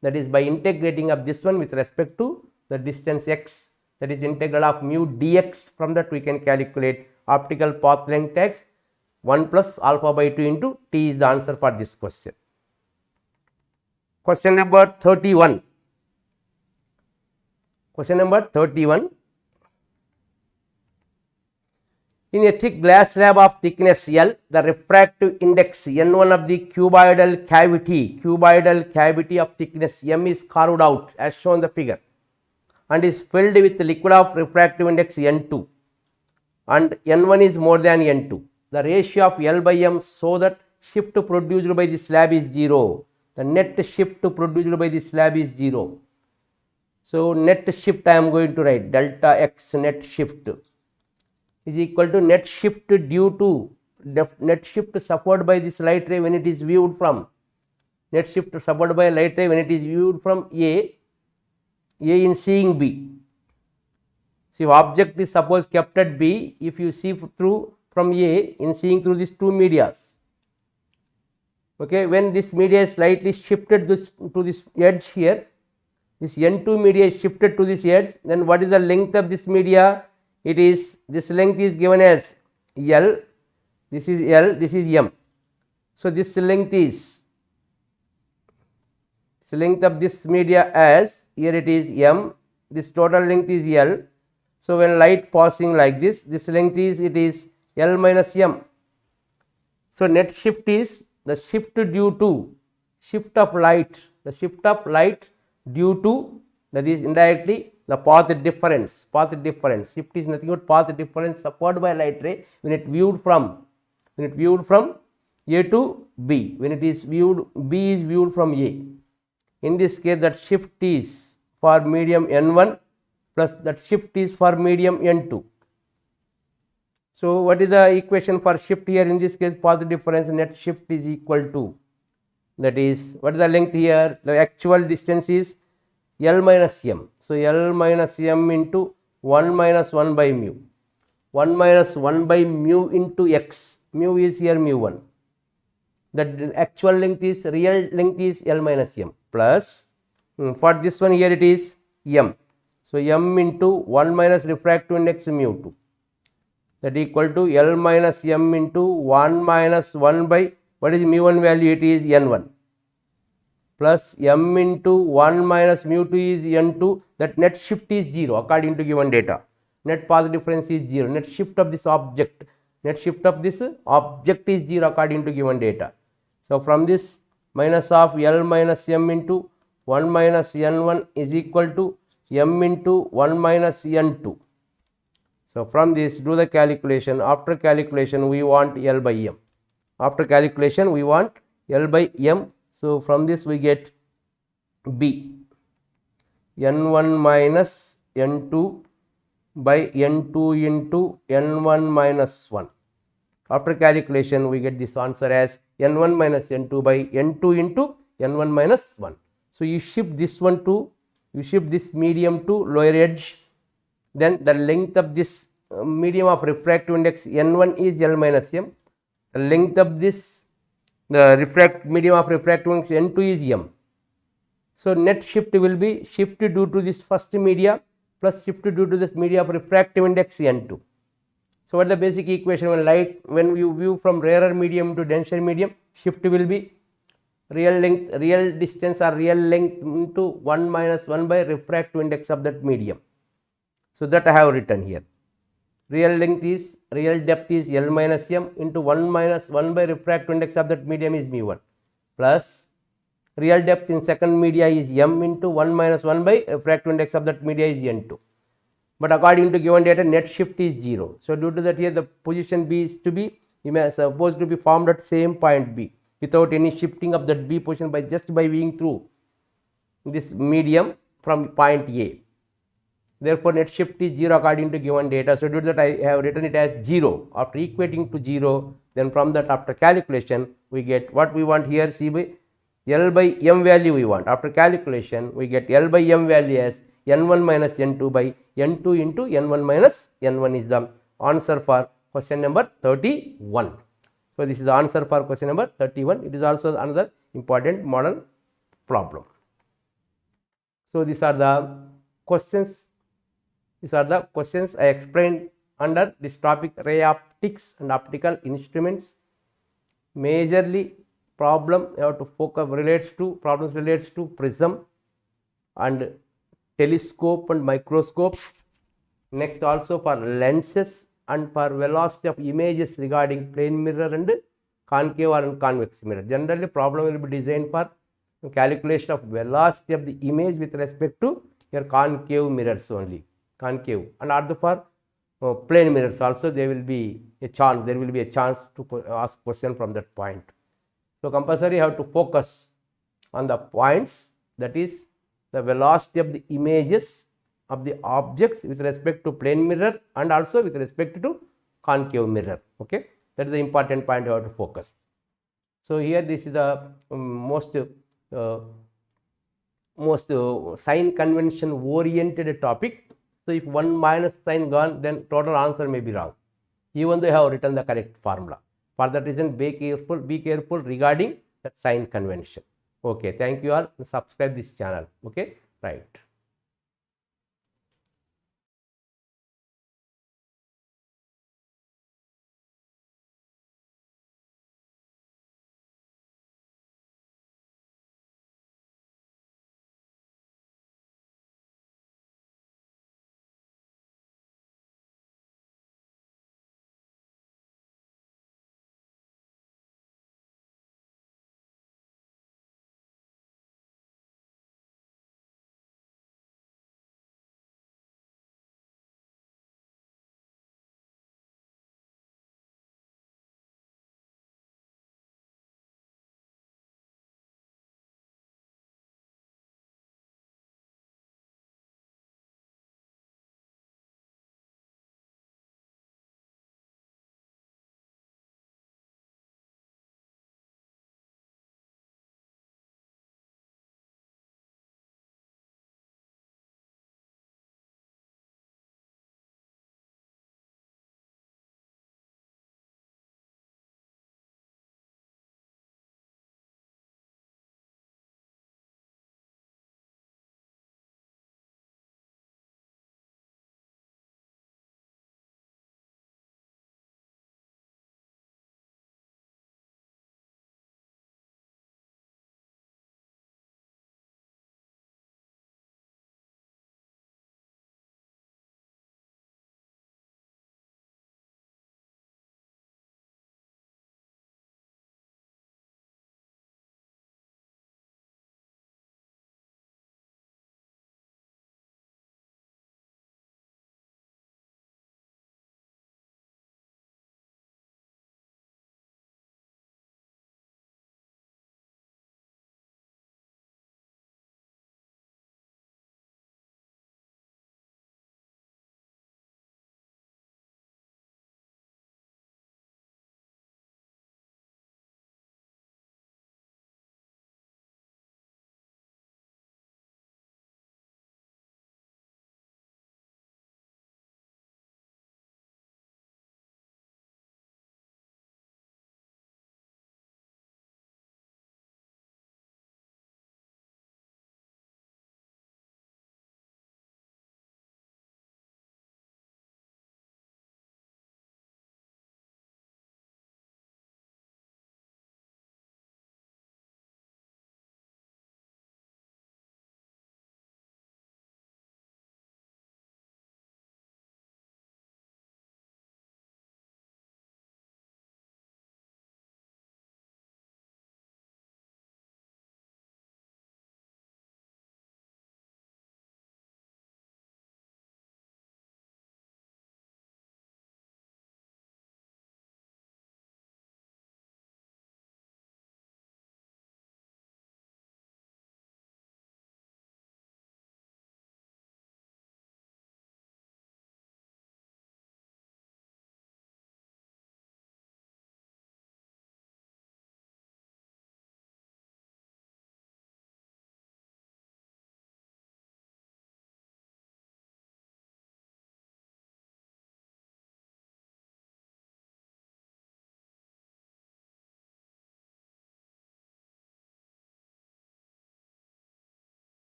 That is by integrating of this one with respect to the distance x, that is integral of mu dx. From that we can calculate optical path length x. 1 plus alpha by 2 into t is the answer for this question. Question number 31. Question number 31. In a thick glass slab of thickness L, the refractive index N1 of the cuboidal cavity of thickness M is carved out as shown in the figure and is filled with liquid of refractive index N2, and N1 is more than N2. The ratio of L by M so that shift produced by the slab is 0. The net shift produced by the slab is 0. So net shift I am going to write delta x net shift is equal to net shift due to net shift suffered by this light ray when it is viewed from A in seeing B. See, if object is suppose kept at B, if you see through from A in seeing through these two medias, okay, when this media is slightly shifted to this edge here, this N2 media is shifted to this edge, then what is the length of this media? It is, this length is given as L, this is L, this is M. So this length is, length of this media as, here it is M, this total length is L. So when light passing like this length is, it is L minus M. So net shift is the shift due to shift of light due to, that is indirectly the path difference. Shift is nothing but path difference suffered by light ray when it viewed from A to B. When it is viewed, B is viewed from A. In this case, that shift is for medium N1 plus that shift is for medium N2. So what is the equation for shift here? In this case, path difference net shift is equal to, that is, what is the length here? The actual distance is L minus M. So L minus M into 1 minus 1 by mu. 1 minus 1 by mu into x. Mu is here mu1. The actual length is, real length is L minus M plus, for this one here it is M. So M into 1 minus refractive index mu2. That equal to L minus M into 1 minus 1 by, what is mu1 value? It is N1 plus M into 1 minus mu2 is N2. That net shift is 0 according to given data. Net path difference is 0. Net shift of this object is 0 according to given data. So from this, minus of L minus M into 1 minus N1 is equal to M into 1 minus N2. So from this, do the calculation. After calculation, we want L by M. So from this we get B. N1 minus n2 by n2 into n1 minus 1. After calculation, we get this answer as n1 minus n2 by n2 into n1 minus 1. So, you shift this one to, you shift this medium to lower edge, then the length of this medium of refractive index n1 is L minus m, the length of this medium of refractive index n2 is m. So, net shift will be shift due to this first media plus shift due to this media of refractive index n2. So, what is the basic equation when light, when you view from rarer medium to denser medium, shift will be real length, real distance or real length into 1 minus 1 by refractive index of that medium. So, that I have written here. Real length is, real depth is L minus m into 1 minus 1 by refractive index of that medium is mu1 plus real depth in second media is m into 1 minus 1 by refractive index of that media is n2. But according to given data, net shift is 0. So, due to that here the position B is to be, you may suppose to be formed at same point B without any shifting of that B position by just by being through this medium from point A. Therefore, net shift is 0 according to given data. So, due to that I have written it as 0. After equating to 0, then from that after calculation we get what we want here, C by L by m value we want. After calculation we get L by m value as n1 minus n2 by n2 into n1 minus n1 is the answer for question number 31. So, this is the answer for question number 31. It is also another important model problem. So, these are the questions. These are the questions I explained under this topic, ray optics and optical instruments. Majorly problem you have to focus relates to prism and telescope and microscope. Next also for lenses and for velocity of images regarding plane mirror and concave or convex mirror. Generally problem will be designed for calculation of velocity of the image with respect to your concave mirrors only. Concave and also for plane mirrors also there will be a chance to ask question from that point. So, compulsory you have to focus on the points, that is the velocity of the images of the objects with respect to plane mirror and also with respect to concave mirror. Okay, that is the important point you have to focus. So, here this is the most sign convention oriented topic. So, if one minus sign gone, then total answer may be wrong, even though you have written the correct formula. For that reason, be careful regarding that sign convention. Okay, thank you all. Subscribe this channel. Okay, right.